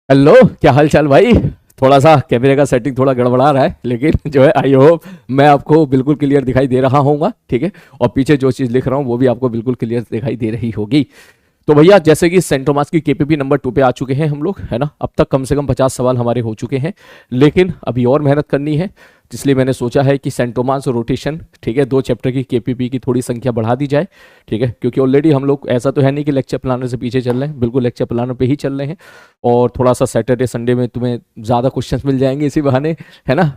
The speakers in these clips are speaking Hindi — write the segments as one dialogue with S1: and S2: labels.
S1: हेलो, क्या हाल चाल भाई। थोड़ा सा कैमरे का सेटिंग थोड़ा गड़बड़ा रहा है, लेकिन जो है आई होप मैं आपको बिल्कुल क्लियर दिखाई दे रहा होऊंगा, ठीक है। और पीछे जो चीज़ लिख रहा हूँ वो भी आपको बिल्कुल क्लियर दिखाई दे रही होगी। तो भैया, जैसे कि सेंटोमास की केपीपी नंबर 2 पे आ चुके हैं हम लोग, है ना। अब तक कम से कम 50 सवाल हमारे हो चुके हैं, लेकिन अभी और मेहनत करनी है। इसलिए मैंने सोचा है कि सेंटोमास और रोटेशन, ठीक है, 2 चैप्टर की केपीपी की थोड़ी संख्या बढ़ा दी जाए, ठीक है। क्योंकि ऑलरेडी हम लोग, ऐसा तो है नहीं कि लेक्चर प्लानर से पीछे चल रहे हैं, बिल्कुल लेक्चर प्लानर पे ही चल रहे हैं। और थोड़ा सा सैटरडे संडे में तुम्हें ज़्यादा क्वेश्चंस मिल जाएंगे इसी बहाने, है ना।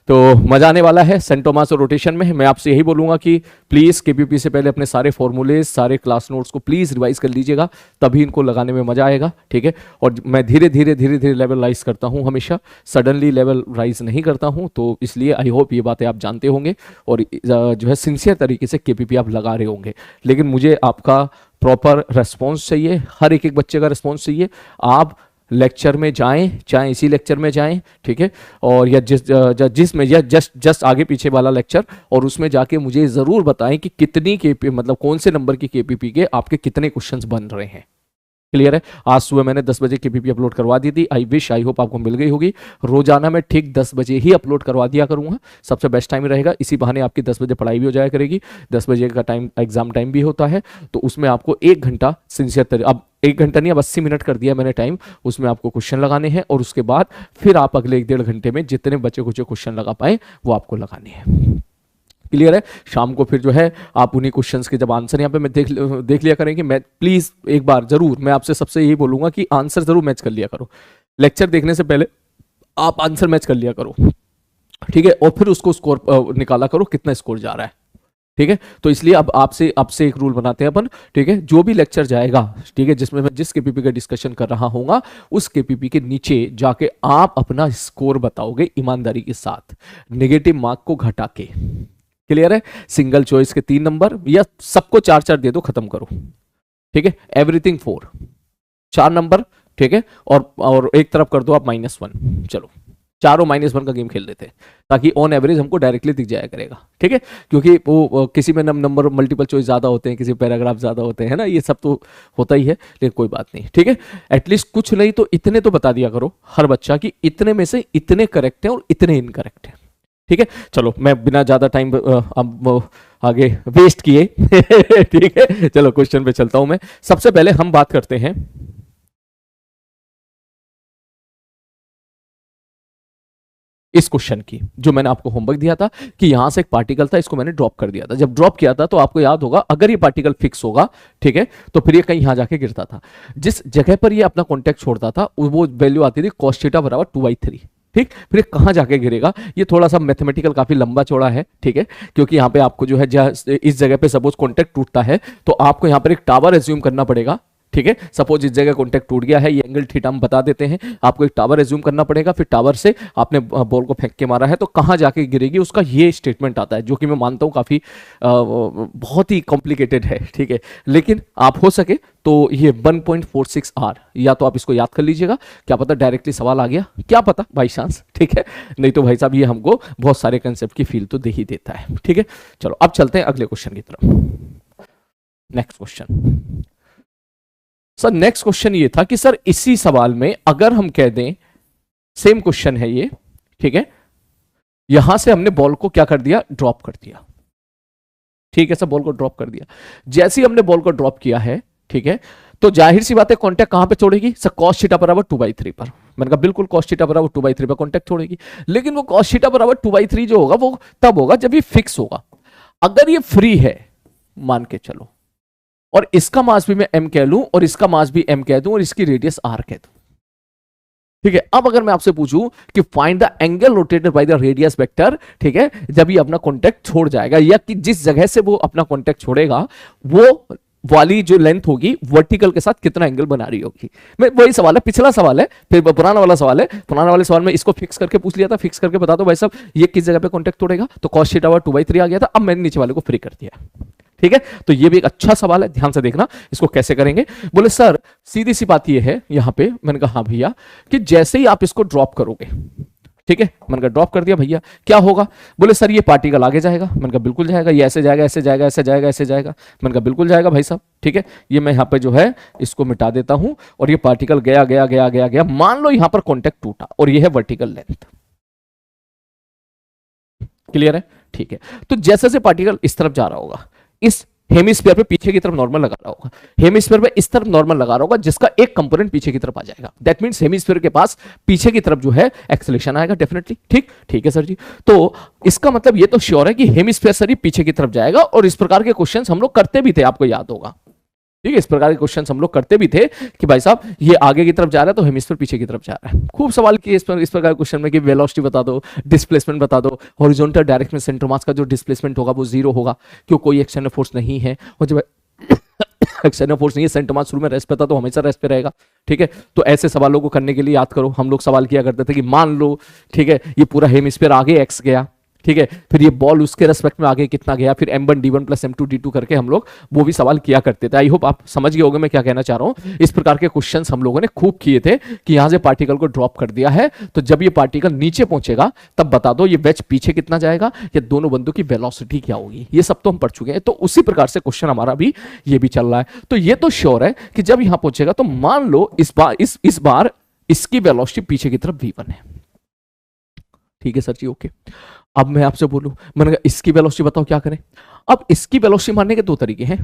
S1: तो मजा आने वाला है सेंटोमास और रोटेशन में। मैं आपसे यही बोलूंगा कि प्लीज़ केपीपी से पहले अपने सारे फॉर्मूलेज, सारे क्लास नोट्स को प्लीज़ रिवाइज कर लीजिएगा, तभी इनको लगाने में मजा आएगा, ठीक है। और मैं धीरे धीरे लेवल राइज करता हूँ हमेशा, सडनली लेवल राइज नहीं करता हूँ। तो इसलिए आई होप ये बातें आप जानते होंगे और जो है सिंसियर तरीके से केपीपी आप लगा रहे होंगे। लेकिन मुझे आपका प्रॉपर रेस्पॉन्स चाहिए, हर एक एक बच्चे का रेस्पॉन्स चाहिए। आप लेक्चर में जाएं, चाहे इसी लेक्चर में जाएं, ठीक है। और या जिसमें या जस्ट जस्ट आगे पीछे वाला लेक्चर, और उसमें जाके मुझे ज़रूर बताएं कि कितनी केपी, मतलब कौन से नंबर की केपीपी के आपके कितने क्वेश्चंस बन रहे हैं। क्लियर है। आज सुबह मैंने 10 बजे केपीपी अपलोड करवा दी थी। आई होप आपको मिल गई होगी। रोजाना मैं ठीक 10 बजे ही अपलोड करवा दिया करूंगा, सबसे बेस्ट टाइम रहेगा। इसी बहाने आपकी 10 बजे पढ़ाई भी हो जाया करेगी। 10 बजे का टाइम एग्जाम टाइम भी होता है, तो उसमें आपको 1 घंटा सिंसियर तरह, अब 1 घंटा नहीं, अब 80 मिनट कर दिया मैंने टाइम। उसमें आपको क्वेश्चन लगाने हैं, और उसके बाद फिर आप अगले 1 डेढ़ घंटे में जितने बच्चे कुछ क्वेश्चन लगा पाए वो आपको लगाने हैं। क्लियर है। शाम को फिर जो है आप उन्हीं क्वेश्चंस के जब आंसर यहाँ पे मैं देख लिया करेंगे। मैं प्लीज एक बार जरूर मैं आपसे सबसे यही बोलूंगा कि आंसर जरूर मैच कर लिया करो। लेक्चर देखने से पहले आप आंसर मैच कर लिया करो, ठीक है। और फिर उसको स्कोर निकाला करो कितना स्कोर जा रहा है, ठीक है। तो इसलिए अब आपसे आपसे एक रूल बनाते हैं अपन, ठीक है। जो भी लेक्चर जाएगा, ठीक है, जिसमें मैं जिस केपीपी का डिस्कशन कर रहा हूँ, उस केपीपी के नीचे जाके आप अपना स्कोर बताओगे ईमानदारी के साथ, नेगेटिव मार्क को घटा के। क्लियर है। सिंगल चॉइस के 3 नंबर, या सबको 4 4 दे दो, खत्म करो, ठीक है। एवरीथिंग 4, 4 नंबर, ठीक है। और एक तरफ कर दो आप -1। चलो, चारों -1 का गेम खेल लेते हैं, ताकि ऑन एवरेज हमको डायरेक्टली दिख जाया करेगा, ठीक है। क्योंकि वो किसी में नंबर मल्टीपल चॉइस ज्यादा होते हैं, किसी पैराग्राफ ज्यादा होते हैं ना, ये सब तो होता ही है, लेकिन कोई बात नहीं, ठीक है। एटलीस्ट कुछ नहीं तो इतने तो बता दिया करो हर बच्चा कि इतने में से इतने करेक्ट हैं और इतने इनकरेक्ट हैं, ठीक है। चलो, मैं बिना ज्यादा टाइम अब आगे वेस्ट किए ठीक है, चलो क्वेश्चन पे चलता हूं मैं। सबसे पहले हम बात करते हैं इस क्वेश्चन की, जो मैंने आपको होमवर्क दिया था कि यहां से एक पार्टिकल था, इसको मैंने ड्रॉप कर दिया था। जब ड्रॉप किया था तो आपको याद होगा, अगर ये पार्टिकल फिक्स होगा, ठीक है, तो फिर ये कहीं यहां जाके गिरता था। जिस जगह पर ये अपना कॉन्टेक्ट छोड़ता था वो वैल्यू आती थी cos थीटा बराबर 2/3, ठीक। फिर कहां जाके गिरेगा, ये थोड़ा सा मैथमेटिकल काफी लंबा चौड़ा है, ठीक है। क्योंकि यहां पे आपको जो है इस जगह पे सपोज कॉन्टेक्ट टूटता है, तो आपको यहां पर एक टावर एज्यूम करना पड़ेगा, ठीक है। सपोज इस जगह कॉन्टेक्ट टूट गया है, ये एंगल थीटा हम बता देते हैं, आपको एक टावर एज्यूम करना पड़ेगा। फिर टावर से आपने बॉल को फेंक के मारा है, तो कहां जाके गिरेगी उसका ये स्टेटमेंट आता है, जो कि मैं मानता हूं काफी बहुत ही कॉम्प्लिकेटेड है, ठीक है। लेकिन आप हो सके तो ये 1.46 आर, या तो आप इसको याद कर लीजिएगा, क्या पता डायरेक्टली सवाल आ गया, क्या पता बाई चांस, ठीक है। नहीं तो भाई साहब ये हमको बहुत सारे कंसेप्ट की फील तो दे ही देता है, ठीक है। चलो अब चलते हैं अगले क्वेश्चन की तरफ। Next question sir, next question ये था कि सर इसी सवाल में अगर हम कह दें, सेम क्वेश्चन है ये, ठीक है, यहां से हमने बॉल को क्या कर दिया, ड्रॉप कर दिया, ठीक है। सर बॉल को ड्रॉप कर दिया, जैसे ही हमने बॉल को ड्रॉप किया है, ठीक है, तो जाहिर सी बात है कॉन्टेक्ट कहां पे छोड़ेगी सर, cos थीटा बराबर 2/3 पर। मैंने कहा बिल्कुल cos थीटा बराबर 2/3 पर कॉन्टेक्ट छोड़ेगी। लेकिन वो cos थीटा बराबर 2/3 जो होगा वो तब होगा जब ये फिक्स होगा। अगर ये फ्री है, मान के चलो, और इसका मास भी मैं m कह लूं और इसका मास भी m कह दूं और इसकी रेडियस r कह दूं, ठीक है। अब अगर मैं आपसे पूछूं कि find the angle rotated by the radius vector, ठीक है, जब ये अपना कॉन्टेक्ट छोड़ जाएगा, या कि जिस जगह से वो अपना कॉन्टेक्ट छोड़ेगा वो वाली जो लेंथ होगी वर्टिकल के साथ कितना एंगल बना रही होगी। मैं वही सवाल है, पिछला सवाल है, फिर पुराना वाला सवाल है। पुराना वाले सवाल में इसको फिक्स करके पूछ लिया था, फिक्स करके बता दो भाई साहब ये किस जगह पे कॉन्टेक्ट तोड़ेगा, तो cos थीटा 2/3 आ गया था। अब मैंने नीचे वाले को फ्री कर दिया, ठीक है। तो ये भी एक अच्छा सवाल है, ध्यान से देखना इसको कैसे करेंगे। बोले सर सीधी सी बात ये है, यहां पे मैंने कहा हाँ भैया, कि जैसे ही आप इसको ड्रॉप करोगे, ठीक है, मैंने कहा ड्रॉप कर दिया भैया, क्या होगा? बोले सर ये पार्टिकल आगे जाएगा। मैंने कहा बिल्कुल जाएगा, ये ऐसे जाएगा, ऐसे जाएगा, ऐसे जाएगा, ऐसे जाएगा। मैंने कहा बिल्कुल जाएगा भाई साहब, ठीक है। ये मैं यहाँ पे जो है इसको मिटा देता हूं और ये पार्टिकल गया गया गया गया गया, मान लो यहां पर कॉन्टेक्ट टूटा और ये है वर्टिकल लेंथ। क्लियर है? ठीक है। तो जैसे जैसे पार्टिकल इस तरफ जा रहा होगा, इस हेमिस्फीयर पे पीछे की तरफ नॉर्मल लगा रहा होगा, हेमिस्फीयर पे इस तरफ नॉर्मल लगा रहा होगा, जिसका एक कंपोनेंट पीछे की तरफ आ जाएगा। दैट मींस हेमिस्फीयर के पास पीछे की तरफ जो है एक्सेलेरेशन आएगा डेफिनेटली। ठीक, ठीक है सर जी। तो इसका मतलब ये तो श्योर है कि हेमिस्फीयर सर ही पीछे की तरफ जाएगा, और इस प्रकार के क्वेश्चन हम लोग करते भी थे, आपको याद होगा। ठीक है, इस प्रकार के क्वेश्चन हम लोग करते भी थे कि भाई साहब ये आगे की तरफ जा रहा है तो हेमिस्फीयर पीछे की तरफ जा रहा है। खूब सवाल किए इस प्रकार के क्वेश्चन में कि वेलोसिटी बता दो, डिस्प्लेसमेंट बता दो, हॉरिजॉन्टल डायरेक्शन में सेंटर मास का जो डिस्प्लेसमेंट होगा वो 0 होगा, क्यों कोई एक्सटर्नल फोर्स नहीं है, और जब एक्सटर्नल फोर्स नहीं है, सेंटर मास शुरू में रेस्ट पे था तो हमेशा रेस्ट पे रहेगा। ठीक है, तो ऐसे सवालों को करने के लिए याद करो, हम लोग सवाल किया करते थे कि मान लो, ठीक है, ये पूरा हेमिस्फीयर आगे एक्स गया, ठीक है, फिर ये बॉल उसके रेस्पेक्ट में आगे कितना गया, फिर m1 d1 plus m2 d2 करके हम लोग वो भी सवाल किया करते थे। आई होप आप समझ गए होंगे मैं क्या कहना चाह रहा हूं। इस प्रकार के क्वेश्चंस हम लोगों ने खूब किए थे कि यहां से पार्टिकल को ड्रॉप कर दिया है, तो जब ये पार्टिकल नीचे पहुंचेगा तब बता दो ये वेज पीछे कितना जाएगा या दोनों बंदों की वेलोसिटी क्या होगी। ये सब तो हम पढ़ चुके हैं, तो उसी प्रकार से क्वेश्चन हमारा भी ये भी चल रहा है। तो ये तो श्योर है कि जब यहां पहुंचेगा तो मान लो इस बार इसकी वेलोसिटी पीछे की तरफ v1 है। ठीक है सर जी, ओके। अब मैं आपसे बोलूं, मैंने कहा इसकी वेलोसिटी बताओ क्या करें। अब इसकी वेलोसिटी मानने के दो तरीके हैं।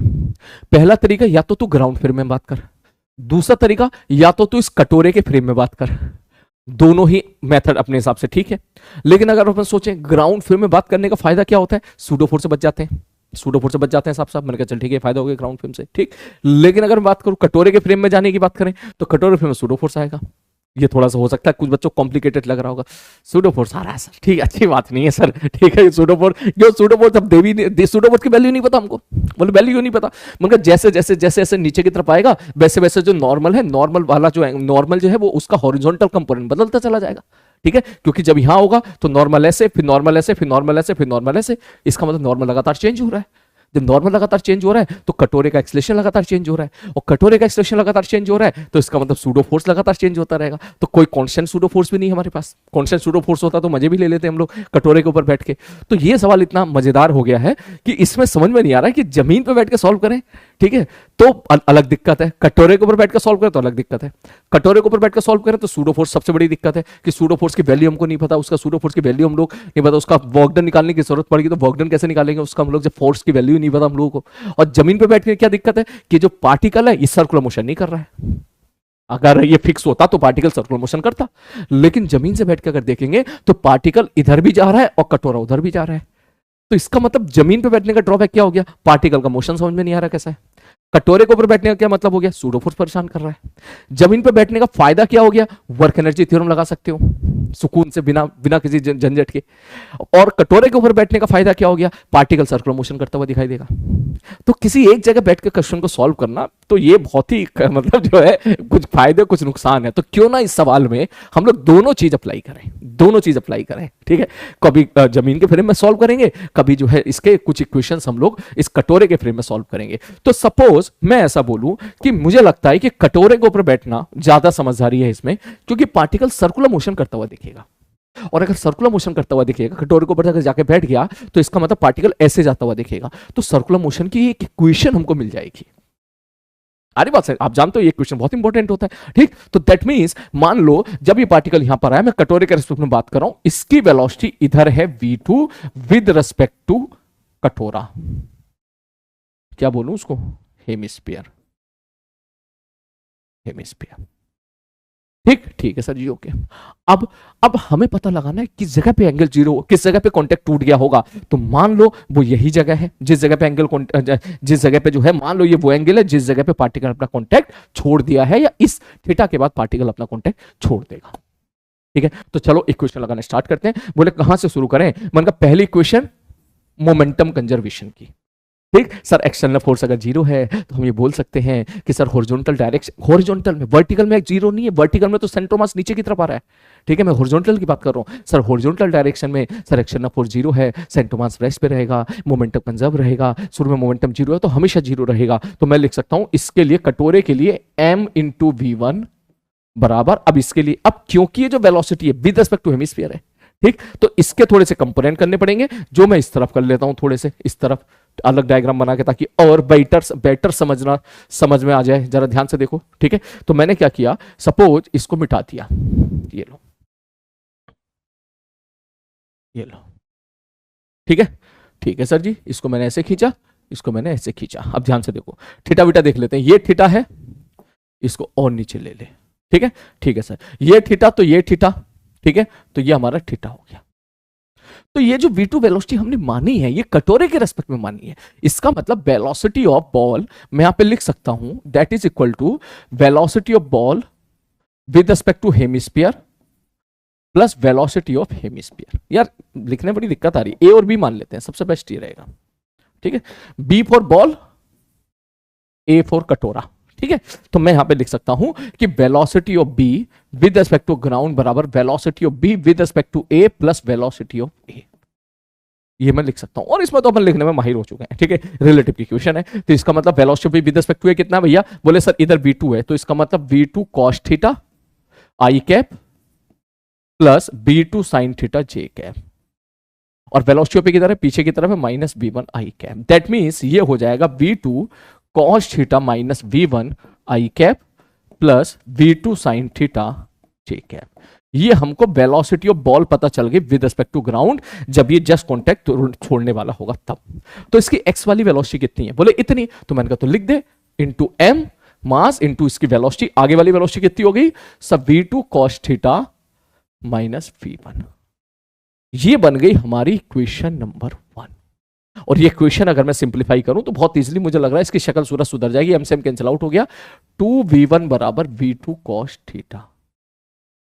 S1: पहला तरीका या तो तू ग्राउंड फ्रेम में बात कर, दूसरा तरीका या तो तू इस कटोरे के फ्रेम में बात कर। दोनों ही मेथड अपने हिसाब से ठीक है, लेकिन अगर अपन सोचें ग्राउंड फ्रेम में बात करने का फायदा क्या होता है, सूडो फोर्स से बच जाते हैं, सूडो फोर्स से बच जाते हैं साहब साहब। मैंने कहा चल ठीक है, फायदा हो गया ग्राउंड फ्रेम से, ठीक। लेकिन अगर बात करूं कटोरे के फ्रेम में जाने की बात करें तो कटोरे फ्रेम में सूडो फोर्स आएगा। ये थोड़ा सा हो सकता है कुछ बच्चों को कॉम्प्लिकेटेड लग रहा होगा, सूडो फोर्स आ रहा है सर, ठीक है, अच्छी बात नहीं है सर, ठीक है। सूडो फोर्स अब सूडो फोर्स की वैल्यू नहीं पता हमको, बोले वैल्यू नहीं पता। मगर जैसे जैसे जैसे जैसे नीचे की तरफ आएगा वैसे वैसे जो नॉर्मल है, नॉर्मल वाला जो है, नॉर्मल जो है वो उसका हॉरिजॉन्टल कंपोनेंट बदलता चला जाएगा। ठीक है, क्योंकि जब यहां होगा तो नॉर्मल ऐसे, फिर नॉर्मल ऐसे, फिर नॉर्मल ऐसे, फिर नॉर्मल ऐसे, इसका मतलब नॉर्मल लगातार चेंज हो रहा है। जब नॉर्मल लगातार चेंज हो रहा है तो कटोरे का एक्सेलेरेशन लगातार चेंज हो रहा है, और कटोरे का एक्सेलेरेशन लगातार चेंज हो रहा है तो इसका मतलब सूडो फोर्स लगातार चेंज होता रहेगा। तो कोई कांस्टेंट सूडो फोर्स भी नहीं है हमारे पास। कांस्टेंट सूडो फोर्स होता तो मजे भी ले लेते हम लोग कटोरे के ऊपर बैठ के। तो ये सवाल इतना मजेदार हो गया है कि इसमें समझ में नहीं आ रहा है कि जमीन पर बैठ के सॉल्व करें, ठीक है, तो अलग दिक्कत है, कटोरे के ऊपर बैठ कर सॉल्व करें तो अलग दिक्कत है। कटोरे के ऊपर बैठ कर सॉल्व करें तो सूडो फोर्स सबसे बड़ी दिक्कत है कि सूडो फोर्स की वैल्यू हमको नहीं पता, उसका सूडो फोर्स की वैल्यू हम लोग नहीं पता, उसका वर्क डन निकालने की जरूरत पड़ेगी तो वर्क डन कैसे निकालेंगे, उसका हम लोग जब फोर्स की वैल्यू नहीं पता हम लोगों को। और जमीन पे बैठ के क्या दिक्कत है कि जो पार्टिकल है ये सर्कुलर मोशन नहीं कर रहा है। अगर ये फिक्स होता तो पार्टिकल सर्कुलर मोशन करता, लेकिन जमीन से बैठ के अगर देखेंगे तो पार्टिकल इधर भी जा रहा है और कटोरा उधर भी जा रहा है। तो इसका मतलब जमीन पे बैठने का ड्रॉबैक क्या हो गया, पार्टिकल का मोशन समझ में नहीं आ रहा कैसा है। कटोरे के ऊपर बैठने का क्या मतलब हो गया, सूडो फोर्स परेशान कर रहा है। जमीन पे बैठने का फायदा क्या हो गया, वर्क एनर्जी थ्योरम लगा सकते हो सुकून से, बिना बिना किसी झंझट के। और कटोरे के ऊपर बैठने का फायदा क्या हो गया, पार्टिकल सर्कुलर मोशन करता हुआ दिखाई देगा। तो किसी एक जगह बैठ के क्वेश्चन को सॉल्व करना तो ये बहुत ही मतलब जो है कुछ फायदे कुछ नुकसान है। तो क्यों ना इस सवाल में हम लोग दोनों चीज अप्लाई करें, दोनों चीज अप्लाई करें, ठीक है। कभी जमीन के फ्रेम में सॉल्व करेंगे, कभी जो है इसके कुछ इक्वेशंस हम लोग इस कटोरे के फ्रेम में सॉल्व करेंगे। तो सपोज मैं ऐसा बोलूं कि मुझे लगता है कि कटोरे के ऊपर बैठना ज्यादा समझदारी है इसमें, क्योंकि पार्टिकल सर्कुलर मोशन करता हुआ दिखेगा। और अगर सर्कुलर मोशन करता हुआ दिखेगा, कटोरे के ऊपर अगर जाके बैठ गया तो इसका मतलब पार्टिकल ऐसे जाता हुआ दिखेगा, तो सर्कुलर मोशन की एक इक्वेशन हमको मिल जाएगी। अरे बात सर, आप जानते हो ये क्वेश्चन बहुत इंपॉर्टेंट होता है, ठीक। तो दैट मींस मान लो जब ये पार्टिकल यहां पर आया, मैं कटोरे के रिस्पेक्ट में बात कर रहा हूं, इसकी वेलोसिटी इधर है v2 विद रिस्पेक्ट टू कटोरा, क्या बोलूं उसको, हेमिस्फीयर, हेमिस्फीयर, ठीक, ठीक है सर जी, ओके। अब हमें पता लगाना है किस जगह पे एंगल जीरो, किस जगह पे कांटेक्ट टूट गया होगा। तो मान लो वो यही जगह है जिस जगह पे एंगल, जिस जगह पे जो है, मान लो ये वो एंगल है जिस जगह पे पार्टिकल अपना कांटेक्ट छोड़ दिया है, या इस थीटा के बाद पार्टिकल अपना कांटेक्ट छोड़ देगा, ठीक है। तो चलो इक्वेशन लगाना स्टार्ट करते हैं। बोले कहां से शुरू करें, मैंने कहा पहली इक्वेशन मोमेंटम कंजर्वेशन की, ठीक। सर एक्सटर्नल फोर्स अगर जीरो है तो हम ये बोल सकते हैं कि सर हॉरिजॉन्टल डायरेक्शन, हॉरिजॉन्टल में, वर्टिकल में जीरो नहीं है, वर्टिकल में तो सेंटर मास नीचे की तरफ आ रहा है, ठीक है। मैं हॉरिजॉन्टल की बात कर रहा हूं, सर हॉरिजॉन्टल डायरेक्शन में सर एक्सटर्नल फोर्स जीरो है, सेंटर मास रेस्ट पे रहेगा, मोमेंटम कंजर्व रहेगा। शुरू में मोमेंटम जीरो है तो हमेशा जीरो रहेगा, तो मैं लिख सकता हूं इसके लिए, कटोरे के लिए m इंटू v1 बराबर, अब इसके लिए, अब क्योंकि ये जो वेलोसिटी है विद रिस्पेक्ट टू हेमिस्फीयर है, ठीक, तो इसके थोड़े से कंपोनेंट करने पड़ेंगे, जो मैं इस तरफ कर लेता हूं, थोड़े से इस तरफ अलग डायग्राम बना के, ताकि और बेटर समझ में आ जाए। जरा ध्यान से देखो, ठीक है। तो मैंने क्या किया, सपोज इसको मिटा दिया, ये लो, ये लो, ठीक है, ठीक है सर जी। इसको मैंने ऐसे खींचा, इसको मैंने ऐसे खींचा। अब ध्यान से देखो, थीटा बीटा देख लेते हैं। ये थीटा है, इसको और नीचे ले ले, ठीक है, ठीक है सर। ये थीटा तो ये थीटा, ठीक है, तो ये हमारा थीटा हो गया। तो ये जो v2 वेलोसिटी हमने मानी है, ये कटोरे के रेस्पेक्ट में मानी है। इसका मतलब वेलोसिटी ऑफ बॉल मैं यहां पे लिख सकता हूं, that is equal to velocity of ball with respect to hemisphere plus velocity of hemisphere. यार लिखने में बड़ी दिक्कत आ रही है, ए और बी मान लेते हैं, सबसे बेस्ट ये रहेगा, ठीक है। B for ball, A for कटोरा, ठीक है। तो मैं यहां पे लिख सकता हूं कि velocity of B with respect to ground बराबर velocity of B with respect to A plus velocity of A. ये मैं लिख सकता हूं, और इसमें तो अपन लिखने में माहिर हो चुके हैं, ठीक है। रिलेटिव की इक्वेशन है, तो इसका मतलब velocity of B with respect to A कितना है भैया? बोले सर इधर v2 है, तो इसका मतलब v2 cos theta I cap plus b2 sin theta J cap, और वेलोसिटी ऑफ ए किधर है? पीछे की तरफ है, minus v1 I cap. That means ये हो जाएगा v2 cos theta minus v1 I cap plus v2 sin theta J cap. ये हमको वेलोसिटी ऑफ बॉल पता चल गई विद रिस्पेक्ट टू ग्राउंड, जब ये जस्ट कॉन्टैक्ट छोड़ने वाला होगा तब। तो इसकी एक्स वाली वेलोसिटी कितनी है? बोले इतनी, तो मैंने कहा तो लिख दे, इनटू m मास इनटू इसकी वेलोसिटी। आगे वाली वेलोसिटी कितनी हो गई? सब v2 cos theta minus v1। ये बन गई हमारी इक्वेशन नंबर 1। और ये इक्वेशन अगर मैं सिंप्लीफाई करूं तो बहुत इजीली मुझे लग रहा है इसकी शक्ल सूरत सुधर जाएगी। m से m कैंसिल आउट हो गया, 2v1 बराबर v2 cos थीटा।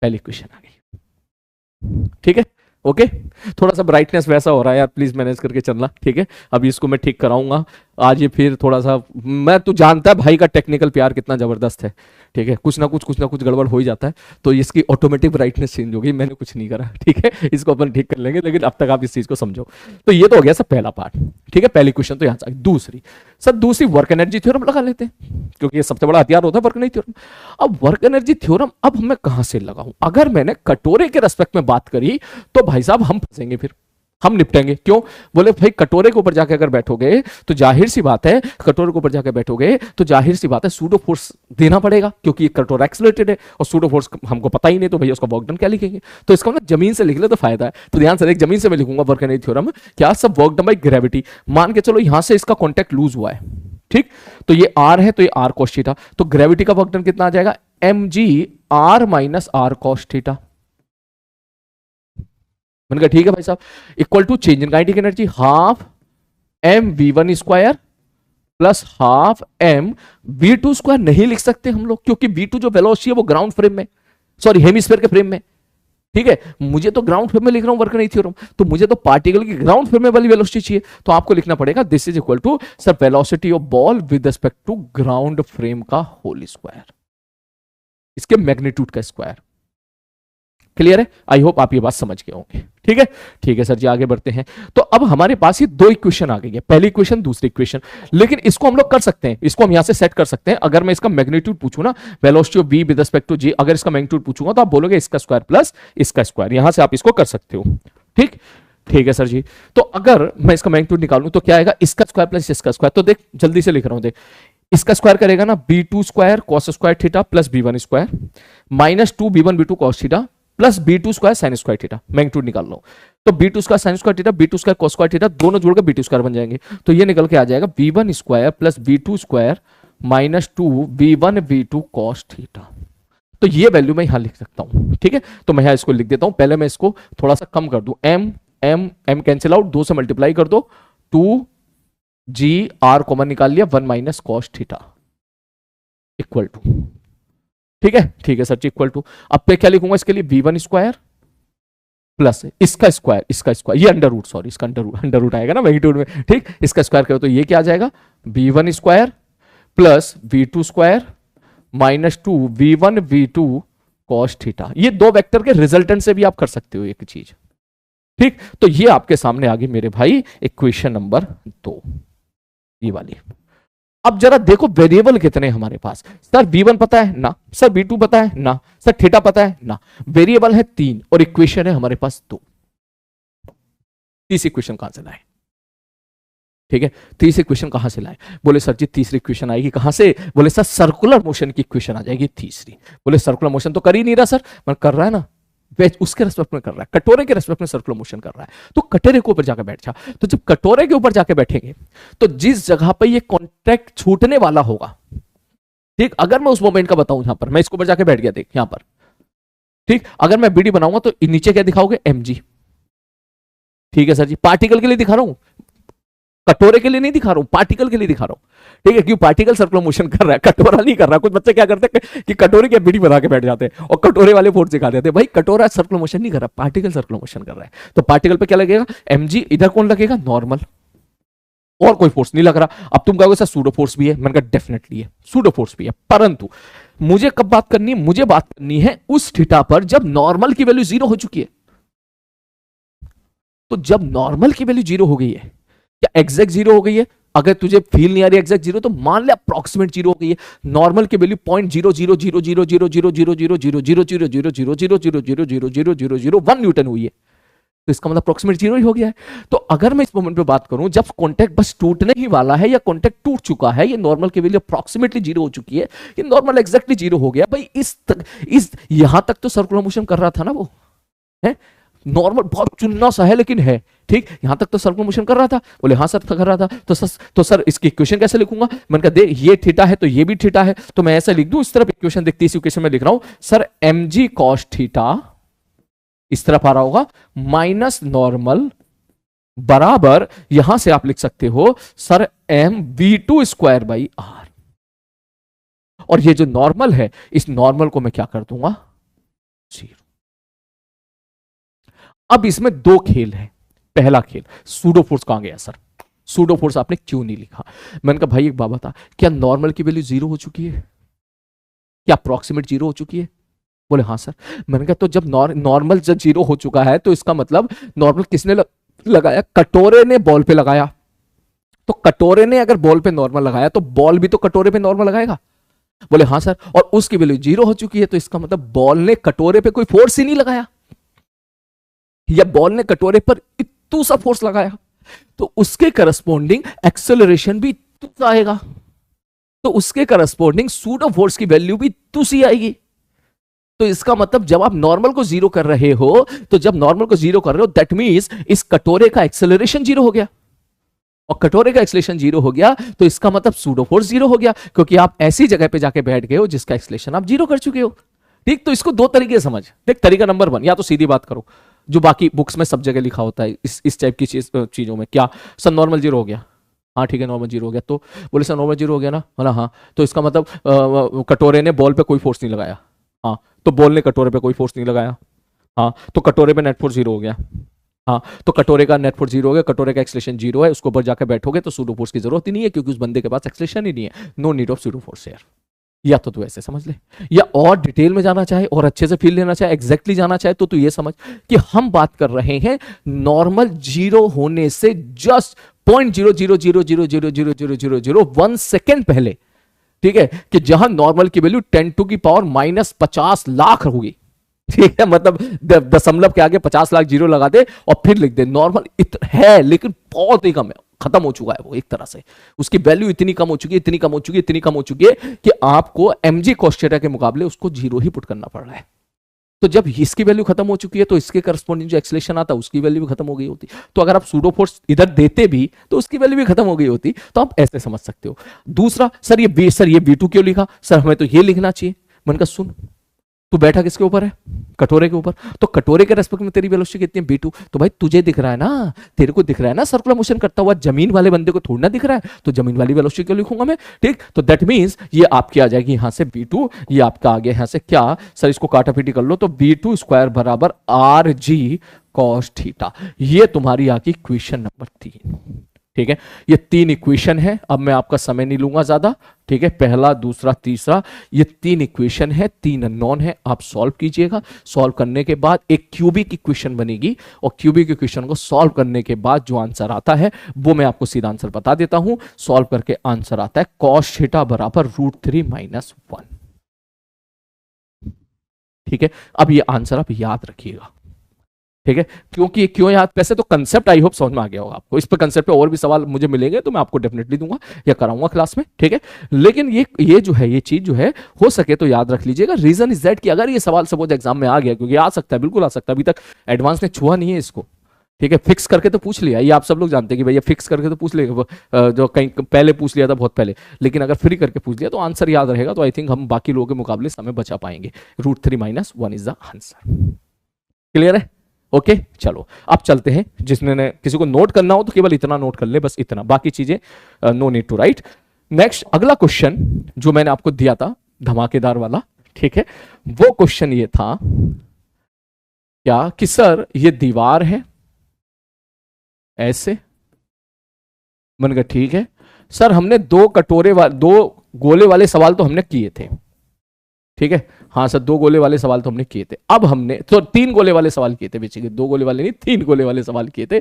S1: पहली इक्वेशन आ गई, ठीक है, ओके। थोड़ा सा ब्राइटनेस वैसा हो रहा है यार, प्लीज मैनेज करके चलना, ठीक है। अभी इसको मैं ठीक कराऊंगा आज। ये फिर थोड़ा सा, मैं तो जानता है भाई का टेक्निकल प्यार कितना जबरदस्त है, ठीक है। कुछ ना कुछ गड़बड़ हो ही जाता है, तो इसकी ऑटोमेटिक ब्राइटनेस चेंज हो गई, मैंने कुछ नहीं करा, ठीक है। इसको अपन ठीक कर लेंगे, लेकिन अब तक आप इस चीज को समझो। तो ये तो हो गया सर पहला पार्ट, ठीक है, पहली क्वेश्चन तो यहां से। दूसरी सर, दूसरी वर्क एनर्जी थ्योरम लगा लेते हैं, क्योंकि ये सबसे बड़ा हथियार होता है वर्क एनर्जी थ्योरम। अब वर्क एनर्जी थ्योरम अब मैं कहां से लगाऊं? अगर मैंने कटोरे के रेस्पेक्ट में बात करी तो भाई साहब हम फंसेंगे, फिर हम निपटेंगे। क्यों? बोले भाई कटोरे के ऊपर जाकर अगर बैठोगे तो जाहिर सी बात है, कटोरे के ऊपर जाकर बैठोगे तो जाहिर सी बात है सूडो फोर्स देना पड़ेगा, क्योंकि ये कटोरा एक्सीलरेटेड है और सूडो फोर्स हमको पता ही नहीं, तो भैया उसका वर्क डन क्या लिखेंगे? तो इसका मतलब जमीन से लिख ले तो फायदा है। तो ध्यान से देख, जमीन से मैं लिखूंगा वर्क एनर्जी थ्योरम, क्या सब वर्क डन बाय ग्रेविटी। मान के चलो यहां से इसका कॉन्टैक्ट लूज हुआ है, ठीक, तो ये आर है, तो ये आर cos थीटा, तो ग्रेविटी का वर्क डन कितना आ जाएगा? mg r minus R cos theta. मैंने कहा ठीक है भाई साहब, equal to change in kinetic energy half m v1 square plus half m v2 square. नहीं लिख सकते हम लोग, क्योंकि v2 जो वेलोसिटी है वो ग्राउंड फ्रेम में, सॉरी हेमिस्फीयर के फ्रेम में, ठीक है। मुझे तो ग्राउंड फ्रेम में लिख रहा हूं वर्क एनर्जी थ्योरम, तो मुझे तो पार्टिकल की ग्राउंड फ्रेम में वाली वेलोसिटी चाहिए। तो आपको लिखना पड़ेगा this is equal to sir velocity of ball with respect to ground frame का होल स्क्वायर, इसके मैग्नीट्यूड का स्क्वायर। क्लियर है? आई होप आप ये बात समझ गए होंगे, ठीक है। ठीक है सर जी, आगे बढ़ते हैं। तो अब हमारे पास ये दो इक्वेशन आ गई है, पहली इक्वेशन दूसरी इक्वेशन। लेकिन इसको हम लोग कर सकते हैं, इसको हम यहां से सेट कर सकते हैं। अगर मैं इसका मैग्नीट्यूड पूछूं ना, velocity of B with respect to G, अगर इसका मैग्नीट्यूड पूछूंगा तो आप बोलोगे इसका स्क्वायर प्लस इसका स्क्वायर। यहां से आप इसको कर सकते हो, ठीक, ठीक है सर जी। तो अगर मैं इसका मैग्नीट्यूड निकालूं तो क्या आएगा? इसका स्क्वायर प्लस इसका स्क्वायर। तो देख जल्दी से लिख रहा हूं, देख इसका स्क्वायर करेगा ना b2 square cos square theta plus b1 square minus 2 b1 b2 cos theta plus b2 square sin square theta. Magnitude निकाल लो तो b2 square sin square theta, b2 square cos square theta, दोनों जोड़कर b2 स्क्वायर बन जाएंगे। तो ये निकल के आ जाएगा b1 square plus b2 square minus 2 b1 b2 cos theta. तो ये वैल्यू मैं यहां लिख सकता हूं, ठीक है। तो मैं यहां इसको लिख देता हूं। पहले मैं इसको थोड़ा सा कम कर दूं, m कैंसिल आउट, 2 से मल्टीप्लाई कर दो, 2 g r कॉमन निकाल लिया, 1 minus cos theta equal to, ठीक है, ठीक है सर जी, इक्वल टू। अब पे क्या लिखूंगा इसके लिए? v1 स्क्वायर प्लस इसका स्क्वायर, ये अंडर रूट, सॉरी इसका अंडर रूट आएगा ना मैग्नीट्यूड में, ठीक। इसका स्क्वायर करो तो ये क्या आ जाएगा? v1 square plus v2 square minus 2 v1 v2 cos theta. ये दो वेक्टर के रिजल्टेंट से भी आप कर सकते हो एक चीज, ठीक। तो ये आपके सामने आ गई मेरे भाई इक्वेशन नंबर 2, ये वाली। अब जरा देखो वेरिएबल कितने हैं हमारे पास। सर v1 पता है ना, सर v2 पता है ना, सर थीटा पता है ना। वेरिएबल है 3 और इक्वेशन है हमारे पास 2। तीसरी इक्वेशन कहां से लाए? ठीक है, तीसरी इक्वेशन कहां से लाए? बोले सर जी तीसरी इक्वेशन आएगी कहां से? बोले सर सर्कुलर मोशन की इक्वेशन आ जाएगी तीसरी। बोले सर्कुलर मोशन तो कर ही नहीं रहा सर। मैं कर रहा है ना, उसके रेस्पेक्ट में कर रहा है, कटोरे के रेस्पेक्ट में सर्कुलर मोशन कर रहा है। तो कटोरे के ऊपर जाकर बैठ जा। तो जब कटोरे के ऊपर जाके बैठेंगे तो जिस जगह पर ये कॉन्टैक्ट छूटने वाला होगा, ठीक, अगर मैं उस मोमेंट का बताऊं, यहां पर मैं इसके ऊपर जाके बैठ गया, देख यहां पर, ठीक, अगर मैं बीडी बनाऊंगा तो नीचे क्या दिखाओगे? mg। ठीक है सर जी, पार्टिकल के लिए दिखा रहा हूं, कटोरे के लिए नहीं दिखा रहा हूं, पार्टिकल के लिए दिखा रहा हूं। ठीक है, क्यों? पार्टिकल सर्कुलर मोशन कर रहा है, कटोरा नहीं कर रहा। कुछ बच्चे क्या करते हैं कि कटोरे की बीड़ी बना के बैठ जाते हैं और कटोरे वाले फोर्स दिखा देते हैं। भाई कटोरा सर्कुलर मोशन नहीं कर रहा, पार्टिकल सर्कुलर मोशन कर रहा है। तो पार्टिकल पे क्या लगेगा? mg। इधर कौन लगेगा? नॉर्मल, और कोई फोर्स नहीं लग रहा। अब तुम कहोगे सर सूडो फोर्स भी है। मैंने कहा डेफिनेटली है, सूडो फोर्स भी है, परंतु मुझे कब बात करनी है? मुझे बात करनी है उस थीटा पर जब नॉर्मल की वैल्यू 0 हो चुकी है। तो जब नॉर्मल की वैल्यू 0 हो गई है, क्या एग्जैक्ट 0 हो गई है? अगर तुझे फील नहीं आ रही एग्जैक्ट 0, तो मान ले अप्रॉक्सीमेट 0 हो गई है। नॉर्मल की वैल्यू 0.000000000000000000000000001 न्यूटन हुई है। तो इसका मतलब अप्रोक्सीमेट 0 ही हो गया है। तो अगर मैं इस मोमेंट पे बात करूं जब कॉन्टैक्ट बस टूटने ही वाला है या कॉन्टैक्ट टूट चुका है, ये नॉर्मल की वैल्यू अप्रोक्सीमेटली 0 हो चुकी है, ये नॉर्मल एग्जैक्टली 0 हो गया। भाई इस यहां तक तो सर्कुलर मोशन कर रहा था ना, वो है नॉर्मल, बहुत चुनना सा है लेकिन है, ठीक, यहां तक तो सर्कुलर मोशन कर रहा था। बोले हाँ सर कर रहा था। तो सर इसकी इक्वेशन कैसे लिखूंगा? मैंने कहा देख ये थीटा है तो ये भी थीटा है, तो मैं ऐसे लिख दूं, इस तरफ इक्वेशन देखती, इस इक्वेशन में लिख रहा हूं सर mg cos थीटा, इस तरफ आ रहा होगा, माइनस नॉर्मल बराबर, यहां से आप लिख सकते हो sir mv2 square by are. और ये जो नॉर्मल है, इस नॉर्मल को मैं क्या कर दूंगा? 0। अब इसमें दो खेल है। पहला खेल, सूडो फोर्स कहां गया सर? सूडो फोर्स आपने क्यों नहीं लिखा? मैंने कहा भाई एक बात बता, क्या नॉर्मल की वैल्यू 0 हो चुकी है? क्या अप्रोक्सीमेट 0 हो चुकी है? बोले हाँ सर। मैंने कहा तो जब नॉर्मल जब 0 हो चुका है तो इसका मतलब नॉर्मल किसने लगाया? कटोरे ने बॉल पे लगाया। तो कटोरे ने अगर बॉल पे नॉर्मल लगाया तो बॉल भी तो कटोरे पे नॉर्मल लगाएगा। बोले हाँ सर, और उसकी वैल्यू 0 हो चुकी है, तो इसका मतलब बॉल ने कटोरे पे कोई फोर्स ही नहीं लगाया, या बॉल ने कटोरे पर इतू सा फोर्स लगाया, तो उसके करस्पॉन्डिंग एक्सेलरेशन भी इतू सा आएगा, तो उसके करस्पॉन्डिंग सूडो फोर्स की वैल्यू भी इतू सी आएगी। तो इसका मतलब जब आप नॉर्मल को 0 कर रहे हो, तो जब नॉर्मल को 0 कर रहे हो दैट मींस इस कटोरे का एक्सेलरेशन 0 हो गया, और कटोरे का एक्सेलरेशन 0 हो गया तो इसका मतलब सूडो फोर्स 0 हो गया, क्योंकि आप ऐसी जगह पे जाके बैठ गए हो जिसका एक्सेलरेशन आप 0 कर चुके हो। ठीक, तो इसको दो तरीके से समझ। देख, तरीका नंबर 1, या तो सीधी बात करो जो बाकी बुक्स में सब जगह लिखा होता है इस टाइप की चीजों में, क्या सर नॉर्मल 0 हो गया? हाँ ठीक है, नॉर्मल 0 हो गया। तो बोले सर नॉर्मल 0 हो गया ना? हाँ, तो इसका मतलब कटोरे ने बॉल पे कोई फोर्स नहीं लगाया। हाँ, तो बॉल ने कटोरे पे कोई फोर्स नहीं लगाया। हाँ, तो कटोरे पे नेट फोर्स 0 हो गया। हाँ, तो कटोरे का नेट फोर्स 0 हो गया, कटोरे का एक्सेलरेशन 0 है, उसके ऊपर जाकर बैठोगे तो सूडो फोर्स की जरूरत ही नहीं है, क्योंकि उस बंदे के पास एक्सेलरेशन ही नहीं है। No need of pseudo force here. या तो तू ऐसे समझ ले, या और डिटेल में जाना चाहे और अच्छे से फील लेना चाहे, एग्जैक्टली जाना चाहे, तो तू ये समझ कि हम बात कर रहे हैं नॉर्मल 0 होने से जस्ट 0.000000001 सेकेंड पहले। ठीक है, कि जहां नॉर्मल की वैल्यू 10⁻⁻50 लाख होगी। ठीक है, मतलब दशमलव के आगे 50 लाख 0 लगा दे और फिर लिख दे नॉर्मल है, लेकिन बहुत ही कम है, खत्म हो चुका है वो एक तरह से, उसकी वैल्यू इतनी कम हो चुकी है, इतनी कम हो चुकी है, इतनी कम हो चुकी है कि आपको mg cos थीटा के मुकाबले उसको 0 ही पुट करना पड़ रहा है। तो जब इसकी वैल्यू खत्म हो चुकी है तो इसके करस्पॉन्डिंग जो एक्सेलरेशन आता है उसकी वैल्यू भी खत्म हो गई होती। तो अगर आप सूडो फोर्स इधर देते भी तो उसकी वैल्यू भी खत्म हो गई होती। तो आप ऐसे समझ सकते हो। दूसरा, सर ये V2 क्यों लिखा? सर हमें तो ये लिखना चाहिए। मैंने कहा सुन, तू बैठा किसके ऊपर है? कटोरे के ऊपर। तो कटोरे के रेस्पेक्ट में तेरी वेलोसिटी कितनी है? V2। तो भाई तुझे दिख रहा है ना, तेरे को दिख रहा है ना सर्कुलर मोशन करता हुआ, जमीन वाले बंदे को थोड़ा ना दिख रहा है, तो जमीन वाली वेलोसिटी क्यों लिखूंगा मैं? ठीक, तो दैट मींस ये आपकी आ जाएगी यहां से V2, ये आपका आ गया यहां से क्या? सर इसको काटापीटी कर लो, तो V2 स्क्वायर बराबर RG cos थीटा। ये तुम्हारी आ गई इक्वेशन नंबर 3। ठीक है, ये 3 इक्वेशन है। अब मैं आपका समय नहीं लूंगा ज्यादा। ठीक है, पहला, दूसरा, तीसरा, ये 3 इक्वेशन है, 3 अननोन है। आप सॉल्व कीजिएगा। सॉल्व करने के बाद एक क्यूबिक इक्वेशन बनेगी, और क्यूबिक इक्वेशन को सॉल्व करने के बाद जो आंसर आता है वो मैं आपको सीधा आंसर बता देता हूं। सॉल्व करके आंसर आता है cos थीटा बराबर √3 - 1। ठीक है, अब ये आंसर आप याद रखिएगा। ठीक है, क्योंकि ये क्यों याद, वैसे तो कंसेप्ट आई होप समझ में आ गया होगा आपको। इस पर कंसेप्ट पे और भी सवाल मुझे मिलेंगे तो मैं आपको डेफिनेटली दूंगा या कराऊंगा क्लास में, ठीक है। लेकिन ये जो है, ये चीज जो है, हो सके तो याद रख लीजिएगा। रीजन इज दैट कि अगर ये सवाल सपोज एग्जाम में आ गया, क्योंकि आ सकता है, बिल्कुल आ सकता है, अभी तक एडवांस ने छुआ नहीं है इसको, ठीक है। फिक्स करके तो पूछ लिया, ये आप सब लोग जानते हैं कि भैया फिक्स करके तो पूछ लेगा, जो कहीं पहले पूछ लिया था बहुत पहले, लेकिन अगर फ्री करके पूछ लिया तो आंसर याद रहेगा। तो आई थिंक हम बाकी लोगों के मुकाबले समय बचा पाएंगे। √3 - 1 इज द आंसर। क्लियर है? ओके चलो अब चलते हैं। जिसने किसी को नोट करना हो तो केवल इतना नोट कर ले, बस इतना, बाकी चीजें no need to write. Next अगला क्वेश्चन जो मैंने आपको दिया था धमाकेदार वाला, ठीक है, वो क्वेश्चन ये था क्या कि सर ये दीवार है ऐसे, मैंने कहा ठीक है सर, हमने दो गोले वाले सवाल तो हमने किए थे, ठीक है, हाँ सर 2 गोले वाले सवाल तो हमने किए थे। अब हमने तो 3 गोले वाले सवाल किए थे, बेसिकली 2 गोले वाले नहीं 3 गोले वाले सवाल किए थे।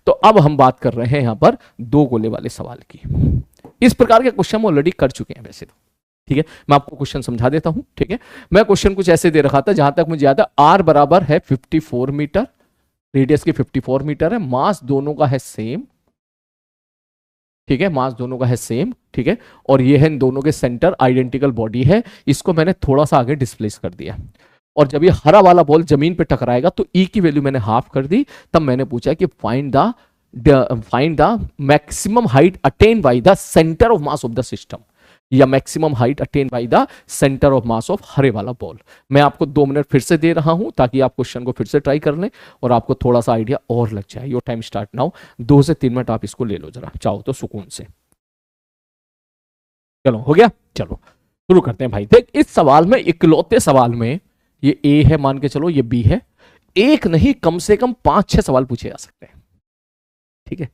S1: तो अब हम बात कर रहे हैं यहां पर 2 गोले वाले सवाल की। इस प्रकार के क्वेश्चन हम ऑलरेडी कर चुके हैं वैसे तो, ठीक है। मैं आपको क्वेश्चन समझा देता हूं, ठीक है। मैं क्वेश्चन कुछ ऐसे दे रखा था, जहां तक मुझे याद है आर बराबर है 54 मीटर, रेडियस की 54 मीटर है, मास दोनों का है सेम, ठीक है, मास दोनों का है सेम, ठीक है, और ये है इन दोनों के सेंटर, आइडेंटिकल बॉडी है। इसको मैंने थोड़ा सा आगे डिस्प्लेस कर दिया, और जब ये हरा वाला बॉल जमीन पे टकराएगा तो ई की वैल्यू मैंने हाफ कर दी। तब मैंने पूछा कि find the maximum height attain by the centre of mass of the system, या maximum height attain by the centre of mass of हरे वाला बॉल। मैं आपको 2 मिनट फिर से दे रहा हूं ताकि आप क्वेश्चन को फिर से ट्राई कर लें और आपको थोड़ा सा आइडिया और लग जाए। Your time start now. 2 से 3 मिनट आप इसको ले लो जरा, चाहो तो सुकून से। चलो हो गया, चलो शुरू करते हैं भाई। देख इस सवाल में, इकलौते सवाल में, ये ए है मान के चलो, ये बी है, एक नहीं कम से कम 5-6 सवाल पूछे जा सकते हैं, ठीक है,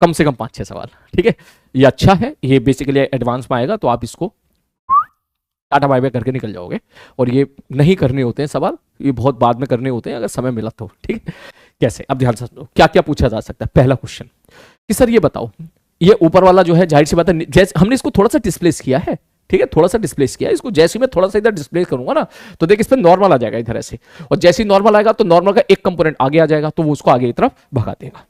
S1: कम से कम 5-6 सवाल, ठीक है। ये अच्छा है, ये बेसिकली एडवांस में आएगा तो आप इसको टाटा बाय बाय करके निकल जाओगे। और ये नहीं करने होते हैं सवाल, ये बहुत बाद में करने होते हैं अगर समय मिला तो, ठीक है। कैसे, अब ध्यान से सुनो क्या क्या पूछा जा सकता है। पहला क्वेश्चन कि सर ये बताओ, ये ऊपर वाला जो है जाहिर सी बात है, जैसे हमने इसको थोड़ा सा डिस्प्लेस किया है, ठीक है, थोड़ा सा डिस्प्लेस किया है इसको। जैसे मैं थोड़ा सा इधर डिस्प्लेस करूंगा ना तो देख इस पर नॉर्मल आ जाएगा इधर ऐसे, और जैसे ही नॉर्मल आएगा तो नॉर्मल का एक कंपोनेंट आगे आ जाएगा तो वो उसको आगे की तरफ भगा देगा,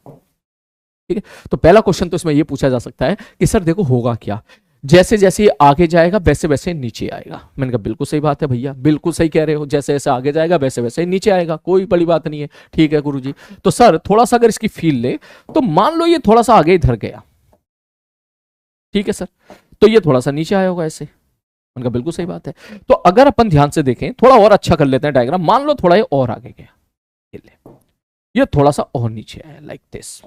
S1: ठीक है। तो पहला क्वेश्चन तो इसमें ये पूछा जा सकता है कि सर देखो होगा क्या, जैसे जैसे ये आगे जाएगा वैसे वैसे नीचे आएगा। मैंने कहा बिल्कुल सही बात है भैया, बिल्कुल सही कह रहे हो, जैसे जैसे आगे जाएगा वैसे वैसे नीचे आएगा, कोई बड़ी बात नहीं है, ठीक है गुरुजी। तो सर थोड़ा सा अगर इसकी फील ले तो मान लो ये थोड़ा सा आगे इधर गया, ठीक है सर, तो ये थोड़ा सा नीचे आया होगा ऐसे। मैंने कहा बिल्कुल सही बात है। तो अगर अपन ध्यान से देखें, थोड़ा और अच्छा कर लेते हैं डायग्राम, मान लो थोड़ा ये और आगे गया, ये थोड़ा सा और नीचे आया लाइक दिस।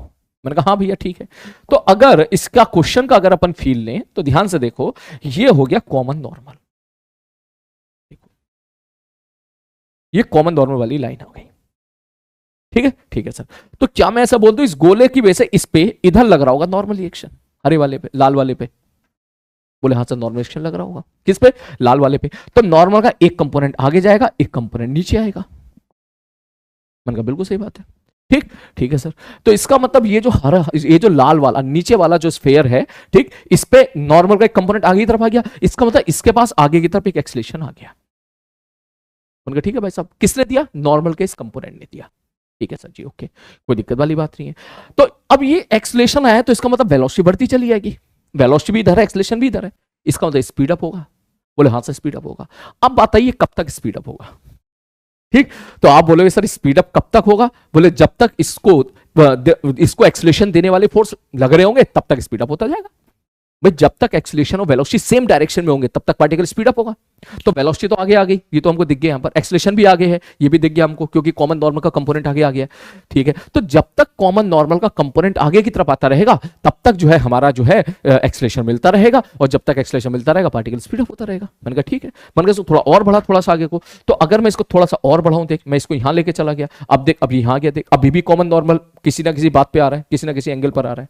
S1: मैंने कहा हाँ भैया ठीक है। तो अगर इसका क्वेश्चन का अगर अपन फील लें तो ध्यान से देखो, ये हो गया कॉमन नॉर्मल, ये कॉमन नॉर्मल वाली लाइन हो गई, ठीक है, ठीक है सर। तो क्या मैं ऐसा बोल दूं इस गोले की वजह से इस पे इधर लग रहा होगा नॉर्मल रिएक्शन, हरे वाले पे, लाल वाले पे? बोले हाँ सर नॉर्मल रिएक्शन लग रहा होगा, किस पे? लाल वाले पे। तो नॉर्मल का एक कंपोनेंट आगे जाएगा, एक कंपोनेंट नीचे आएगा। मैंने कहा बिल्कुल सही बात है, ठीक, ठीक है सर। तो इसका मतलब ये जो हरा, ये जो लाल वाला नीचे वाला जो स्फेयर है, ठीक, इस पे नॉर्मल का एक कंपोनेंट आगे की तरफ आ गया, इसका मतलब इसके पास आगे की तरफ एक एक्सलेशन आ गया। उनका ठीक है भाई साहब, किसने दिया? नॉर्मल के इस कंपोनेंट ने दिया, ठीक है सर जी, ओके, कोई दिक्कत वाली बात नहीं है। तो अब ये एक्सलेशन आया तो इसका मतलब वेलोसिटी बढ़ती चली जाएगी, वेलोसिटी भी इधर है, एक्सलेशन भी इधर है, इसका मतलब स्पीड अप होगा। बोले हाँ सर स्पीड अप होगा। अब बताइए कब तक स्पीड अप होगा, ठीक। तो आप बोलोगे सर स्पीड अप कब तक होगा? बोले जब तक इसको एक्सलेशन देने वाले फोर्स लग रहे होंगे तब तक स्पीड अप होता जाएगा। भाई जब तक एक्सलेशन और वेलोसिटी सेम डायरेक्शन में होंगे तब तक पार्टिकल स्पीड अप होगा। तो वेलोसिटी तो आगे आ गई, ये तो हमको दिख गया, यहाँ पर एक्सलेशन भी आगे है, ये भी दिख गया हमको, क्योंकि कॉमन नॉर्मल का कंपोनेंट आगे आ गया, ठीक है। तो जब तक कॉमन नॉर्मल का कंपोनेंट आगे की तरफ आता रहेगा तब तक जो है हमारा जो है एक्सलेशन मिलता रहेगा, और जब तक एक्सलेशन मिलता रहेगा पार्टिकल स्पीड अप होता रहेगा। मैंने कहा ठीक है। मैंने कहा थोड़ा और बढ़ा, थोड़ा सा आगे को, तो अगर मैं इसको थोड़ा सा और बढ़ाऊं, देख मैं इसको यहां लेके चला गया, अब देख अब यहां गया, देख अभी भी कॉमन नॉर्मल किसी ना किसी बात पे आ रहा है, किसी ना किसी एंगल पर आ रहा है,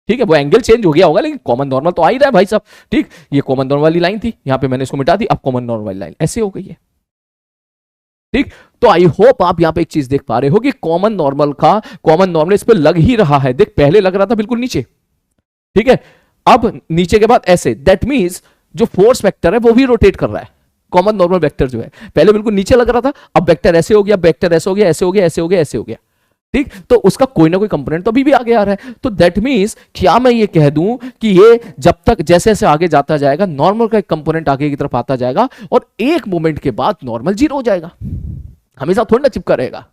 S1: ठीक है। वो एंगल चेंज हो गया होगा लेकिन कॉमन नॉर्मल तो आ ही रहा है भाई साहब, ठीक। ये कॉमन नॉर्मल वाली लाइन थी, यहां पे मैंने इसको मिटा दी, अब कॉमन नॉर्मल वाली लाइन ऐसे हो गई है, ठीक। तो आई होप आप यहां पे एक चीज देख पा रहे हो कि कॉमन नॉर्मल इस पे लग ही रहा है। देख पहले लग रहा था बिल्कुल नीचे, ठीक है, अब नीचे के बाद ऐसे, दैट मींस जो फोर्स वेक्टर है वो भी रोटेट कर रहा है, कॉमन नॉर्मल वेक्टर जो है पहले बिल्कुल नीचे लग रहा था, अब वेक्टर ऐसे हो गया, वेक्टर ऐसे हो गया, ऐसे हो गया, ऐसे हो गया, ऐसे हो गया, ठीक। तो उसका कोई ना कोई कंपोनेंट तो अभी भी आगे आ रहा है। तो दैट मींस क्या मैं ये कह दूं कि ये जब तक जैसे जैसे आगे जाता जाएगा नॉर्मल का एक कंपोनेंट आगे की तरफ आता जाएगा और एक मोमेंट के बाद नॉर्मल जीरो हो जाएगा, हमेशा थोड़ी ना चिपका रहेगा।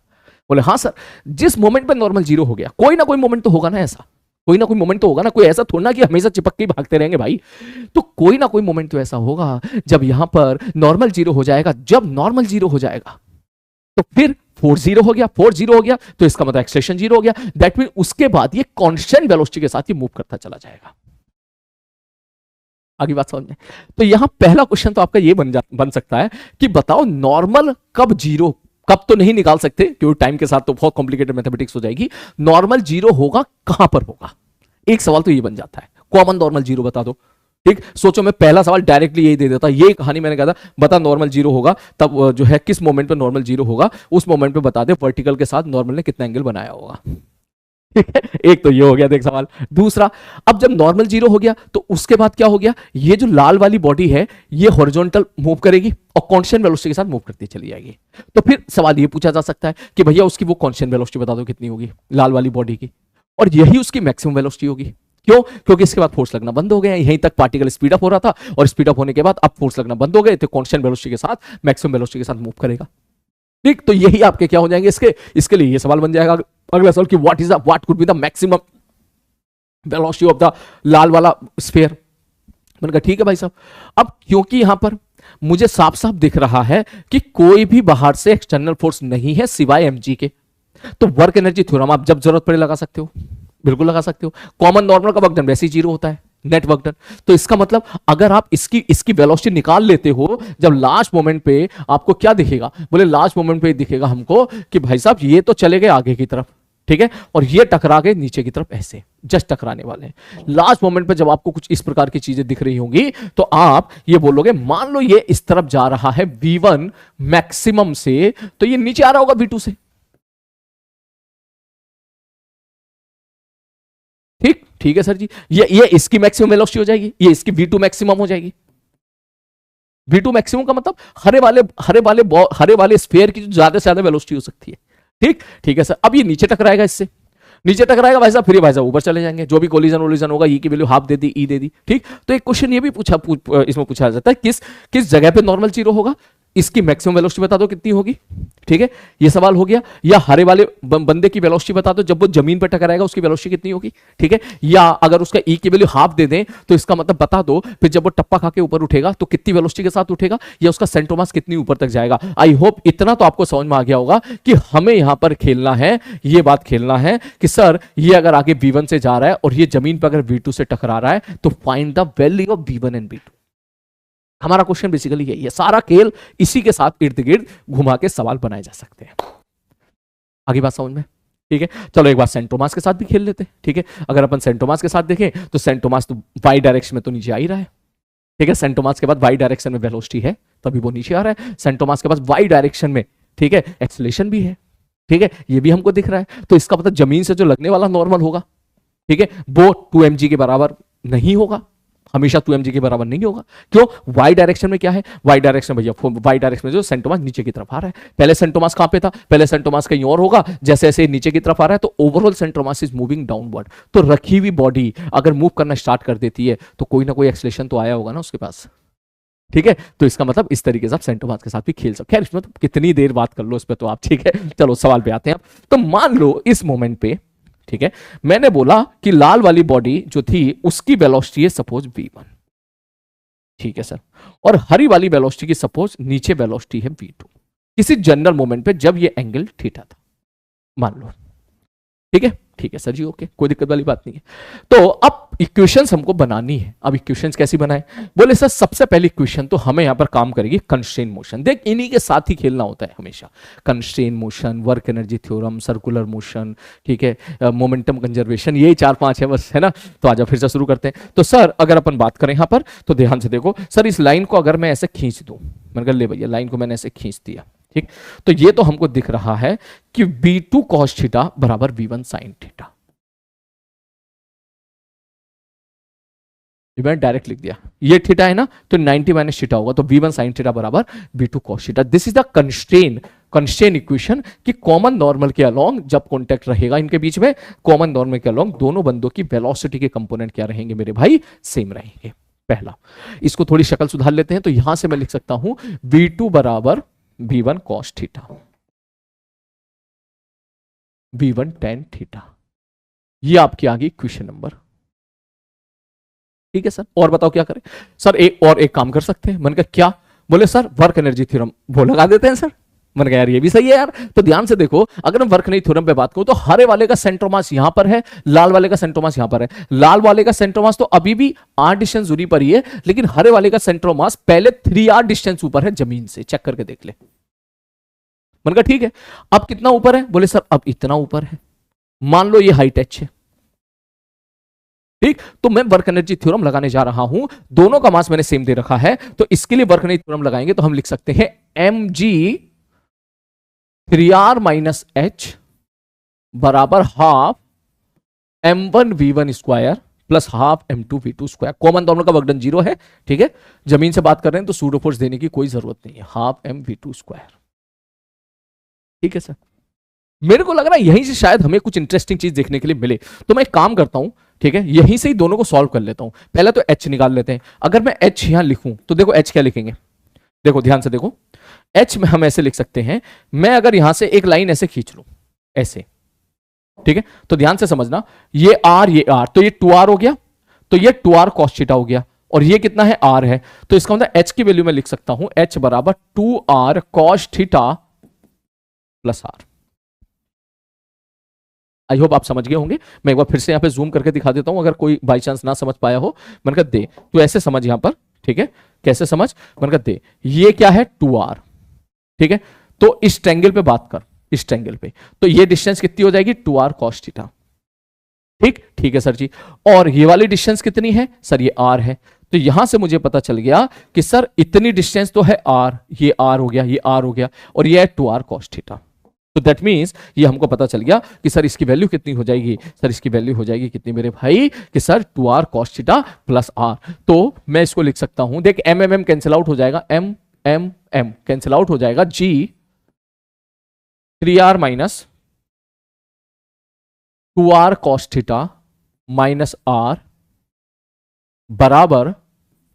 S1: बोले हाँ सर, जिस मोमेंट पे नॉर्मल जीरो हो गया कोई ना कोई मोमेंट तो होगा ना ऐसा, कोई ना कोई मोमेंट तो होगा ना, कोई ऐसा थोड़ा ना कि हमेशा चिपक के भागते रहेंगे भाई। तो कोई ना कोई मोमेंट तो ऐसा होगा जब यहां पर नॉर्मल जीरो हो जाएगा। जब नॉर्मल जीरो हो जाएगा तो फिर 4 जीरो हो गया, 4 जीरो हो गया तो इसका मतलब एक्सलेशन जीरो हो गया। दैट मीन उसके बाद ये कांस्टेंट वेलोसिटी के साथ ये मूव करता चला जाएगा। आगे बात समझ में? तो यहां पहला क्वेश्चन तो आपका ये बन सकता है कि बताओ नॉर्मल कब जीरो, कब तो नहीं निकाल सकते क्योंकि टाइम के साथ तो बहुत कॉम्प्लिकेटेड मैथमेटिक्स हो जाएगी। नॉर्मल जीरो होगा कहां पर होगा, एक सवाल तो ये बन जाता है। कॉमन नॉर्मल जीरो बता दो, ठीक। सोचो मैं पहला सवाल डायरेक्टली यही दे देता, ये कहानी मैंने कहा था बता नॉर्मल जीरो होगा तब जो है किस मोमेंट पे नॉर्मल जीरो होगा, उस मोमेंट पे बता दे वर्टिकल के साथ नॉर्मल ने कितना एंगल बनाया होगा, ठीक है। एक तो ये हो गया देख सवाल। दूसरा, अब जब नॉर्मल जीरो हो गया तो उसके बाद क्या हो गया, ये जो लाल वाली बॉडी है ये हॉरिजॉन्टल मूव करेगी और कांस्टेंट वेलोसिटी के साथ मूव करती चली जाएगी। तो फिर सवाल ये पूछा जा सकता है कि भैया उसकी वो कांस्टेंट वेलोसिटी बता दो कितनी होगी लाल वाली बॉडी की, और यही उसकी मैक्सिमम वेलोसिटी होगी। क्यों? क्योंकि इसके बाद फोर्स लगना बंद हो गया, यहीं तक पार्टिकल स्पीड अप हो रहा था और स्पीड अप होने के बाद अब फोर्स लगना बंद हो गए तो कांस्टेंट वेलोसिटी के साथ मैक्सिमम वेलोसिटी के साथ मूव करेगा, ठीक। तो यही आपके क्या हो जाएंगे, इसके लिए ये सवाल बन जाएगा अगला सवाल कि what could be the maximum velocity of the लाल वाला स्फीयर। मैंने कहा ठीक है भाई साहब। अब क्योंकि यहां पर मुझे साफ साफ दिख रहा है कि कोई भी बाहर से एक्सटर्नल फोर्स नहीं है सिवाय mg के, तो वर्क एनर्जी थ्योरम आप जब जरूरत पड़े लगा सकते हो, बिल्कुल लगा सकते हो। कॉमन नॉर्मल का वर्क डन वैसे ही जीरो होता है, नेट वर्क डन। तो इसका मतलब अगर आप इसकी वेलोसिटी निकाल लेते हो जब लास्ट मोमेंट पे, आपको क्या दिखेगा, बोले लास्ट मोमेंट पे दिखेगा हमको कि भाई साहब ये तो चले गए आगे की तरफ, ठीक है, और ये टकरा के नीचे की तरफ ऐसे जस्ट टकराने वाले हैं। लास्ट मोमेंट पे जब आपको कुछ इस प्रकार की चीजें दिख रही होंगी तो आप ये बोलोगे मान लो ये इस तरफ जा रहा है v1 मैक्सिमम से, तो ये नीचे आ रहा होगा v2 से, ठीक है सर जी। ये इसकी मैक्सिमम वेलोसिटी हो जाएगी, ये इसकी v2 मैक्सिमम हो जाएगी। v2 मैक्सिमम का मतलब हरे वाले स्फीयर की जो ज्यादा से ज्यादा वेलोसिटी हो सकती है, ठीक है सर। अब ये नीचे टकराएगा, इससे नीचे टकराएगा भाई साहब, फिर ये भाई साहब ऊपर चले जाएंगे, जो भी कोलिजन होगा ई की वैल्यू हाफ दे दी, ई दे दी, ठीक। तो एक क्वेश्चन ये भी इसमें पूछा जाता है किस जगह पे नॉर्मल जीरो होगा, इसकी मैक्सिमम वेलोसिटी बता दो कितनी होगी, ठीक है, ये सवाल हो गया। या हरे वाले बंदे की वेलोसिटी बता दो जब वो जमीन पर टकराएगा उसकी वेलोसिटी कितनी होगी, ठीक है। या अगर उसका ई की वैल्यू हाफ दे दें तो इसका मतलब बता दो फिर जब वो टप्पा खा के ऊपर उठेगा तो कितनी वेलोसिटी के साथ उठेगा, या उसका सेंटर मास कितनी ऊपर तक जाएगा। आई होप इतना तो आपको समझ में आ गया होगा कि हमें यहां पर खेलना है, ये बात खेलना है कि सर ये अगर आगे v1 से जा रहा है और ये जमीन पर अगर v2 से टकरा रहा है तो find the value of v1 and v2। हमारा क्वेश्चन बेसिकली यही है, सारा खेल इसी के साथ इर्द गिर्द घुमा के सवाल बनाए जा सकते हैं। आगे बात समझ में? ठीक है, चलो एक बार सेंट्रोमास के साथ भी खेल लेते हैं, ठीक है। अगर अपन सेंट्रोमास के साथ देखें तो सेंट्रोमास तो वाई डायरेक्शन में तो नीचे आ ही रहा है, ठीक है। सेंट्रोमास के बाद वाई डायरेक्शन में वेलोसिटी है तभी वो नीचे आ रहा है। सेंट्रोमास के बाद वाई डायरेक्शन में, ठीक है, एक्सेलरेशन भी है, ठीक है, ये भी हमको दिख रहा है। तो इसका मतलब जमीन से जो लगने वाला नॉर्मल होगा, ठीक है, वो 2mg के बराबर नहीं होगा, हमेशा 2mg के बराबर नहीं होगा। क्यों? वाई डायरेक्शन में क्या है, वाई डायरेक्शन भैया वाई डायरेक्शन में जो सेंटोमास नीचे की तरफ आ रहा है। पहले सेंटोमास कहां पे था, पहले सेंटोमास कहीं और होगा, जैसे जैसे नीचे की तरफ आ रहा है तो ओवरऑल सेंटोमास इज मूविंग डाउनवर्ड। तो रखी हुई बॉडी अगर मूव करना स्टार्ट कर देती है तो कोई ना कोई एक्सेलरेशन तो आया होगा ना उसके पास, ठीक है। तो इसका मतलब इस तरीके से आप सेंटोमास के साथ भी खेल सकते। खैर इसमें तो कितनी देर बात कर लो इस पर तो आप, ठीक है। चलो सवाल पे आते हैं। तो मान लो इस मोमेंट पे, ठीक है, मैंने बोला कि लाल वाली बॉडी जो थी उसकी वेलोसिटी है सपोज v1, ठीक है सर, और हरी वाली वेलोसिटी की सपोज नीचे वेलोसिटी है v2 किसी जनरल मोमेंट पे जब ये एंगल थीटा था, मान लो, ठीक है सर जी, ओके, कोई दिक्कत वाली बात नहीं है। तो अब इक्वेशंस हमको बनानी है। अब इक्वेशंस कैसी बनाए, बोले सर सबसे पहली इक्वेशन तो हमें यहां पर काम करेगी कंस्ट्रेंट मोशन। देख इन्हीं के साथ ही खेलना होता है हमेशा, constraint motion, work energy theorem, circular motion, ठीक है, मोमेंटम कंजर्वेशन, यही 4-5 है बस, है ना। तो आजा फिर से शुरू करते हैं। तो सर अगर अपन बात करें यहां पर तो ध्यान से देखो सर, इस लाइन को अगर मैं ऐसे खींच दूं, मैंने कहा ले भैया लाइन को मैंने ऐसे खींच दिया, ठीक, तो ये तो हमको दिख रहा है कि v2 cos थीटा बराबर v1 sin थीटा। ये मैंने डायरेक्ट लिख दिया, ये थीटा है ना, तो 90 माइनस थीटा होगा, तो v1 sin थीटा बराबर v2 cos theta. This is the constraint equation कि कॉमन नॉर्मल के अलोंग जब कॉन्टेक्ट रहेगा इनके बीच में, कॉमन नॉर्मल के अलोंग दोनों बंदों की वेलोसिटी के कंपोनेंट क्या रहेंगे मेरे भाई, सेम रहेंगे। पहला, इसको थोड़ी शक्ल सुधार लेते हैं, तो यहां से मैं लिख सकता हूं v2 बराबर v1 cos theta, v1 tan theta. ये आपकी आ गई इक्वेशन नंबर। ठीक है सर, और बताओ क्या करें सर? एक काम कर सकते हैं। मैंने कहा क्या? बोले सर वर्क एनर्जी थ्योरम वो लगा देते हैं सर। मैंने कहा यार ये भी सही है यार। तो ध्यान से देखो, अगर मैं वर्क एनर्जी थ्योरम पे बात करूं तो हरे वाले का सेंटर मास यहां पर है, लाल वाले का सेंटर मास यहां पर है। लाल वाले का सेंटर मास तो अभी भी r डिस्टेंस दूरी पर ही है, लेकिन हरे वाले का सेंटर मास पहले 3r डिस्टेंस ऊपर है जमीन से। चेक करके देख ले। मैंने कहा ठीक है, अब कितना ऊपर है? बोले सर अब इतना ऊपर है। मान लो ये हाइट h है, ठीक, तो मैं वर्क एनर्जी थ्योरम लगाने जा रहा हूं। दोनों का मास मैंने सेम दे रखा है, तो इसके लिए वर्क एनर्जी थ्योरम लगाएंगे तो हम लिख सकते हैं mg 3r माइनस h बराबर half m1 v1 square plus half m2 v2 square. Common दोनों का वर्कडन 0 है, ठीक है। जमीन से बात कर रहे हैं तो सूडो फोर्स देने की कोई जरूरत नहीं है, हाफ m v2 स्क्वायर। ठीक है सर, मेरे को लग रहा है यहीं से शायद हमें कुछ इंटरेस्टिंग चीज देखने के लिए मिले, तो मैं एक काम करता हूं, ठीक है, यहीं से ही दोनों को सॉल्व कर लेता हूं। पहले तो h निकाल लेते हैं। अगर मैं h यहां लिखूं तो देखो h क्या लिखेंगे, देखो ध्यान से देखो, h में हम ऐसे लिख सकते हैं, मैं अगर यहां से एक लाइन ऐसे खींच लूं ऐसे, ठीक है, तो ध्यान से समझना, ये r तो ये 2r हो गया, तो ये 2r cos थीटा हो गया, और ये कितना है r है, तो इसका मतलब h की वैल्यू मैं लिख सकता हूं h बराबर 2r cos theta plus r। I hope आप समझ गए होंगे। मैं एक बार फिर से यहां पे जूम करके दिखा देता हूं, अगर कोई बाई चांस ना समझ पाया हो। मैंने कहा दे, तो ऐसे समझ यहां पर, ठीक है, कैसे समझ? मैंने कहा दे, ये क्या है 2r, ठीक है, तो इस ट्रायंगल पे बात कर, इस ट्रायंगल पे, तो ये डिस्टेंस कितनी हो जाएगी 2r cos थीटा। ठीक है सर जी, और ये वाली डिस्टेंस कितनी है सर? ये r है। तो यहां से मुझे पता चल गया कि सर इतनी डिस्टेंस तो है r, ये r हो गया, ये r हो गया, और ये है 2r cos थीटा। तो दैट मींस ये हमको पता चल गया कि सर इसकी वैल्यू कितनी हो जाएगी, सर इसकी वैल्यू हो जाएगी कितनी मेरे भाई, कि sir 2r cos theta plus r। तो मैं इसको लिख सकता हूं, देख m कैंसिल आउट हो जाएगा, m कैंसिल आउट हो जाएगा, g 3r minus 2r cos theta minus r बराबर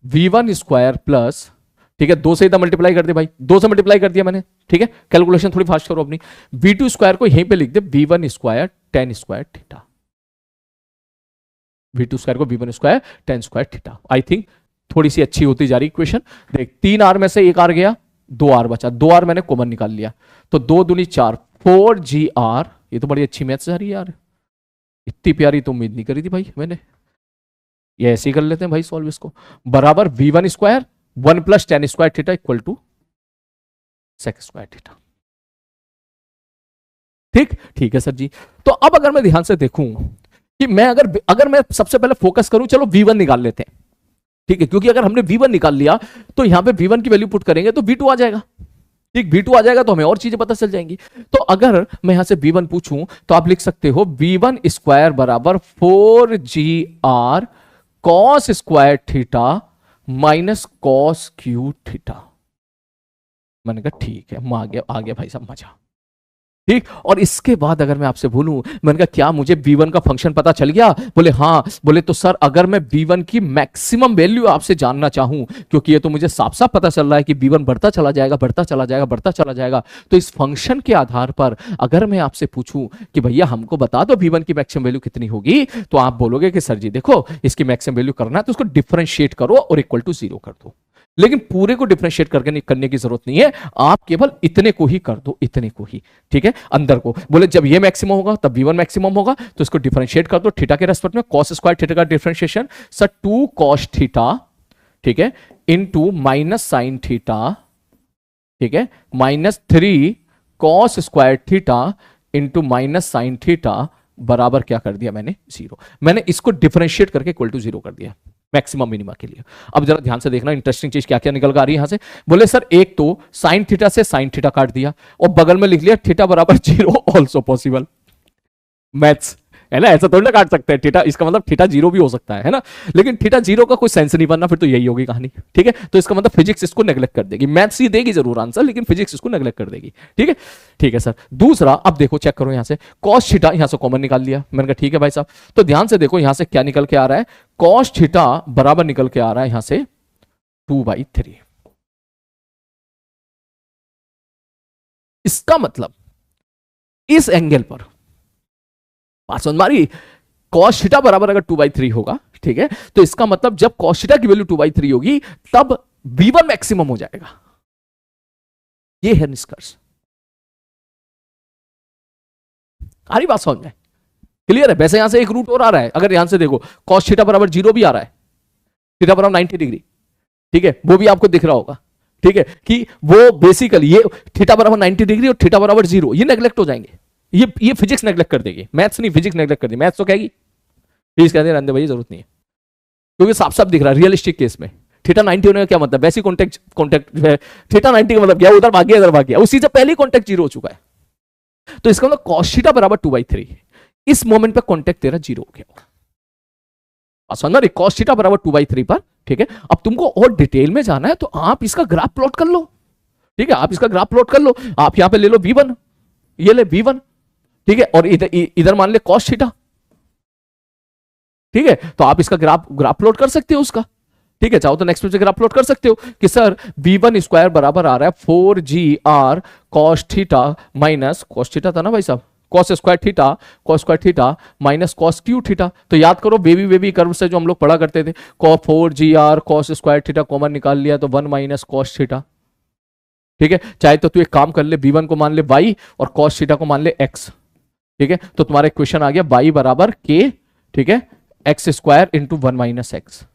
S1: v1 स्क्वायर प्लस, ठीक है, 2 से इधर मल्टीप्लाई कर दे भाई, 2 से मल्टीप्लाई कर दिया मैंने, ठीक है, कैलकुलेशन थोड़ी फास्ट करो अपनी। v2 स्क्वायर को यहीं पे लिख दे v1 square tan square theta, v2 square को v1 square tan square theta. I think थोड़ी सी अच्छी होती जा रही इक्वेशन। देख 3r में से 1r गया, 2r बचा, 2r मैंने कॉमन निकाल लिया, तो 2 दूनी 4, 4gr। ये तो बड़ी अच्छी मैथ्स आ रही है यार, इतनी प्यारी तो उम्मीद नहीं करी थी भाई मैंने। ये ऐसे ही कर लेते हैं भाई सॉल्व इसको, बराबर v1 square 1 plus tan square theta equal to sec square theta. ठीक है सर जी। तो अब अगर मैं ध्यान से देखूं कि मैं अगर मैं सबसे पहले फोकस करूं, चलो v1 निकाल लेते हैं, ठीक है, क्योंकि अगर हमने v1 निकाल लिया तो यहां पे v1 की वैल्यू पुट करेंगे तो v2 आ जाएगा, ठीक, v2 आ जाएगा तो हमें और चीजें पता चल जाएंगी। तो अगर मैं यहां से v1 पूछूं तो आप लिख सकते हो v1 स्क्वायर बराबर 4gr cos square theta minus cos Q theta. मैंने कहा ठीक है, आ गया भाई साहब मजा, ठीक। और इसके बाद अगर मैं आपसे बोलूं, मैंने कहा क्या मुझे v1 का फंक्शन पता चल गया? बोले हाँ। बोले तो सर अगर मैं v1 की मैक्सिमम वैल्यू आपसे जानना चाहूं, क्योंकि ये तो मुझे साफ साफ पता चल रहा है कि v1 बढ़ता चला जाएगा, बढ़ता चला जाएगा, बढ़ता चला जाएगा, तो इस फंक्शन के आधार पर अगर मैं आपसे पूछूं कि भैया हमको बता दो v1 की मैक्सिमम वैल्यू कितनी होगी, तो आप बोलोगे कि सर जी देखो इसकी मैक्सिमम वैल्यू करना है तो उसको डिफरेंशिएट करो और इक्वल टू 0 कर दो। लेकिन पूरे को डिफरेंशिएट करने की जरूरत नहीं है, आप केवल इतने को ही कर दो, इतने को ही, ठीक है, अंदर को। बोले जब ये मैक्सिमम होगा तब v1 मैक्सिमम होगा, तो इसको डिफरेंशिएट कर दो थीटा के रेस्पेक्ट में, cos स्क्वायर थीटा का डिफरेंशिएशन सर 2 cos थीटा, ठीक है, इनटू माइनस साइन थीटा, ठीक है, minus 3 cos square theta into minus sine theta बराबर क्या कर दिया मैंने 0। मैंने इसको डिफरेंशिएट करके इक्वल टू 0 कर दिया मैक्सिमम मिनिमा के लिए। अब जरा ध्यान से देखना इंटरेस्टिंग चीज क्या क्या निकल कर आ रही है यहां से। बोले सर एक तो साइन थीटा से साइन थीटा काट दिया और बगल में लिख लिया थीटा बराबर 0 ऑल्सो पॉसिबल। मैथ्स है ना, ऐसा थोड़ी ना काट सकते हैं थीटा, इसका मतलब थीटा जीरो भी हो सकता है ना, लेकिन थीटा जीरो का कोई सेंस नहीं बनना, फिर तो यही होगी कहानी, ठीक है। तो इसका मतलब फिजिक्स इसको नेग्लेक्ट कर देगी, मैथ्स ये देगी जरूर आंसर, लेकिन फिजिक्स इसको नेग्लेक्ट कर देगी, ठीक है। ठीक है सर, दूसरा अब देखो चेक करो, यहां से कॉस थीटा यहां से कॉमन निकाल लिया, मैंने कहा ठीक है भाई साहब, तो ध्यान से देखो यहां से क्या निकल के आ रहा है, कॉस थीटा बराबर निकल के आ रहा है यहां से 2/3। इसका मतलब इस एंगल पर बात समझ मारी, कॉस थीटा बराबर अगर 2/3 होगा, ठीक है, तो इसका मतलब जब कॉस थीटा की वैल्यू 2/3 होगी तब V1 मैक्सिमम हो जाएगा, ये है निष्कर्ष। आ रही बात समझ में, क्लियर है। वैसे यहां से एक रूट और आ रहा है, अगर यहां से देखो कॉस थीटा बराबर 0 भी आ रहा है, थीटा बराबर 90 डिग्री, ठीक है, वो भी आपको दिख रहा होगा, ठीक है, कि वो बेसिकली ये थीटा बराबर 90 डिग्री और थीटा बराबर 0 ये नेग्लेक्ट हो जाएंगे, ये फिजिक्स नेग्लेक्ट कर देगी, मैथ्स नहीं फिजिक्स नेग्लेक्ट कर देगी, मैथ्स तो कहेगी प्लीज कहते हैं भाई जरूरत नहीं है, क्योंकि साफ साफ दिख रहा है रियलिस्टिक केस में थीटा 90 होने का क्या मतलब, वैसी कॉन्टेक्ट है, थीटा 90 का मतलब क्या, उधर भाग गया इधर भाग गया, उसी से पहले ही कॉन्टेक्ट 0 हो चुका है, तो इसका मतलब कॉस थीटा बराबर 2/3, इस मोमेंट पे कॉन्टेक्ट तेरा 0 हो गया, समझ रहे, कॉस थीटा बराबर 2/3 पर, ठीक है। अब तुमको और डिटेल में जाना है तो आप इसका ग्राफ प्लॉट कर लो, ठीक है, आप इसका ग्राफ प्लॉट कर लो, आप यहां पे ले लो V1, ये ले V1, ठीक है, और इधर मान ले कॉस थीटा, ठीक है, तो आप इसका ग्राफ प्लॉट कर सकते हो उसका, ठीक है, चाहो तो नेक्स्ट से ग्राफ प्लॉट कर सकते हो कि सर V1 स्क्वायर बराबर आ रहा है 4GR cos theta minus cos theta था ना भाई साहब, cos square theta minus cos Q theta, तो याद करो बेबी कर्व से जो हम लोग पढ़ा करते थे, 4GR cos square theta common निकाल लिया तो 1 माइनस कॉस थीटा, ठीक है। चाहे तो तू एक काम कर ले, V1 को मान ले y और कॉस थीटा को मान ले x, ठीक है, तो तुम्हारा इक्वेशन आ गया y बराबर k, ठीक है, x square into 1 minus x,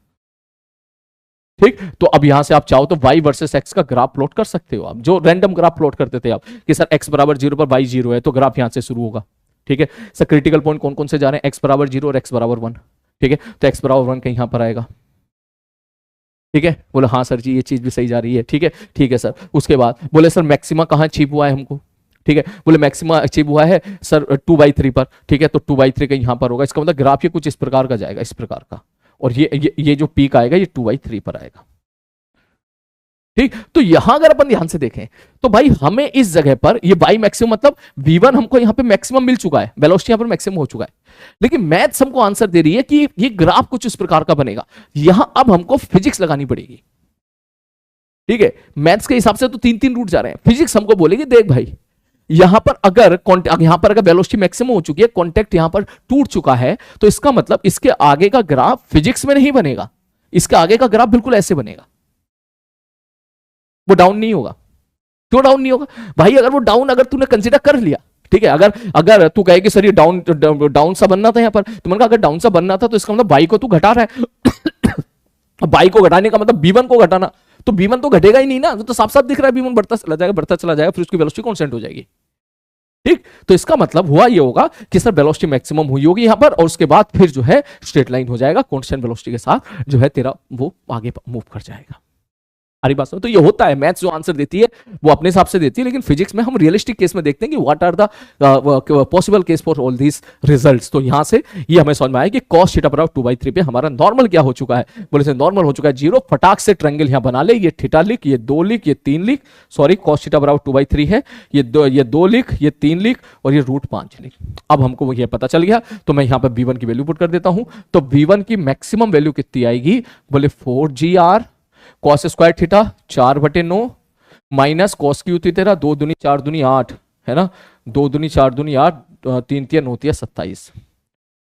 S1: ठीक। तो अब यहां से आप चाहो तो y वर्सेस x का ग्राफ प्लॉट कर सकते हो, आप जो रैंडम ग्राफ प्लॉट करते थे आप कि सर x बराबर 0 पर y 0 है तो ग्राफ यहां से शुरू होगा, ठीक है। सर क्रिटिकल पॉइंट कौन कौन से जा रहे हैं, x बराबर 0 और x बराबर 1, ठीक है, तो x बराबर 1 कहीं यहां पर आएगा, ठीक है। बोले हाँ सर जी ये चीज भी सही जा रही है, ठीक है सर। उसके बाद बोले सर मैक्सिमा कहां अचीव हुआ है हमको, ठीक है, बोले मैक्सिमा अचीव हुआ है सर 2/3 पर, ठीक है, तो 2/3 का यहां पर होगा, इसका मतलब ग्राफ ये कुछ इस प्रकार का जाएगा, इस प्रकार का, और ये जो पीक आएगा ये 2/3 पर आएगा, ठीक। तो यहां अगर अपन ध्यान से देखें तो भाई हमें इस जगह पर ये y मैक्सिमम मतलब V1 हमको यहां पे मैक्सिमम मिल चुका है, वेलोसिटी यहां पर मैक्सिमम हो चुका है, लेकिन मैथ्स हमको आंसर दे रही है कि ये ग्राफ कुछ इस प्रकार का बनेगा, यहां अब हमको फिजिक्स लगानी पड़ेगी, ठीक है। मैथ्स के हिसाब से तो 3 रूट जा रहे हैं, फिजिक्स हमको बोलेगी देख भाई यहां पर अगर वेलोसिटी मैक्सिमम हो चुकी है, कॉन्टेक्ट यहां पर टूट चुका है, तो इसका मतलब इसके आगे का ग्राफ फिजिक्स में नहीं बनेगा, इसके आगे का ग्राफ बिल्कुल ऐसे बनेगा, वो डाउन नहीं होगा। क्यों डाउन नहीं होगा भाई, अगर वो डाउन अगर तूने कंसीडर कर लिया, ठीक है, अगर तू कहे कि सर ये डाउन सा बनना था यहां पर, तो मैंने कहा अगर डाउन सा बनना था तो इसका मतलब बाई को तू घटा रहा है बाई को घटाने का मतलब B1 को घटाना, तो B1 तो घटेगा ही नहीं ना, तो साफ साफ दिख रहा है B1 बढ़ता चला जाएगा, फिर उसकी वेलोसिटी कांस्टेंट हो जाएगी, ठीक। तो इसका मतलब हुआ ये होगा कि सर वेलोसिटी मैक्सिमम हुई होगी यहां पर, और उसके बाद फिर जो है स्ट्रेट लाइन हो जाएगा कांस्टेंट वेलोसिटी के साथ, जो है तेरा वो आगे मूव कर जाएगा। हरी बात तो ये होता है, मैथ्स जो आंसर देती है वो अपने हिसाब से देती है, लेकिन फिजिक्स में हम रियलिस्टिक केस में देखते हैं कि what are the possible case for all these results. तो यहां से ये हमें समझ में आया कि cos थीटा बराबर 2/3 पे हमारा नॉर्मल क्या हो चुका है, बोले से नॉर्मल हो चुका है 0, फटाक से ट्रायंगल यहां बना ले, ये थीटा लिख, ये 2 लिख, ये 3 लिख, सॉरी cos थीटा बराबर 2/3 है, ये 2 लिख, ये 3 लिख और ये √5 लिख। अब हमको ये पता चल गया, तो मैं यहां पर V1 की वैल्यू पुट कर देता हूं, तो V1 की मैक्सिमम वैल्यू कितनी आएगी, बोले 4GR cos square theta 4/9 minus cos Q थी तेरा 2 दूनी 4 दूनी 8 है ना, 2 दूनी 4 दूनी 8 3 3 9 27,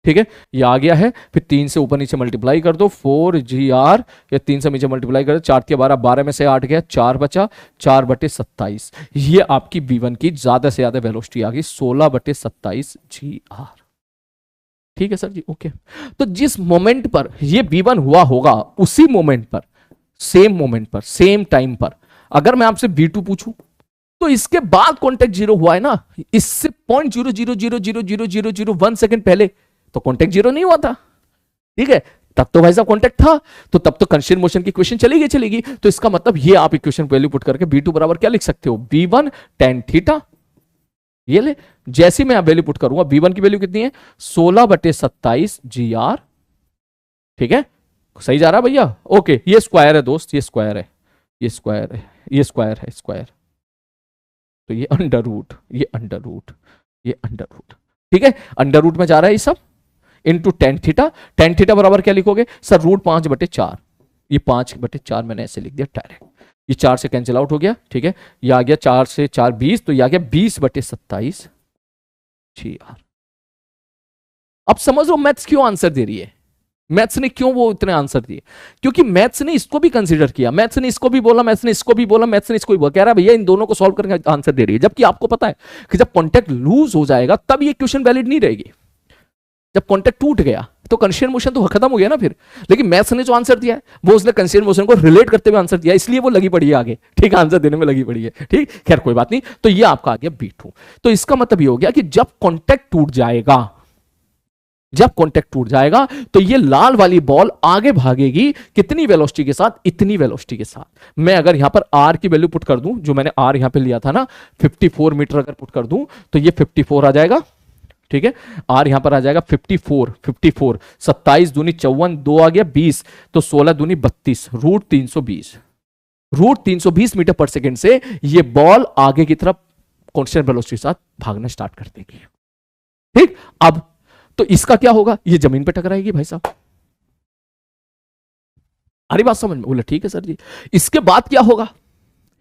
S1: ठीक है, ये आ गया है। फिर 3 से ऊपर नीचे मल्टीप्लाई कर दो, 4GR या 3 से नीचे मल्टीप्लाई कर दो, 4 3 12, 12 में से 8 गया, 4 बचा, 4/27, ये आपकी V1 की ज्यादा से ज्यादा वेलोसिटी आ गई 16/27 GR, ठीक है सर जी, ओके। तो जिस मोमेंट पर ये V1 हुआ होगा उसी मोमेंट पर, सेम मोमेंट पर, सेम टाइम पर अगर मैं आपसे V2 पूछूं तो इसके बाद कॉन्टेक्ट 0 हुआ है ना, इससे 0.0000001 सेकंड पहले तो कॉन्टेक्ट 0 नहीं हुआ था, ठीक है, तब तो भाई साहब कॉन्टेक्ट था, तो तब तो कंस्टेंट मोशन की इक्वेशन चलेगी, तो इसका मतलब ये आप इक्वेशन वैल्यू पुट करके V2 बराबर क्या लिख सकते हो, V1 tan थीटा, ये ले, जैसी मैं वैल्यू पुट करूंगा, v1 की वैल्यू कितनी है 16/27 GR, ठीक है, सही जा रहा है भैया, ओके। ये स्क्वायर है दोस्त, ये स्क्वायर है, ये स्क्वायर है, ये स्क्वायर है, स्क्वायर, तो ये अंडर रूट, ये अंडर रूट, ये अंडर रूट, ठीक है, अंडर रूट में जा रहा है ये सब, into tan theta. Tan theta बराबर क्या लिखोगे सर, रूट 5/4, ये 5/4 मैंने ऐसे लिख दिया डायरेक्ट, ये 4 से कैंसिल आउट हो गया, ठीक है, ये आ गया 4 से 4 20, तो ये आ गया 20/27 GR। अब समझ लो मैथ्स क्यों आंसर दे रही है, मैथ्स ने क्यों वो इतने आंसर दिए, क्योंकि मैथ्स ने इसको भी कंसीडर किया, मैथ्स ने इसको भी बोला, मैथ्स ने इसको भी बोला, मैथ्स ने इसको भी बोला, कह रहा है भैया इन दोनों को सॉल्व करके आंसर दे रही है। जबकि आपको पता है कि जब कॉन्टेक्ट लूज हो जाएगा तब ये क्वेश्चन वैलिड नहीं रहेगी, जब कॉन्टेक्ट टूट गया तो कंसीडर मोशन तो खत्म हो गया ना फिर। लेकिन मैथ्स ने जो आंसर दिया है वो उसने कंसीडर मोशन को रिलेट करते हुए आंसर दिया, इसलिए वो लगी पड़ी है आगे, ठीक, आंसर देने में लगी पड़ी है, ठीक, खैर कोई बात नहीं। तो ये आपका आ गया B2। तो इसका मतलब ये हो गया कि जब कॉन्टेक्ट टूट जाएगा, जब कॉन्टेक्ट टूट जाएगा तो ये लाल वाली बॉल आगे भागेगी कितनी वेलोसिटी के साथ, इतनी वेलोसिटी के साथ। मैं अगर यहां पर r की वैल्यू पुट कर दूं, जो मैंने r यहां पे लिया था ना 54 मीटर अगर पुट कर दूं तो ये 54 आ जाएगा, ठीक है, r यहां पर आ जाएगा 54, 27 दूनी 54, 2 आ गया 20, तो 16 दूनी 32, रूट 320, रूट 320 मीटर पर सेकेंड से ये बॉल आगे की तरफ कांस्टेंट वेलोसिटी के साथ भागना स्टार्ट कर देगी, ठीक। अब तो इसका क्या होगा, ये जमीन पे टकराएगी भाई साहब, अरे बात समझ में, बोले ठीक है सर जी। इसके बाद क्या होगा,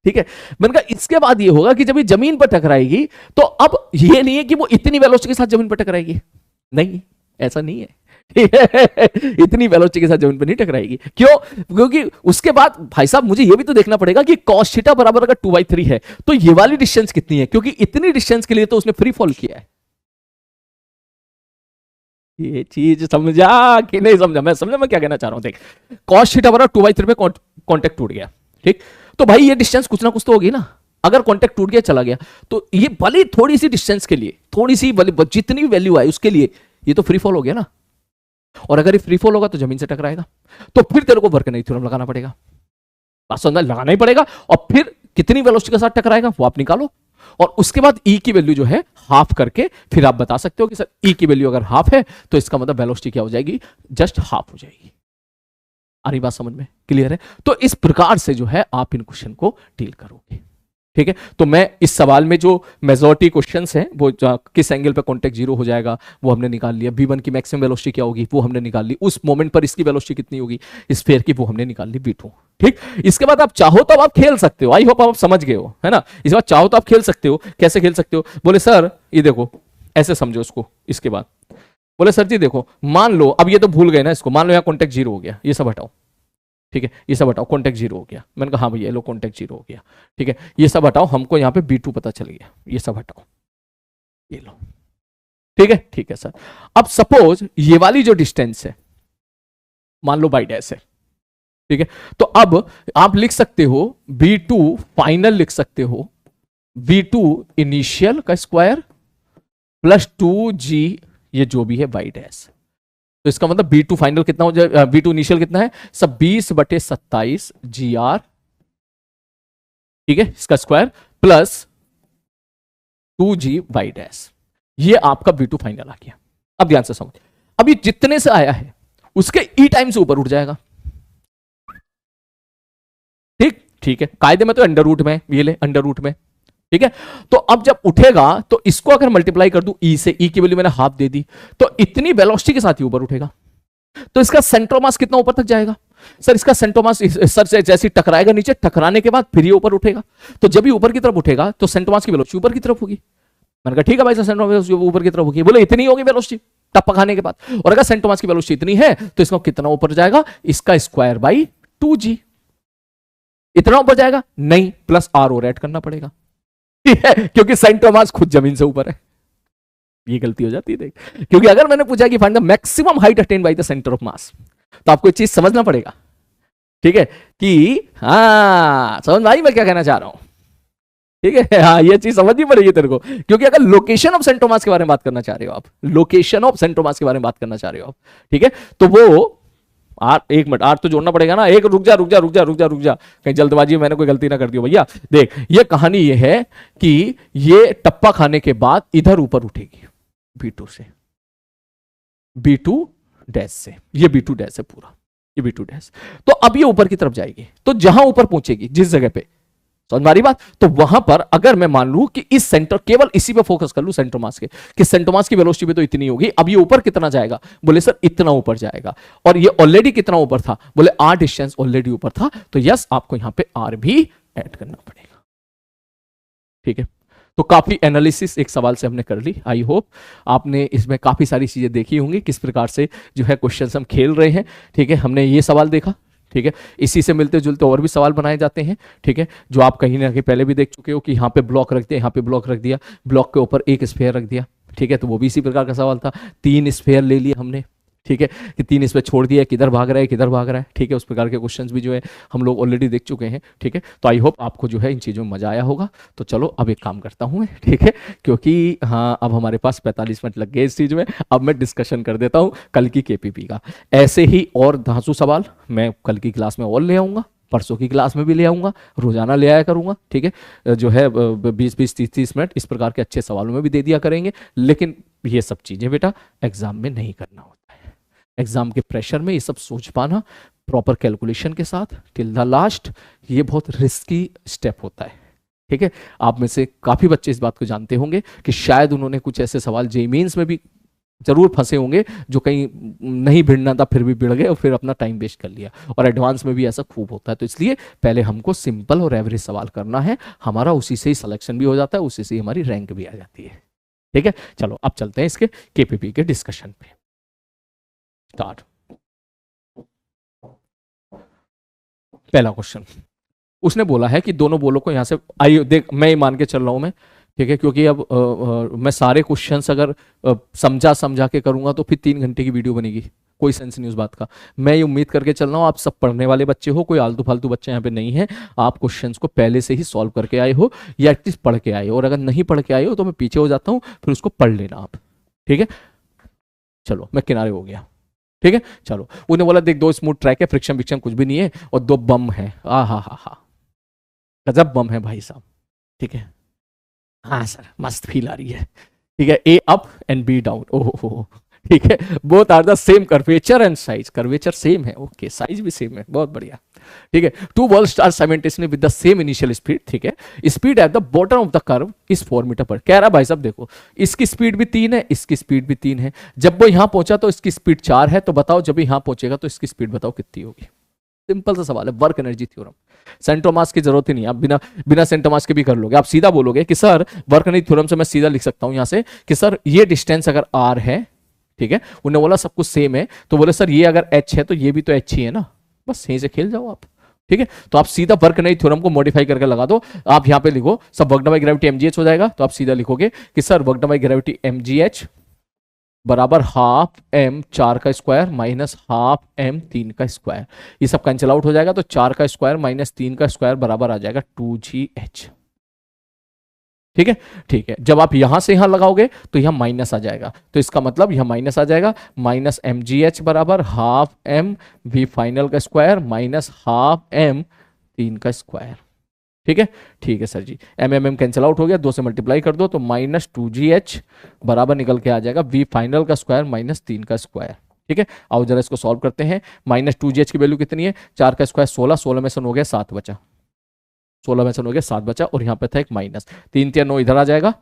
S1: ठीक है, मैंने कहा इसके बाद ये होगा कि जब ये जमीन पर टकराएगी तो अब ये नहीं है कि वो इतनी वेलोसिटी के साथ जमीन पर टकराएगी, नहीं, ऐसा नहीं है, इतनी वेलोसिटी के साथ जमीन पर नहीं टकराएगी। क्यों, क्योंकि उसके बाद भाई साहब मुझे ये भी तो देखना पड़ेगा कि cos थीटा बराबर अगर 2/3 है तो ये वाली डिस्टेंस कितनी है, क्योंकि इतनी डिस्टेंस के लिए तो उसने फ्री फॉल किया है। ये चीज समझा कि नहीं समझा, मैं समझा मैं क्या कहना चाह रहा हूं, देख cos थीटा बराबर 2/3 पे कॉन्टेक्ट टूट गया, ठीक, तो भाई ये डिस्टेंस कुछ ना कुछ तो होगी ना, अगर कॉन्टेक्ट टूट गया चला गया तो ये भले थोड़ी सी डिस्टेंस के लिए, थोड़ी सी जितनी भी वैल्यू आए उसके लिए ये तो फ्री फॉल हो गया ना, और अगर ये फ्री फॉल होगा तो जमीन से टकराएगा, तो फिर तेरे को वर्क नहीं थ्योरम लगाना पड़ेगा, बात समझ, लगाना ही पड़ेगा, और फिर कितनी वेलोसिटी के साथ टकराएगा वो आप निकालो, और उसके बाद ई की वैल्यू जो है हाफ करके फिर आप बता सकते हो कि सर ई की वैल्यू अगर हाफ है तो इसका मतलब वेलोसिटी क्या हो जाएगी, जस्ट हाफ हो जाएगी। आ रही बात समझ में, क्लियर है। तो इस प्रकार से जो है आप इन क्वेश्चन को डील करोगे, ठीक है। तो मैं इस सवाल में जो मेजॉरिटी क्वेश्चंस हैं वो किस एंगल पे कॉन्टेक्ट जीरो हो जाएगा वो हमने निकाल लिया, v1 की मैक्सिमम वेलोसिटी क्या होगी वो हमने निकाल ली, उस मोमेंट पर इसकी वेलोसिटी कितनी होगी स्फीयर की वो हमने निकाल ली v2, ठीक। इसके बाद आप चाहो तो आप खेल सकते हो, आई होप आप समझ गए हो, है ना। इसके बाद चाहो तो आप खेल सकते हो, कैसे खेल सकते हो, बोले सर ये देखो ऐसे समझो इसको, इसके बाद बोले सर जी देखो मान लो, अब ये तो भूल गए ना इसको, मान लो यहाँ कॉन्टेक्ट जीरो हो गया, ये सब हटाओ, ठीक है, ये सब हटाओ, कॉन्टेक्ट जीरो हो गया, मैंने कहा हाँ भैया लो कॉन्टेक्ट जीरो हो गया, ठीक है, ये सब हटाओ, हमको यहाँ पे B2 पता चल गया, ये सब हटाओ, ये लो, ठीक है सर। अब सपोज ये वाली जो डिस्टेंस है मान लो बाई डैश है, ठीक है, तो अब आप लिख सकते हो B2 फाइनल लिख सकते हो, V2 इनिशियल का स्क्वायर प्लस 2G ये जो भी है बाई डैश, तो इसका मतलब B2 फाइनल कितना हो जाए, B2 इनिशियल कितना है सब 20/27 GR, ठीक है, इसका square plus 2G by dash, ये आपका B2 फाइनल आ गया। अब ध्यान से समझ, अब ये जितने से आया है उसके E टाइम से ऊपर उठ जाएगा, ठीक है, कायदे में तो अंडर रूट में, ये ले अंडर रूट में, ठीक है। तो अब जब उठेगा तो इसको अगर मल्टीप्लाई कर दूं ई से, ई की वैल्यू मैंने हाफ दे दी, तो इतनी वेलोसिटी के साथ ही ऊपर उठेगा, तो इसका सेंटर मास कितना ऊपर तक जाएगा सर, इसका सेंटर मास सर से जैसे टकराएगा नीचे, टकराने के बाद फिर ये ऊपर उठेगा, तो जब भी ऊपर की तरफ उठेगा तो सेंटर मास की वेलोसिटी ऊपर की तरफ होगी, मैंने कहा ठीक है भाई सर सेंटर मास ऊपर की तरफ होगी, बोले इतनी होगी वेलोसिटी टप्पा खाने के बाद, और अगर सेंटर मास की वेलोसिटी इतनी है तो इसका कितना ऊपर जाएगा, इसका स्क्वायर बाई 2G, इतना ऊपर जाएगा नहीं, प्लस R और ऐड करना पड़ेगा, क्योंकि सेंटर मास खुद जमीन से ऊपर है, ये गलती हो जाती है देख, क्योंकि अगर मैंने पूछा कि find the maximum height attend bye the centre of मास, तो आपको एक चीज समझना पड़ेगा, ठीक है, कि हाँ समझ भाई मैं क्या कहना चाह रहा हूं, ठीक है, हाँ ये चीज समझनी पड़ेगी तेरे को, क्योंकि अगर लोकेशन ऑफ सेंटर मास के बारे में बात करना चाह रहे हो आप, लोकेशन ऑफ सेंटर मास के बारे में बात करना चाह रहे हो आप, ठीक है, तो वो आर, एक मिनट, आर तो जोड़ना पड़ेगा ना। एक, रुक जा रुक जा रुक जा रुक जा रुक जा, कहीं जल्दबाजी में मैंने कोई गलती ना कर दी हो भैया। देख, ये कहानी ये है कि ये टप्पा खाने के बाद इधर ऊपर उठेगी B2 से, B2 डैश से, ये B2 डैश है पूरा, ये B2 डैश। तो अब ये ऊपर की तरफ जाएगी, तो जहां ऊपर पहुंचेगी जिस जगह पे, समझ मारी बात, तो वहां पर अगर मैं मान लूं कि इस सेंटर, केवल इसी पे फोकस कर लूं सेंटर मास के, कि सेंटर मास की वेलोसिटी भी तो इतनी होगी, अब ये ऊपर कितना जाएगा, बोले सर इतना ऊपर जाएगा, और ये ऑलरेडी कितना ऊपर था, बोले आर डिस्टेंस ऑलरेडी ऊपर था, तो यस आपको यहां पे आर भी ऐड करना पड़ेगा। ठीक है, तो काफी एनालिसिस एक सवाल से हमने कर ली। आई होप आपने इसमें काफी सारी चीजें देखी होंगी, किस प्रकार से जो है क्वेश्चंस हम खेल रहे हैं। ठीक है, हमने ये सवाल देखा, ठीक है, इसी से मिलते जुलते और भी सवाल बनाए जाते हैं। ठीक है, जो आप कहीं ना कहीं पहले भी देख चुके हो कि यहाँ पे ब्लॉक रख दिया, यहाँ पे ब्लॉक रख दिया, ब्लॉक के ऊपर एक स्फेयर रख दिया। ठीक है, तो वो भी इसी प्रकार का सवाल था। 3 स्फेयर ले लिए हमने, ठीक है, कि 3 स्फेयर छोड़ दिया, किधर भाग रहा है किधर भाग रहा है। ठीक है, उस प्रकार के क्वेश्चंस भी जो है हम लोग ऑलरेडी देख चुके हैं। ठीक है, तो आई होप आपको जो है इन चीज़ों में मजा आया होगा। तो चलो अब एक काम करता हूँ मैं, ठीक है, क्योंकि हाँ अब हमारे पास 45 मिनट लग गए इस चीज़ में। अब मैं डिस्कशन कर देता हूँ कल की KPP का। ऐसे ही और धांसू सवाल मैं कल की क्लास में और ले आऊँगा, परसों की क्लास में भी ले आऊँगा, रोजाना ले आया करूँगा। ठीक है, जो है 20-20, 30-30 मिनट इस प्रकार के अच्छे सवालों में भी दे दिया करेंगे। लेकिन ये सब चीज़ें बेटा एग्जाम में नहीं करना होता है। एग्जाम के प्रेशर में ये सब सोच पाना प्रॉपर कैलकुलेशन के साथ टिल द लास्ट, ये बहुत रिस्की स्टेप होता है। ठीक है, आप में से काफ़ी बच्चे इस बात को जानते होंगे कि शायद उन्होंने कुछ ऐसे सवाल जेईई मेंस में भी जरूर फंसे होंगे जो कहीं नहीं भिड़ना था फिर भी भिड़ गए और फिर अपना टाइम वेस्ट कर लिया, और एडवांस में भी ऐसा खूब होता है। तो इसलिए पहले हमको सिंपल और एवरेज सवाल करना है, हमारा उसी से ही सिलेक्शन भी हो जाता है, उसी से ही हमारी रैंक भी आ जाती है। ठीक है, चलो अब चलते हैं इसके KPP के डिस्कशन पे। स्टार्ट। पहला क्वेश्चन, उसने बोला है कि दोनों बोलों को यहां से, आइए देख मैं मान के चल रहा हूं मैं, ठीक है, क्योंकि अब मैं सारे क्वेश्चंस अगर समझा के करूंगा तो फिर 3 घंटे की वीडियो बनेगी, कोई सेंस नहीं उस बात का। मैं ये उम्मीद करके चल रहा हूँ आप सब पढ़ने वाले बच्चे हो, कोई आलतू फालतू बच्चे यहाँ पे नहीं है, आप क्वेश्चंस को पहले से ही सॉल्व करके आए हो या एटलीस्ट पढ़ के आए हो, और अगर नहीं पढ़ के आए हो तो मैं पीछे हो जाता हूँ, फिर उसको पढ़ लेना आप। ठीक है, चलो मैं किनारे हो गया। ठीक है, चलो उन्हें बोला देख 2 स्मूथ ट्रैक है, फ्रिक्शन विक्शन कुछ भी नहीं है, और 2 बम है। हा, गजब बम है भाई साहब। ठीक है, हाँ सर मस्त फील आ रही है। ठीक है, A up and B down. ओहो, ठीक है, both are the same curvature and size, curvature same है, ओके, साइज भी सेम है, बहुत बढ़िया। ठीक है, 2 balls are simultaneously with the same initial speed. ठीक है, speed at the bottom of the curve is 4 metre पर। कह रहा भाई साहब देखो, इसकी स्पीड भी 3 है, इसकी स्पीड भी 3 है, जब वो यहां पहुंचा तो इसकी स्पीड 4 है, तो बताओ जब यहां पहुंचेगा तो इसकी स्पीड बताओ कितनी होगी। सिंपल सा सवाल है, work energy theorem. Centre mass की जरूरत ही नहीं, आप बिना सेंटर मास के भी कर लोगे। आप सीधा बोलोगे कि सर वर्क एनर्जी थ्योरम से मैं सीधा लिख सकता हूं यहां से कि सर ये डिस्टेंस अगर r है, ठीक है, उन्होंने बोला सब कुछ सेम है, तो बोले सर ये अगर h है तो ये भी तो h ही है ना, बस यहीं से खेल जाओ आप। ठीक है, तो आप सीधा वर्क एनर्जी थ्योरम को मॉडिफाई करके लगा दो। आप यहां पे लिखो सब work done by gravity mgh हो जाएगा, तो आप सीधा लिखोगे कि sir work done by gravity mgh बराबर हाफ m 4 का स्क्वायर माइनस हाफ m 3 का स्क्वायर। ये सब कैंसिल आउट हो जाएगा, तो 4 का स्क्वायर माइनस 3 का स्क्वायर बराबर आ जाएगा 2gh। ठीक है, ठीक है, जब आप यहां से यहां लगाओगे तो यहां माइनस आ जाएगा, तो इसका मतलब यहां माइनस आ जाएगा, माइनस mgh बराबर हाफ m v फाइनल का स्क्वायर माइनस हाफ m 3 का स्क्वायर। ठीक है, ठीक है सर जी, m कैंसिल आउट हो गया, 2 से मल्टीप्लाई कर दो तो माइनस 2gh बराबर निकल के आ जाएगा v फाइनल का स्क्वायर माइनस 3 का स्क्वायर। ठीक है, आओ जरा इसको सॉल्व करते हैं। माइनस 2gh की वैल्यू कितनी है, 4 का स्क्वायर 16, 16 में से हो गया 7 बचा, 16 में से हो गया 7 बचा, और यहाँ पे था एक माइनस, 3 तिया 9 इधर आ जाएगा।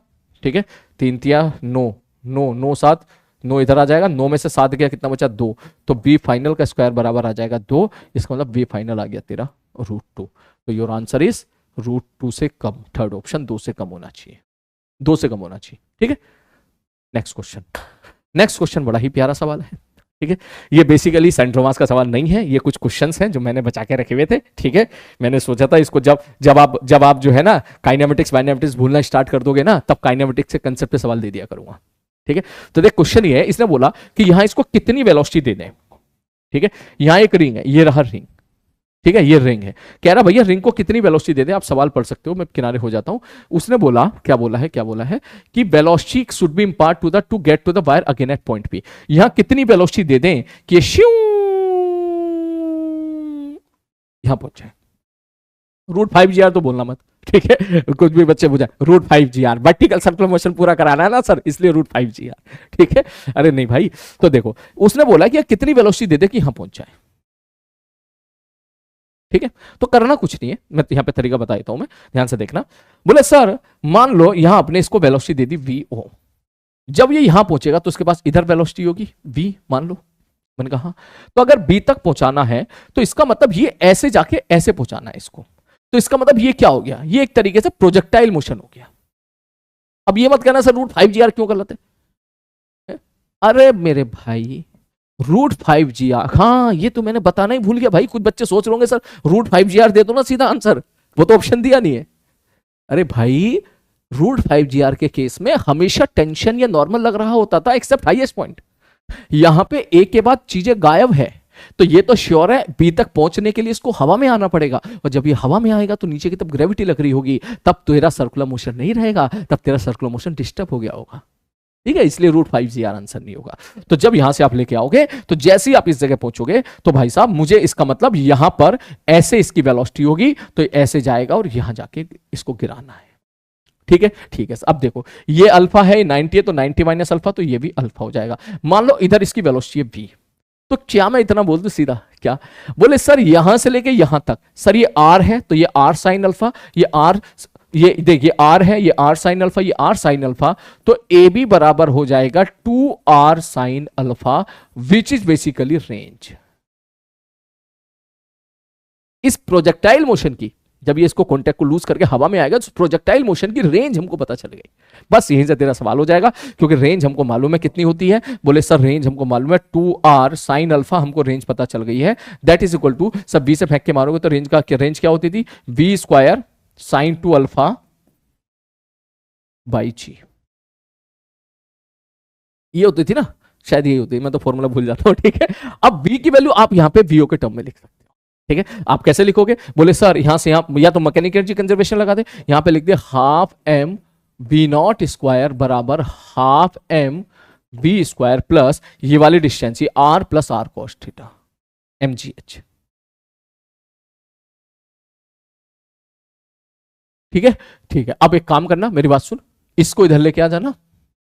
S1: ठीक है, 3 तिया 9, 9 9 7, 9 इधर आ जाएगा, 9 में से 7 गया कितना बचा 2, तो v फाइनल का स्क्वायर बराबर आ जाएगा 2, इसका मतलब v फाइनल आ गया तेरा √2। तो योर आंसर इज √2 से कम, थर्ड ऑप्शन 2 से कम होना चाहिए, 2 से कम होना चाहिए। ठीक है, नेक्स्ट क्वेश्चन। नेक्स्ट क्वेश्चन बड़ा ही प्यारा सवाल है। ठीक है, ये बेसिकली सेंटर मास का सवाल नहीं है, ये कुछ क्वेश्चंस हैं जो मैंने बचा के रखे हुए थे। ठीक है, मैंने सोचा था इसको जब आप जो है ना काइनेमेटिक्स वाइनेमेटिक्स भूलना स्टार्ट कर दोगे ना, तब काइनेमेटिक्स से कंसेप्ट पे सवाल दे दिया करूंगा। ठीक है, तो देख क्वेश्चन ये है, इसने बोला कि यहां इसको कितनी वेलोसिटी दे दें। ठीक है, यहां एक रिंग है, ये रहा रिंग। ठीक है, ये रिंग है, कह रहा भैया रिंग को कितनी वेलोसिटी दे दे। आप सवाल पढ़ सकते हो, मैं किनारे हो जाता हूं। उसने बोला क्या बोला है कि velocity should be impart to the to get to the wire again at point P. यहां कितनी वेलोसिटी दे दें कि ये श्यू यहां पहुंचे। √5 g r तो बोलना मत, ठीक है, कुछ भी बच्चे बुझा √5 g r, vertical circular motion पूरा कराना है ना सर, इसलिए √5 g r, ठीक है। अरे नहीं भाई, तो देखो उसने बोला कि कितनी वेलोसिटी दे दे कि यहां पहुंच जाए, ठीक है। तो करना कुछ नहीं है, मैं यहां पे तरीका बता देता हूं, मैं ध्यान से देखना। बोले सर मान लो यहां अपने इसको वेलोसिटी दे दी vo, जब ये यहां पहुंचेगा तो उसके पास इधर वेलोसिटी होगी v, मान लो। मैंने कहा तो अगर b तक पहुंचाना है तो इसका मतलब ये ऐसे जाके ऐसे पहुंचाना है इसको, तो इसका मतलब ये क्या हो गया, ये एक तरीके से प्रोजेक्टाइल मोशन हो गया। अब ये मत कहना सर √5 g r क्यों गलत है, अरे मेरे भाई √5 g r, हाँ ये तो मैंने बताना ही भूल गया भाई, कुछ बच्चे सोच रहे होंगे सर √5 g r दे दो ना सीधा आंसर, वो तो ऑप्शन दिया नहीं है। अरे भाई √5 g r के केस में हमेशा टेंशन या नॉर्मल लग रहा होता था एक्सेप्ट हाईएस्ट पॉइंट। यहां पे ए के बाद चीजें गायब है, तो ये तो श्योर है बी तक पहुंचने के लिए इसको हवा में आना पड़ेगा, और जब ये हवा में आएगा तो नीचे की तब ग्रेविटी लग रही होगी, तब तेरा सर्कुलर मोशन नहीं रहेगा, तब तेरा सर्कुलर मोशन डिस्टर्ब हो गया होगा, ठीक है, इसलिए √5 g r आंसर नहीं होगा। तो जब यहां से आप लेके आओगे तो जैसे ही आप इस जगह पहुंचोगे तो भाई साहब मुझे इसका मतलब यहां पर ऐसे इसकी वेलोसिटी होगी, तो ऐसे जाएगा और यहां जाके इसको गिराना है, ठीक है, ठीक है। अब देखो ये अल्फा है, 90 है, तो 90 माइनस अल्फा, तो ये भी अल्फा हो जाएगा। मान लो इधर इसकी वेलोसिटी है v, तो क्या मैं इतना बोल दूं सीधा, क्या बोले सर यहां से लेके यहां तक, सर ये r है तो ये r साइन अल्फा, ये r, ये देखिए r है, ये r साइन अल्फा, ये r साइन अल्फा, तो ए बी बराबर हो जाएगा 2r sine alpha, which is basically range. इस प्रोजेक्टाइल मोशन की, जब ये इसको कॉन्टेक्ट को लूज करके हवा में आएगा तो प्रोजेक्टाइल मोशन की रेंज हमको पता चल गई। बस यहीं से तेरा सवाल हो जाएगा, क्योंकि रेंज हमको मालूम है कितनी होती है। बोले सर रेंज हमको मालूम है 2r साइन अल्फा, हमको रेंज पता चल गई है, दैट इज इक्वल टू, सब b से फेंक के मारोगे तो रेंज का रेंज क्या होती थी, v² sign 2 alpha by g, ये होती थी ना, शायद यही होती है, मैं तो फॉर्मूला भूल जाता हूं, ठीक है। अब v की वैल्यू आप यहां पे vo के टर्म में लिख सकते हो, ठीक है। आप कैसे लिखोगे, बोले सर यहां से यहां या तो मैकेनिकल एनर्जी कंजर्वेशन लगा दे, यहां पे लिख दे ½ m v0² बराबर ½ m v² प्लस ये वाली डिस्टेंस ये r plus r cos theta mgh, ठीक है, ठीक है। अब एक काम करना, मेरी बात सुन, इसको इधर लेके आ जाना,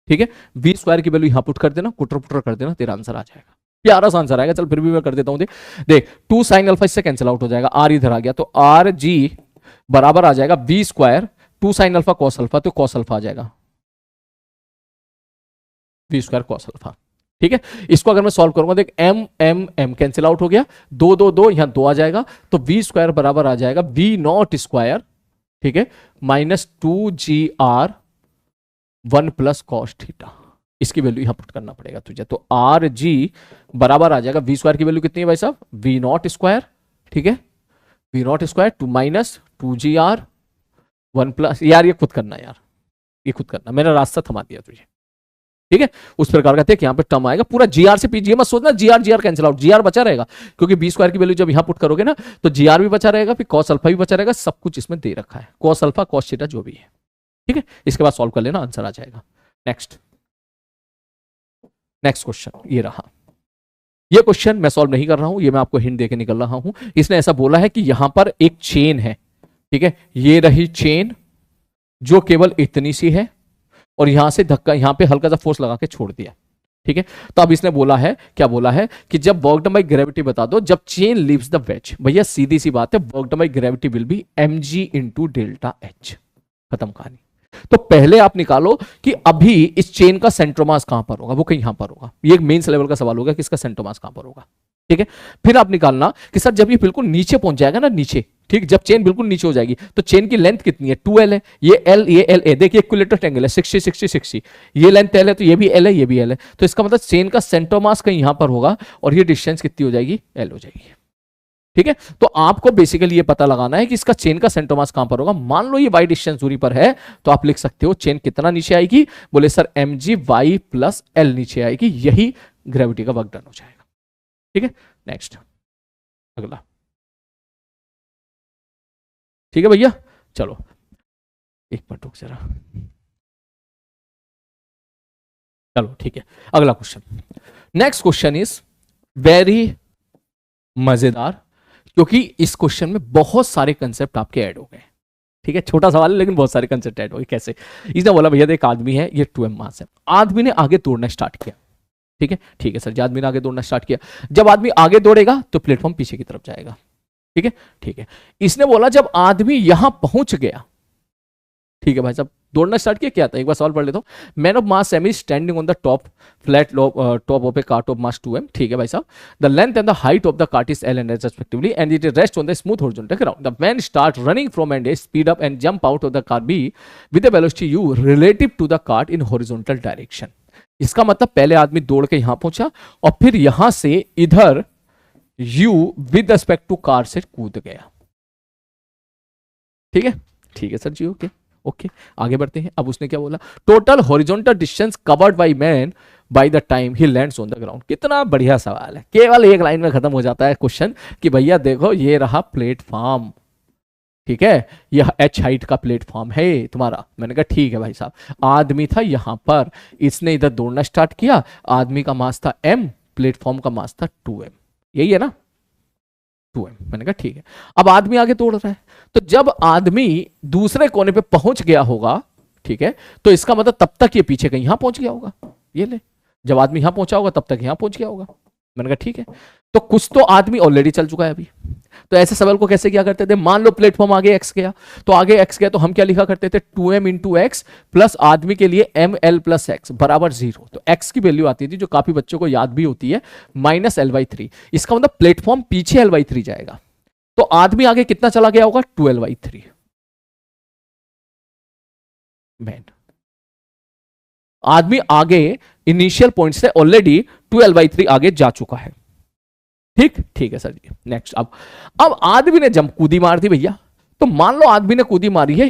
S1: ठीक है, v² की वैल्यू यहां पुट कर देना, कुटर पुटर कर देना, तेरा आंसर आ जाएगा, प्यारा सा आंसर आएगा। चल फिर भी मैं कर देता हूं, देख 2 साइन अल्फा इससे कैंसिल आउट हो जाएगा, r इधर आ गया तो r g बराबर आ जाएगा v², 2 sine alpha cos alpha, तो cos अल्फा आ जाएगा v² cos अल्फा, ठीक है। इसको अगर मैं सॉल्व करूंगा, देख m m m cancel out हो गया, 2 2 2 यहां 2 आ जाएगा, तो v² बराबर आ जाएगा v0², ठीक है, -2gr 1 प्लस cos थीटा, इसकी वैल्यू यहां पुट करना पड़ेगा तुझे, तो आर जी बराबर आ जाएगा v² की वैल्यू कितनी है भाई साहब, v0², ठीक है, v0² टू -2gr 1 प्लस, यार ये खुद करना, यार ये खुद करना, मैंने रास्ता थमा दिया तुझे, ठीक है। उस प्रकार का देख यहां पे टर्म आएगा पूरा gr से पीजिए मत सोचना gr कैंसिल आउट, gr बचा रहेगा, क्योंकि b² की वैल्यू जब यहां पुट करोगे ना तो gr भी बचा रहेगा, फिर cos अल्फा भी बचा रहेगा, सब कुछ इसमें दे रखा है, cos अल्फा cos थीटा जो भी है, ठीक है। इसके बाद सॉल्व कर लेना, आंसर आ जाएगा। नेक्स्ट क्वेश्चन ये रहा, ये क्वेश्चन मैं सॉल्व नहीं कर रहा हूं, ये मैं आपको हिंट देके निकल रहा हूं। इसने ऐसा बोला है कि यहां पर एक चेन है, ठीक है, ये रही चेन जो केवल इतनी सी है, और यहां से धक्का, यहां पे हल्का सा फोर्स लगा के छोड़ दिया, ठीक है। तो अब इसने बोला है, क्या बोला है कि जब वर्क डन बाय ग्रेविटी बता दो, जब चेन लीव्स द वेज, भैया सीधी सी बात है, work done by gravity will be mg into delta H, खत्म कहानी। तो पहले आप निकालो कि अभी इस चेन का सेंट्रोमास कहां पर होगा, वो कहीं यहां पर होगा, ये एक मेंस लेवल का सवाल होगा कि इसका सेंट्रोमास कहां पर होगा, ठीक है। फिर आप निकालना कि सर जब ये बिल्कुल नीचे पहुंच जाएगा ना, नीचे, ठीक, जब चेन बिल्कुल नीचे हो जाएगी तो चेन की लेंथ कितनी है, 2l है, ये l ये l है, देखिए इक्विलेटरल ट्रायंगल है, 60 60 60, ये लेंथ l है, तो ये भी l है, ये भी l है, तो इसका मतलब चेन का सेंट्रोमास कहीं यहां पर होगा, और ये डिस्टेंस कितनी हो जाएगी, l हो जाएगी, ठीक है। तो आपको बेसिकली ये पता लगाना है कि इसका चेन का सेंट्रोमास कहां पर होगा। मान लो ये y डिस्टेंस दूरी पर है, तो आप लिख सकते हो चेन कितना नीचे आएगी, बोले sir mg y plus l नीचे आएगी, यही ग्रेविटी का वर्क डन हो जाएगा, ठीक है। नेक्स्ट अगला, ठीक है भैया, चलो एक मिनट रुक जरा, चलो ठीक है, अगला question. Next question is very मजेदार, क्योंकि इस क्वेश्चन में बहुत सारे कंसेप्ट आपके ऐड हो गए। ठीक है, छोटा सवाल है लेकिन बहुत सारे कंसेप्ट ऐड हो गए। कैसे? इसने बोला भैया एक आदमी है, ये 2m मास है, आदमी ने आगे दौड़ना स्टार्ट किया। ठीक है सर जी, आदमी ने आगे दौड़ना स्टार्ट किया। जब आदमी आगे दौड़ेगा तो प्लेटफॉर्म पीछे की तरफ जाएगा। ठीक है। इसने बोला जब आदमी यहां पहुंच गया, ठीक है भाई साहब, दौड़ना स्टार्ट किया, क्या था एक बार सवाल पढ़ लेता हूं। Man of mass M is standing on the top flat top of a cart of mass 2m। ठीक है भाई साहब, the length and the height of the cart is L and S respectively and it rests on the smooth horizontal ground. The man start running from and A, speed up and jump out of the car B with a velocity u relative to the cart in horizontal direction. इसका मतलब पहले आदमी दौड़ के यहां पहुंचा और फिर यहां से इधर u with respect to car से कूद गया। ठीक है सर जी, ओके आगे बढ़ते हैं। अब उसने क्या बोला, total horizontal distance covered by man by the time he lands on the ground. कितना बढ़िया सवाल है, केवल एक लाइन में खत्म हो जाता है क्वेश्चन कि भैया देखो ये रहा प्लेटफॉर्म, ठीक है, यह h हाइट का प्लेटफॉर्म है तुम्हारा। मैंने कहा ठीक है भाई साहब, आदमी था यहां पर, इसने इधर दौड़ना स्टार्ट किया, आदमी का मास था m, प्लेटफॉर्म का मास था 2m, यही है ना 2m। मैंने कहा ठीक है। अब आदमी आगे दौड़ रहा है, तो जब आदमी दूसरे कोने पे पहुंच गया होगा, ठीक है, तो इसका मतलब तब तक ये पीछे कहीं यहां पहुंच गया होगा। ये ले, जब आदमी यहां पहुंचा होगा तब तक यहां पहुंच गया होगा। मैंने कहा ठीक है, तो कुछ तो आदमी ऑलरेडी चल चुका है अभी। तो ऐसे सवाल को कैसे क्या करते थे, मान लो प्लेटफॉर्म आगे x गया, तो आगे x गया तो हम क्या लिखा करते थे, 2m इंटू एक्स प्लस आदमी के लिए ml प्लस एक्स बराबर 0। तो x की वैल्यू आती थी जो काफी बच्चों को याद भी होती है, -l/3। इसका मतलब प्लेटफॉर्म पीछे l/3 जाएगा, तो आदमी आगे कितना चला गया होगा, 2l/3। मैन आदमी आगे इनिशियल पॉइंट से ऑलरेडी 2l/3 आगे जा चुका है। ठीक है सर जी, नेक्स्ट। अब आदमी ने जंप कूदी मार दी भैया, तो मान लो आदमी ने कूदी मारी है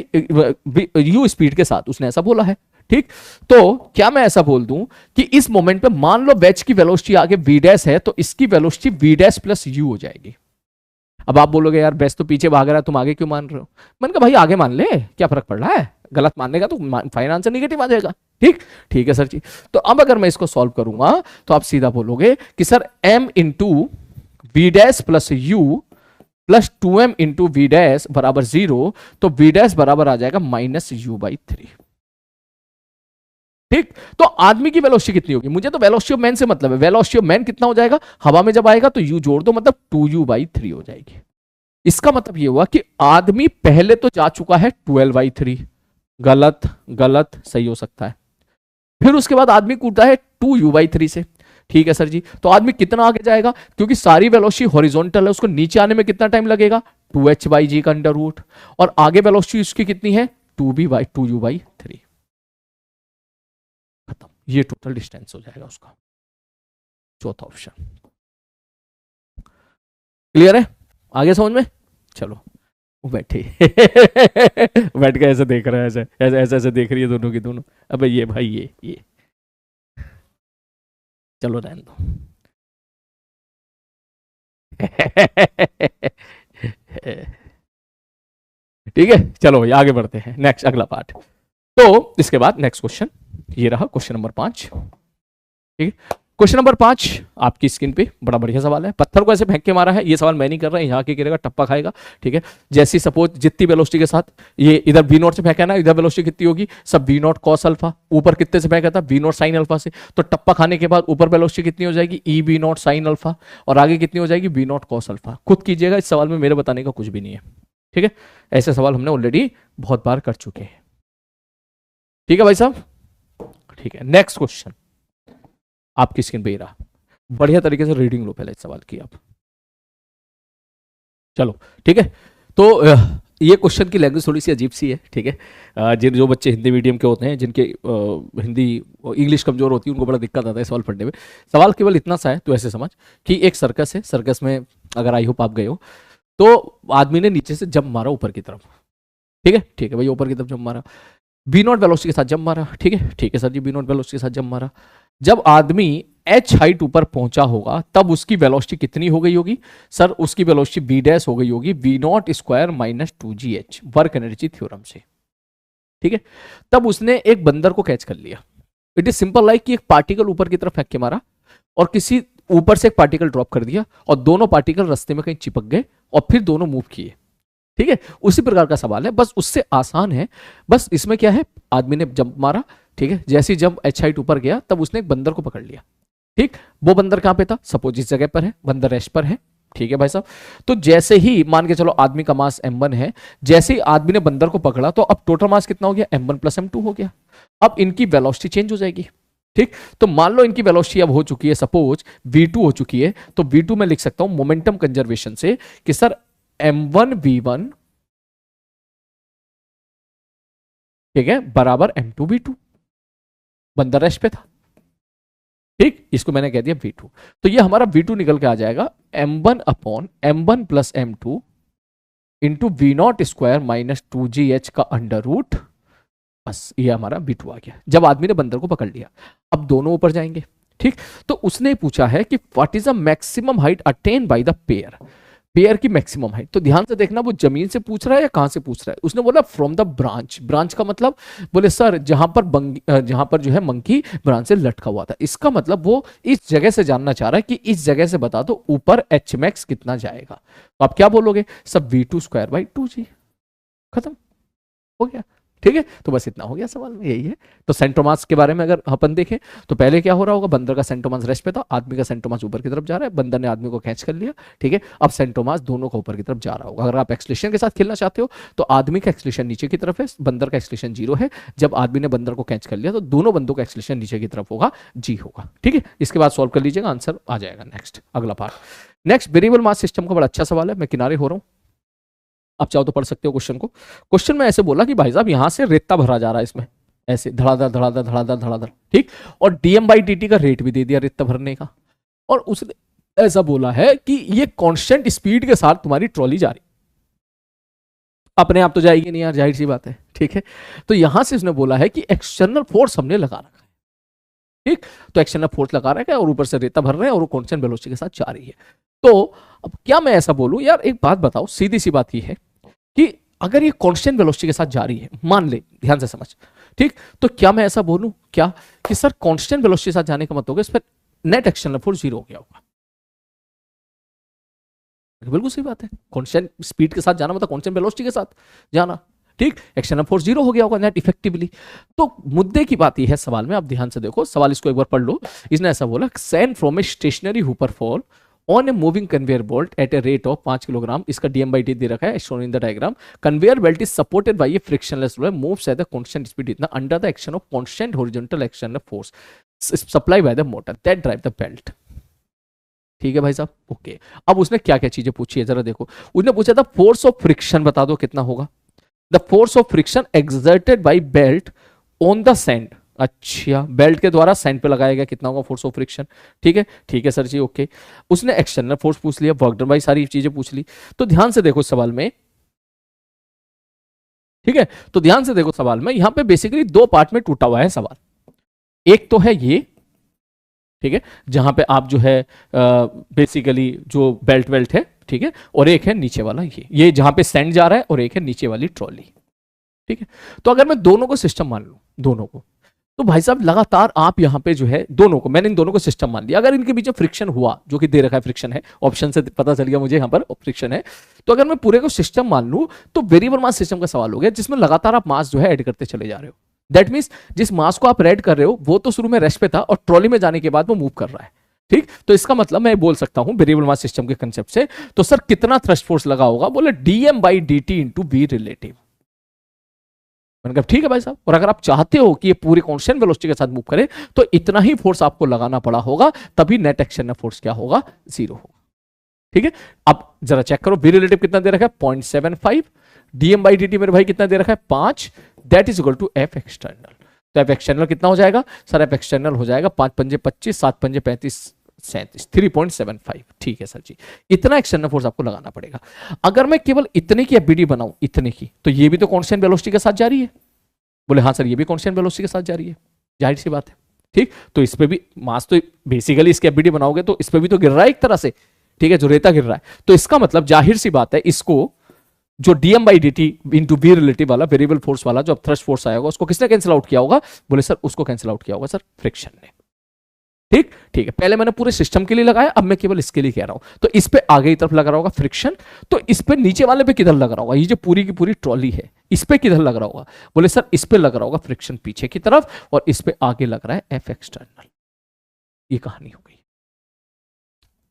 S1: u स्पीड के साथ, उसने ऐसा बोला है। ठीक, तो क्या मैं ऐसा बोल दूं कि इस मोमेंट पे मान लो वेज की वेलोसिटी आगे v डैश है, तो इसकी velocity v dash plus u हो जाएगी। अब आप बोलोगे यार बेस्ट तो पीछे भाग रहा है, तुम आगे क्यों मान रहे हो? मैंने कहा भाई आगे मान ले, क्या फर्क पड़ रहा है, गलत मानने का तो फाइनल आंसर निगेटिव आ जाएगा। ठीक है सर जी। तो अब अगर मैं इसको सॉल्व करूंगा तो आप सीधा बोलोगे कि sir m into V dash plus u plus 2m into V dash बराबर 0, तो वी डैश बराबर आ जाएगा -u/3। ठीक, तो आदमी की वेलोसिटी कितनी होगी, मुझे तो वेलोसिटी ऑफ मैन से मतलब है, वेलोसिटी ऑफ मैन कितना हो जाएगा, हवा में जब आएगा तो u जोड़ दो, मतलब 2u/3 हो जाएगी। इसका मतलब ये हुआ कि आदमी पहले तो जा चुका है 12/3, गलत सही हो सकता है। फिर उसके बाद आदमी कूदता है 2u/3 से। ठीक है सर जी, तो आदमी कितना आगे जाएगा, क्योंकि सारी वेलोसिटी हॉरिजॉन्टल है, उसको नीचे आने में कितना टाइम लगेगा, 2h/g का अंडर रूट, और आगे वेलोसिटी उसकी कितनी है, 2u/3। खत्म, ये टोटल डिस्टेंस हो जाएगा उसका। चौथा ऑप्शन क्लियर है, आगे समझ में? चलो बैठे बैठ के ऐसे देख रहे हैं, ऐसे देख रही है दोनों की दोनों। अबे ये भाई ये चलो रहने दो ठीक है, चलो भाई आगे बढ़ते हैं, नेक्स्ट अगला पार्ट। तो इसके बाद नेक्स्ट क्वेश्चन ये रहा, क्वेश्चन नंबर 5। ठीक है, क्वेश्चन नंबर 5 आपकी स्क्रीन पे, बड़ा बढ़िया सवाल है। पत्थर को ऐसे फेंक के मारा है, ये सवाल मैं नहीं कर रहा, यहाँ के गिरेगा टप्पा खाएगा। ठीक है, जैसी सपोज जितनी वेलोसिटी के साथ ये इधर v0 से फेंका है ना, इधर वेलोसिटी कितनी होगी, सब v0 cos अल्फा, ऊपर कितने से फेंका था, v0 sin अल्फा से, तो टप्पा खाने के बाद ऊपर वेलोसिटी कितनी हो जाएगी, e v0 sin अल्फा, और आगे कितनी हो जाएगी, v0 cos अल्फा। खुद कीजिएगा, इस सवाल में मेरे बताने का कुछ भी नहीं है। ठीक है, ऐसे सवाल हमने ऑलरेडी बहुत बार कर चुके हैं। ठीक है भाई साहब, ठीक है, नेक्स्ट क्वेश्चन आपकी स्क्रीन पे ही रहा, बढ़िया तरीके से रीडिंग लो पहले इस सवाल की आप। चलो ठीक है, तो ये क्वेश्चन की लैंग्वेज थोड़ी सी अजीब सी है। ठीक है, जो बच्चे हिंदी मीडियम के होते हैं, जिनके हिंदी इंग्लिश कमजोर होती है, उनको बड़ा दिक्कत आता है सवाल पढ़ने में। सवाल केवल इतना सा है, तो ऐसे समझ कि एक सर्कस है, सर्कस में अगर आई होप आप गए हो, तो आदमी ने नीचे से जंप मारा ऊपर की तरफ। ठीक है भाई, ऊपर की तरफ जंप मारा, v0 वेलोसिटी के साथ जंप मारा। ठीक है सर जी, v0 वेलोसिटी के साथ जंप मारा। जब आदमी h हाइट ऊपर पहुंचा होगा तब उसकी वेलोसिटी कितनी हो गई होगी, सर उसकी वेलोसिटी v डैश हो गई होगी v0 square minus 2gh, work energy theorem से। ठीक है, तब उसने एक बंदर को कैच कर लिया। इट इज सिंपल लाइक कि एक पार्टिकल ऊपर की तरफ फेंक के मारा और किसी ऊपर से एक पार्टिकल ड्रॉप कर दिया और दोनों पार्टिकल रास्ते में कहीं चिपक गए और फिर दोनों मूव किए, ठीक है, उसी प्रकार का सवाल है, बस उससे आसान है। बस इसमें क्या है, आदमी ने जंप मारा, ठीक है, जैसे ही जंप एच हाइट ऊपर गया तब उसने एक बंदर को पकड़ लिया, ठीक, वो बंदर कहां पे था, सपोज इस जगह पर है, बंदर रेस्ट पर है, ठीक है भाई साहब। तो जैसे ही मान के चलो आदमी का मास m1 है, जैसे ही आदमी ने बंदर को पकड़ा तो अब टोटल मास कितना हो गया, m1 प्लस m2 हो गया। अब इनकी वेलोसिटी चेंज हो जाएगी, ठीक। तो मान लो इनकी वेलोसिटी अब हो चुकी है, सपोज v2 हो चुकी है, तो v2 में लिख सकता हूं मोमेंटम कंजर्वेशन से कि सर m1 v1, ठीक है, बराबर m2 v2, बंदर रेस्ट पे था, ठीक, इसको मैंने कह दिया v2। तो ये हमारा v2 निकल के आ जाएगा m1 upon m1 plus m2 into v0 square minus 2gh का अंडर रूट, बस ये हमारा v2 आ गया जब आदमी ने बंदर को पकड़ लिया। अब दोनों ऊपर जाएंगे, ठीक। तो उसने पूछा है कि what is the maximum height attain by the pair, pair की मैक्सिमम हाइट। तो ध्यान से देखना वो जमीन से पूछ रहा है या कहां से पूछ रहा है। उसने बोला फ्रॉम द ब्रांच, ब्रांच का मतलब बोले सर जहां पर जो है मंकी ब्रांच से लटका हुआ था, इसका मतलब वो इस जगह से जानना चाह रहा है कि इस जगह से बता दो ऊपर एच मैक्स कितना जाएगा। तो आप क्या बोलोगे, सब v2 स्क्वायर बाई 2g, खत्म हो गया, ठीक है। तो बस इतना हो गया सवाल में, यही है। तो सेंट्रोमास के बारे में अगर अपन देखें तो पहले क्या हो रहा होगा, बंदर का सेंट्रोमास रेस्ट पे था, आदमी का सेंट्रोमास ऊपर की तरफ जा रहा है, बंदर ने आदमी को कैच कर लिया, ठीक है। अब सेंट्रोमास दोनों का ऊपर की तरफ जा रहा होगा। अगर आप एक्सलेशन के साथ खेलना चाहते हो तो आदमी का एक्सलेशन नीचे की तरफ है, बंदर का एक्सलेशन 0 है। जब आदमी ने बंदर को कैच कर लिया तो दोनों बंदों का एक्सलेशन नीचे की तरफ होगा, g होगा, ठीक है। इसके बाद सॉल्व कर लीजिएगा, आंसर आ जाएगा। नेक्स्ट अगला part, next variable mass system का बड़ा अच्छा सवाल है, मैं किनारे हो रहा हूं, आप चाहो तो पढ़ सकते हो क्वेश्चन को। क्वेश्चन में ऐसे बोला कि भाई साहब यहां से रेता भरा जा रहा है इसमें, ऐसे धड़ाधड़ धड़ाधड़ धड़ाधड़ धड़ाधड़, ठीक, और डीएम बाई dt का रेट भी दे दिया रेता भरने का, और उसने ऐसा बोला है कि ये कांस्टेंट स्पीड के साथ तुम्हारी ट्रॉली जा रही, अपने आप तो जाएगी नहीं यार, जाहिर सी बात है, ठीक है। तो यहां से उसने बोला है कि एक्सटर्नल फोर्स हमने लगा रखा है, ठीक, तो एक्सटर्नल फोर्स लगा रखा है और ऊपर से रेता भर रहे हैं और वो कांस्टेंट वेलोसिटी के साथ जा रही है। तो अब क्या मैं ऐसा बोलूं यार, एक बात बताओ, सीधी सी बात ये है कि अगर ये कांस्टेंट वेलोसिटी के साथ जा रही है, मान ले, ध्यान से समझ, ठीक, तो क्या मैं ऐसा बोलूं क्या कि सर कांस्टेंट वेलोसिटी के साथ जाने का मतलब होगा इस पर नेट एक्सटर्नल फोर्स 0 हो गया होगा। बिल्कुल सही बात है, कांस्टेंट स्पीड के साथ जाना मतलब कांस्टेंट वेलोसिटी के साथ जाना, ठीक, एक्सटर्नल फोर्स 0 हो गया होगा नेट इफेक्टिवली। तो मुद्दे की बात यह है सवाल में, आप ध्यान से देखो सवाल, इसको एक बार पढ़ लो। इसने ऐसा बोला, sand from a stationary hopper fall on a moving conveyor belt at a rate of 5 kilogram, इसका डीएम बाई टी दे रखा है shown in the diagram. Conveyor belt is supported by a frictionless roller moves at the constant speed इतना under the action of constant horizontal external force supply by the motor that drive the belt, ठीक है भाई साहब, ओके। अब उसने क्या क्या चीजें पूछी है जरा देखो। उसने पूछा था फोर्स ऑफ फ्रिक्शन बता दो कितना होगा, the force of friction exerted by belt on the sand, अच्छा बेल्ट के द्वारा सैंड पे लगाया गया कितना होगा फोर्स ऑफ फ्रिक्शन, ठीक है, ठीक है सर जी, ओके। उसने एक्सटर्नल फोर्स पूछ लिया, वर्क डन बाय सारी चीजें पूछ ली। तो ध्यान से देखो सवाल में, ठीक है, तो ध्यान से देखो सवाल में, यहां पे बेसिकली दो पार्ट में टूटा हुआ है सवाल। एक तो है ये, ठीक है, जहां पे आप जो है बेसिकली जो बेल्ट वेल्ट है, ठीक है, और एक है नीचे वाला ये जहां पे सैंड जा रहा है, और एक है नीचे वाली ट्रॉली, ठीक है। तो अगर मैं दोनों को सिस्टम मान लूं, दोनों को, तो भाई साहब लगातार आप यहां पे जो है दोनों को, मैंने इन दोनों को सिस्टम मान लिया। अगर इनके बीच में फ्रिक्शन हुआ, जो कि दे रखा है फ्रिक्शन है, ऑप्शन से पता चल गया मुझे यहां पर फ्रिक्शन है, तो अगर मैं पूरे को सिस्टम मान लूं तो वेरिएबल मास सिस्टम का सवाल हो गया, जिसमें लगातार आप मास जो है ऐड करते चले जा रहे हो। दैट मीन्स जिस मास को आप ऐड कर रहे हो वो तो शुरू में रेस्ट पे था और ट्रॉली में जाने के बाद वो मूव कर रहा है, ठीक। तो इसका मतलब मैं बोल सकता हूं वेरिएबल मास सिस्टम के कंसेप्ट से, तो सर कितना थ्रस्ट फोर्स लगा होगा, बोले DM by D T into be relative. मैंने कहा ठीक है भाई साहब, और अगर आप चाहते हो कि ये पूरी कांस्टेंट वेलोसिटी के साथ मूव करे तो इतना ही फोर्स आपको लगाना पड़ा होगा, तभी नेट एक्सटर्नल फोर्स क्या होगा, 0 होगा, ठीक है। अब जरा चेक करो, बी रिलेटिव कितना दे रखा है 0.75, डीएम बाई डी टी मेरे भाई कितना दे रखा है 5, that is equal to F external. तो एफ एक्सटर्नल कितना हो जाएगा सर, एफ एक्सटर्नल हो जाएगा 5 पंजे 25, 7 पंजे 35, 37, 3.75, ठीक है सर जी। इतना एक्सटर्नल फोर्स आपको लगाना पड़ेगा। अगर मैं केवल इतने की एफबीडी बनाऊं, इतने की, तो ये भी तो कांस्टेंट वेलोसिटी के साथ जा रही है, बोले हाँ सर ये भी कांस्टेंट वेलोसिटी के साथ जा रही है, जाहिर सी बात है, ठीक। तो इस पे भी मास तो बेसिकली इसकी एफबीडी बनाओगे तो इस पे भी तो गिर रहा है एक तरह से, ठीक है, जो रेता गिर रहा है। तो इसका मतलब जाहिर सी बात है, इसको जो DM by D T into be relative वाला वेरिएबल फोर्स वाला जो अब थ्रस्ट फोर्स आएगा, उसको किसने कैंसिल आउट किया होगा, बोले सर उसको कैंसिल आउट किया होगा सर फ्रिक्शन ने। ठीक ठीक है, पहले मैंने पूरे सिस्टम के लिए लगाया, अब मैं केवल इसके लिए कह रहा हूं। तो इस पे आगे की तरफ लग रहा होगा फ्रिक्शन, तो इस पे नीचे वाले पे किधर लग रहा होगा, ये जो पूरी की पूरी ट्रॉली है इस पे किधर लग रहा होगा, बोले सर इस पे लग रहा होगा फ्रिक्शन पीछे की तरफ, और इस पे आगे लग रहा है एफ एक्सटर्नल। ये कहानी हो गई,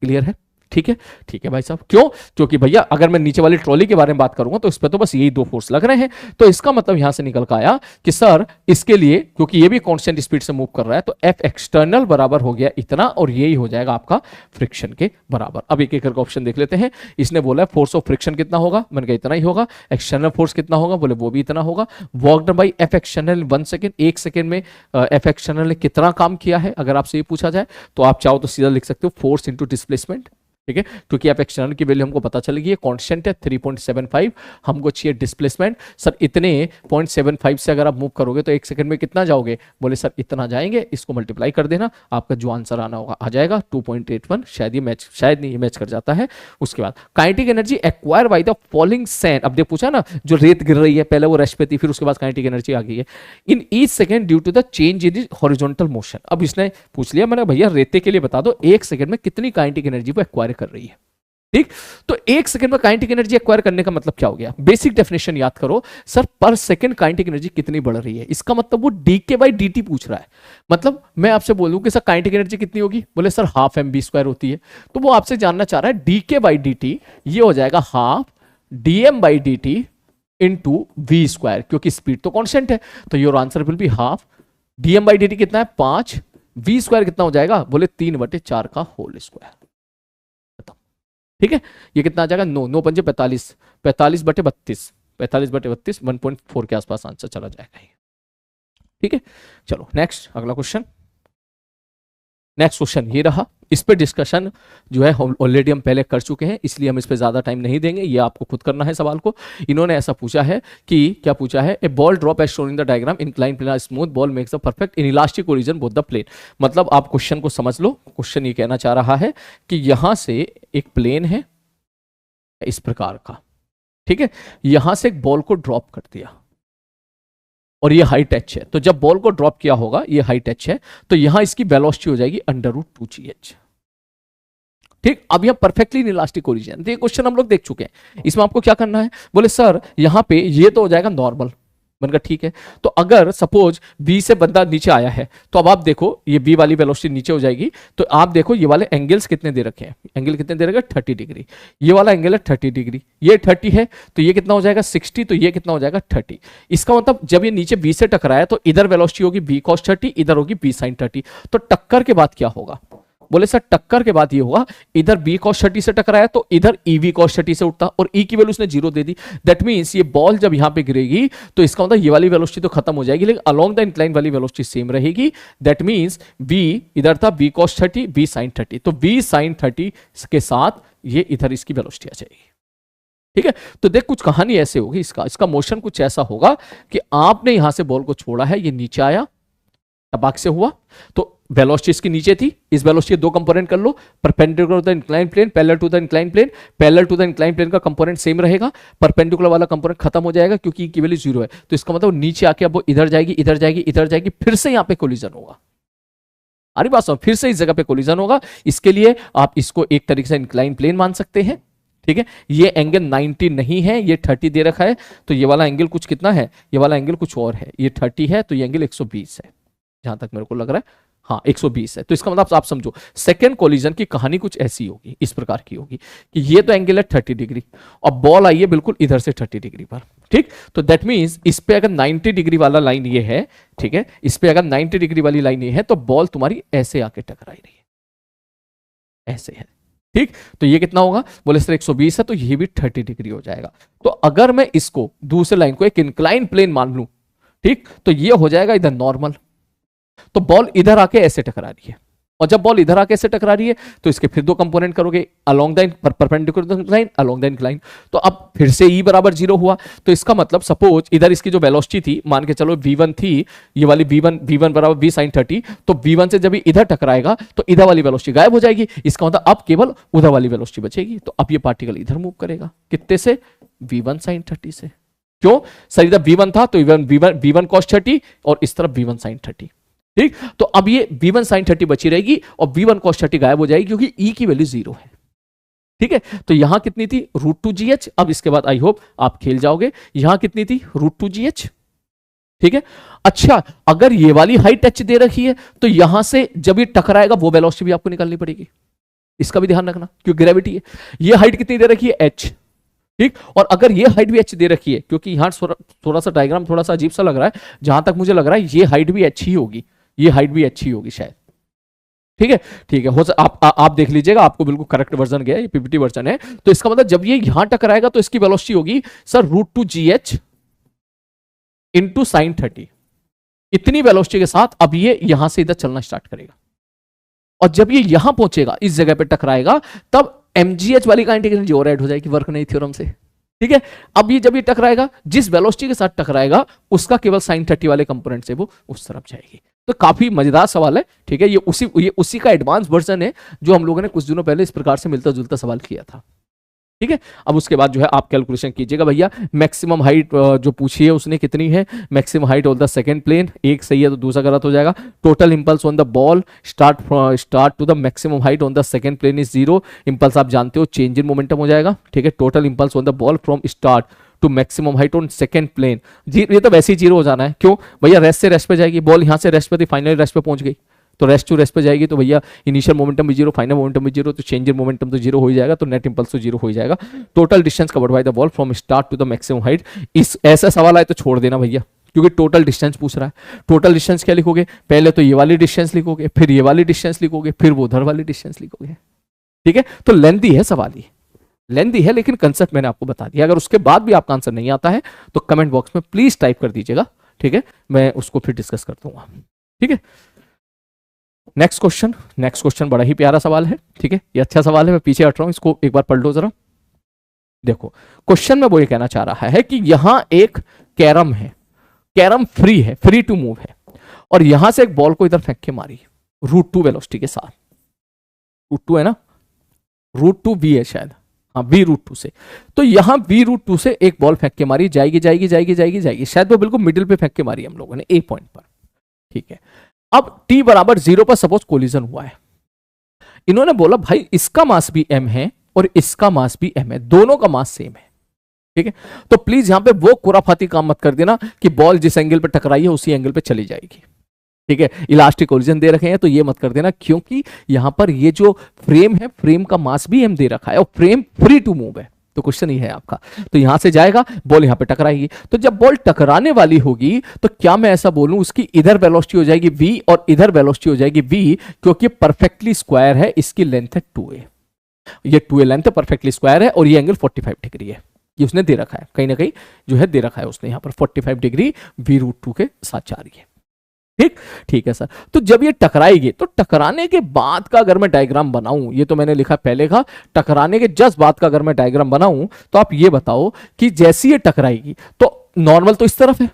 S1: क्लियर है? ठीक है भाई साहब। क्यों? क्योंकि भैया अगर मैं नीचे वाली ट्रॉली के बारे में बात करूंगा तो इस पे तो बस यही दो फोर्स लग रहे हैं, तो इसका मतलब यहां से निकल कर आया कि सर इसके लिए, क्योंकि ये भी कांस्टेंट स्पीड से मूव कर रहा है, तो एफ एक्सटर्नल बराबर हो गया इतना, और यही हो जाएगा आपका फ्रिक्शन के बराबर। अब एक एक करके ऑप्शन देख लेते हैं। इसने बोला फोर्स ऑफ फ्रिक्शन कितना होगा, मैंने कहा इतना ही होगा। एक्सटर्नल फोर्स कितना होगा, बोले वो भी इतना होगा। Work done by F external 1 second, 1 second में एफ एक्सटर्नल ने कितना काम किया है, अगर आपसे ये पूछा जाए तो आप चाहो तो सीधा लिख सकते हो फोर्स इंटू डिस्प्लेसमेंट। ठीक है, क्योंकि आप एक्सटर्नल की वैल्यू हमको पता चल गई है, कांस्टेंट है 3.75, हमको चाहिए डिस्प्लेसमेंट। सर इतने 0.75 से अगर आप मूव करोगे तो 1 सेकंड में कितना जाओगे, बोले सर इतना जाएंगे, इसको मल्टीप्लाई कर देना, आपका जो आंसर आना होगा आ जाएगा 2.81। शायद ये मैच, शायद नहीं, ये मैच कर जाता है। उसके बाद kinetic energy acquire by the falling sand, अब देख पूछा ना, जो रेत गिर रही है पहले वो रेस्ट पे थी, फिर उसके बाद काइनेटिक एनर्जी आ गई है in each second due to the change in horizontal motion. अब इसने पूछ लिया, मैंने भैया रेते के लिए बता दो 1 सेकंड में कितनी काइनेटिक एनर्जी वो एक्वायर कर रही है। ठीक, तो 1 सेकंड में काइनेटिक एनर्जी एक्वायर करने का मतलब क्या हो गया, बेसिक डेफिनेशन याद करो सर, पर सेकंड काइनेटिक एनर्जी कितनी बढ़ रही है, इसका मतलब वो डीके बाई डी टी पूछ रहा है। मतलब मैं आपसे बोलूं कि सर काइनेटिक एनर्जी कितनी होगी, बोले sir half M B square होती है, तो वो आपसे जानना चाह रहा है डीके बाई डी टी, ये हो जाएगा half D M by D T into V square, क्योंकि स्पीड तो कॉन्स्टेंट है, तो your answer will be half D M by D T कितना है 5, वी स्क्वायर कितना हो जाएगा, बोले 3/4 का होल स्क्वायर। ठीक है, ये कितना आ जाएगा 9 पंजे 45, 45/32, 45/32 1.4 के आसपास आंसर चला जाएगा। ठीक है, चलो नेक्स्ट, अगला क्वेश्चन। नेक्स्ट क्वेश्चन ये रहा, इस पे डिस्कशन जो है ऑलरेडी हम पहले कर चुके हैं, इसलिए हम इस पे ज्यादा टाइम नहीं देंगे, ये आपको खुद करना है सवाल को। इन्होंने ऐसा पूछा है कि, क्या पूछा है, a ball drop as shown in the diagram, incline plane smooth ball makes a perfect inelastic collision both the plane. मतलब आप क्वेश्चन को समझ लो, क्वेश्चन ये कहना चाह रहा है कि यहां से एक प्लेन है इस प्रकार का, ठीक है, यहां से एक बॉल को ड्रॉप कर दिया और ये हाई टच है, तो जब बॉल को ड्रॉप किया होगा, ये हाई टच है, तो यहां इसकी वेलोसिटी हो जाएगी √2gh। ठीक, अब यहां परफेक्टली इलास्टिक कोलिजन, तो ये क्वेश्चन हम लोग देख चुके हैं। इसमें आपको क्या करना है, बोले सर यहां पे ये तो हो जाएगा नॉर्मल, मैंने कहा ठीक है, तो अगर सपोज बी से बंदा नीचे आया है, तो अब आप देखो ये बी वाली वेलोसिटी नीचे हो जाएगी, तो आप देखो ये वाले एंगल्स कितने दे रखे हैं, एंगल कितने दे रखे हैं 30 डिग्री, ये वाला एंगल है 30 डिग्री, ये 30 है, तो ये कितना हो जाएगा 60, तो ये कितना हो जाएगा 30। इसका मतलब जब ये नीचे बी से टकराया तो इधर वेलोसिटी होगी बी कॉस 30, इधर होगी बी साइन 30, तो टक्कर के बाद क्या होगा, बोले सर टक्कर के बाद ये होगा, इधर बी कॉस 30 से टकराया तो इधर ई वी कॉस 30 से उठता, और ई की वैल्यू उसने 0 दे दी। दैट मींस ये बॉल जब यहां पे गिरेगी तो इसका मतलब ये वाली वेलोसिटी तो खत्म हो जाएगी, लेकिन अलोंग द इंक्लाइन वाली वेलोसिटी सेम रहेगी। दैट मींस बी इधर था बी कॉस 30, बी साइन 30, तो बी साइन 30 के साथ ये इधर इसकी वेलोसिटी आ जाएगी। ठीक है, तो देख कुछ कहानी ऐसे होगी, इसका मोशन कुछ ऐसा होगा कि आपने यहां से बॉल को छोड़ा है, ये नीचे आया, टपाक से हुआ, तो वेलोसिटी इसकी नीचे थी, इस वेलोसिटी के दो कंपोनेंट कर लो, perpendicular to the incline plane, parallel to the incline plane, parallel to the incline plane का कंपोनेंट सेम रहेगा, परपेंडिकुलर वाला कंपोनेंट खत्म हो जाएगा क्योंकि की वैल्यू 0 है, तो इसका मतलब नीचे आके अब वो इधर जाएगी, इधर जाएगी, इधर जाएगी, फिर से यहां पे कोलिजन होगा। अरे बात सुनो, फिर से इस जगह पे कोलिजन होगा। इसके लिए आप इसको एक तरीके से इंक्लाइन प्लेन मान सकते हैं। ठीक है, ये एंगल 90 नहीं है, ये 30 दे रखा है, तो ये वाला एंगल कुछ कितना है, ये वाला एंगल कुछ और है, ये 30 है, तो ये एंगल 120 है, जहां तक मेरे को लग रहा है, हाँ 120 है। तो इसका मतलब आप समझो सेकेंड कोलिजन की कहानी कुछ ऐसी होगी, इस प्रकार की होगी कि ये तो एंगल है 30 डिग्री और बॉल आई है बिल्कुल इधर से 30 डिग्री पर। ठीक, तो दैट मींस इस पे अगर 90 डिग्री वाला लाइन ये है, ठीक है, इस पे अगर 90 डिग्री वाली लाइन ये है, तो बॉल तुम्हारी ऐसे आके टकराई रही है, ऐसे है। ठीक, तो ये कितना होगा, बोले सर 120 है, तो ये भी 30 डिग्री हो जाएगा। तो अगर मैं इसको दूसरे लाइन को एक इंक्लाइन प्लेन मान लूं, ठीक, तो ये हो जाएगा इधर नॉर्मल, तो बॉल इधर आके ऐसे टकरा रही है, और जब बॉल इधर आके ऐसे टकरा रही है तो इसके फिर दो कंपोनेंट करोगे, along the perpendicular incline, along the incline, तो अब फिर से E बराबर 0 हुआ। तो इसका मतलब सपोज इधर इसकी जो वेलोसिटी थी, मान के चलो V1 थी, ये वाली V1 बराबर V sin 30, तो V1 से जब इधर टकराएगा तो इधर वाली वेलोसिटी गायब हो जाएगी, इसका मतलब अब केवल उधर वाली वेलोसिटी बचेगी। तो अब ये पार्टिकल इधर मूव करेगा, कितने से, V1 sin 30 से। क्यों सर, इधर V1 था तो V1 cos 30 और इस तरफ V1 sin 30, ठीक, तो अब ये v1 sin 30 बची रहेगी और v1 cos 30 गायब हो जाएगी क्योंकि e की वैल्यू 0 है। ठीक है, तो यहां कितनी थी √2gh। अब इसके बाद आई होप आप खेल जाओगे। यहां कितनी थी √2gh। ठीक है, अच्छा अगर ये वाली हाइट h दे रखी है तो यहां से जब ये टकराएगा वो वेलोसिटी भी आपको निकालनी पड़ेगी, इसका भी ध्यान रखना क्योंकि ग्रेविटी है। ये हाइट कितनी दे रखी है h। ठीक, और अगर ये हाइट भी h दे रखी है, क्योंकि यहां थोड़ा सा डायग्राम थोड़ा सा अजीब सा लग रहा है, जहां तक मुझे लग रहा है ये हाइट भी h ही होगी, ये हाइट भी h ही होगी शायद। ठीक है, ठीक है, आप देख लीजिएगा, आपको बिल्कुल करेक्ट वर्जन गया, ये पीपीटी वर्जन है। तो इसका मतलब जब ये यहां टकराएगा तो इसकी वेलोसिटी होगी सर √2gh इंटू साइन 30। इतनी वेलोसिटी के साथ अब ये यहां से इधर चलना स्टार्ट करेगा और जब ये यहां पहुंचेगा, इस जगह पे टकराएगा, तब mgh वाली काइनेटिक एनर्जी और ऐड हो जाएगी वर्क नहीं थ्योरम से। ठीक है, अब ये जब ये टकराएगा, जिस वेलोसिटी के साथ टकराएगा उसका केवल साइन 30 वाले कंपोनेंट से वो उस तरफ जाएगी। तो काफी मजेदार सवाल है। ठीक है, ये उसी का एडवांस वर्जन है जो हम लोगों ने कुछ दिनों पहले इस प्रकार से मिलता जुलता सवाल किया था। ठीक है, अब उसके बाद जो है आप कैलकुलेशन कीजिएगा भैया। मैक्सिमम हाइट जो पूछी है उसने कितनी है, maximum height of the second plane, एक सही है तो दूसरा गलत हो जाएगा। Total impulse on the ball start to the maximum height on the second plane is 0। Impulse आप जानते हो चेंज इन मोमेंटम हो जाएगा। ठीक है, total impulse on the ball from start to maximum height on second plane, ये तो वैसे ही 0 हो जाना है। क्यों भैया, रेस्ट से रेस्ट पे जाएगी बॉल, यहां से रेस्ट पे थी, फाइनली रेस्ट पे पहुंच गई, तो रेस्ट टू रेस्ट पे जाएगी, तो भैया इनिशियल मोमेंटम भी 0, फाइनल मोमेंटम भी 0, तो चेंज इन मोमेंटम तो 0 हो ही जाएगा, तो नेट इंपल्स तो 0 हो ही जाएगा। Total distance covered by the ball from start to the maximum height. इस ऐसा सवाल आए तो छोड़ देना भैया, क्योंकि टोटल डिस्टेंस पूछ रहा है। टोटल डिस्टेंस क्या लिखोगे, पहले तो ये वाली डिस्टेंस लिखोगे, फिर ये वाली डिस्टेंस लिखोगे, फिर वो उधर वाली डिस्टेंस लिखोगे। ठीक है, तो लेंथी है सवाल, ये लेंथी है, लेकिन कंसेप्ट मैंने आपको बता दिया। अगर उसके बाद भी आपका आंसर नहीं आता है तो कमेंट बॉक्स में प्लीज टाइप कर दीजिएगा। ठीक है, मैं उसको फिर डिस्कस कर दूंगा। ठीक है, नेक्स्ट क्वेश्चन बड़ा ही प्यारा सवाल है। ठीक है, ये अच्छा सवाल है, मैं पीछे हट रहा हूं, इसको एक बार पढ़ लो जरा। देखो क्वेश्चन में वो ये कहना चाह रहा है कि यहां एक कैरम है, कैरम फ्री है, फ्री टू मूव है, और यहां से एक बॉल को इधर फेंक के मारी √2 वेलोसिटी के साथ। √2 है ना, √2 v है शायद, हाँ v√2 से। तो यहां v√2 से एक बॉल फेंक के मारी, जाएगी जाएगी जाएगी जाएगी जाएगी, शायद वो बिल्कुल मिडिल पे फेंक के मारी हम लोगों ने ए पॉइंट पर। ठीक है, अब t बराबर 0 पर सपोज कोलिजन हुआ है। इन्होंने बोला भाई इसका मास भी m है और इसका मास भी m है, दोनों का मास सेम है। ठीक है, तो प्लीज यहां पे वो खुराफाती काम मत कर देना कि बॉल जिस एंगल पे टकराई है उसी एंगल पे चली जाएगी। ठीक है, इलास्टिक कोलिजन दे रखे हैं तो ये मत कर देना, क्योंकि यहां पर ये जो फ्रेम है, फ्रेम का मास भी m दे रखा है और फ्रेम फ्री टू मूव है। तो क्वेश्चन ये है आपका, तो यहां से जाएगा बॉल यहां पे टकराएगी, तो जब बॉल टकराने वाली होगी तो क्या मैं ऐसा बोलूं उसकी इधर वेलोसिटी हो जाएगी v और इधर वेलोसिटी हो जाएगी v, क्योंकि परफेक्टली स्क्वायर है, इसकी लेंथ है 2a, ये 2a लेंथ है, परफेक्टली स्क्वायर है, और ये एंगल 45 डिग्री है। ये उसने दे रखा है, कहीं ना कहीं जो है दे रखा है उसने यहां पर 45 डिग्री v√2 के साथ जा रही है। ठीक है सर, तो जब ये टकराएगी तो टकराने के बाद का अगर मैं डायग्राम बनाऊं, ये तो मैंने लिखा पहले का, टकराने के जस्ट बाद का अगर मैं डायग्राम बनाऊं तो आप ये बताओ कि जैसी ये टकराएगी तो नॉर्मल तो इस तरफ है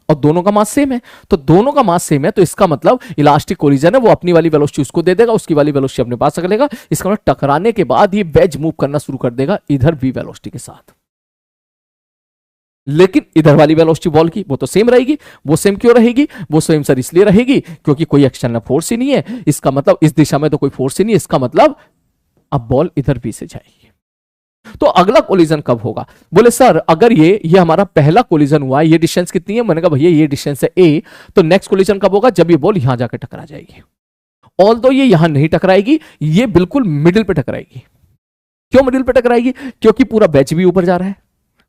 S1: और दोनों का मास सेम है, तो दोनों का मास सेम है, तो इसका मतलब इलास्टिक कोलिजन है, वो अपनी वाली वेलोसिटी उसको दे देगा, उसकी वाली वेलोसिटी अपने पास रख लेगा। इसका मतलब टकराने के बाद ये वेज मूव करना शुरू कर देगा इधर v वेलोसिटी के साथ, लेकिन इधर वाली वेलोसिटी बॉल की वो तो सेम रहेगी। वो सेम क्यों रहेगी, वो सेम सर इसलिए रहेगी क्योंकि कोई एक्सटर्नल फोर्स ही नहीं है, इसका मतलब इस दिशा में तो कोई फोर्स ही नहीं है, इसका मतलब अब बॉल इधर भी से जाएगी। तो अगला कोलिजन कब होगा, बोले सर अगर ये हमारा पहला कोलिजन हुआ, ये डिस्टेंस कितनी है, मैंने कहा भैया ये डिस्टेंस है a, तो नेक्स्ट कोलिजन कब होगा, जब ये बॉल यहां जाकर टकरा जाएगी। ऑल्दो ये यहां नहीं टकराएगी, ये बिल्कुल मिडिल पे टकराएगी। क्यों मिडिल पे टकराएगी, क्योंकि पूरा बैच भी ऊपर जा रहा है,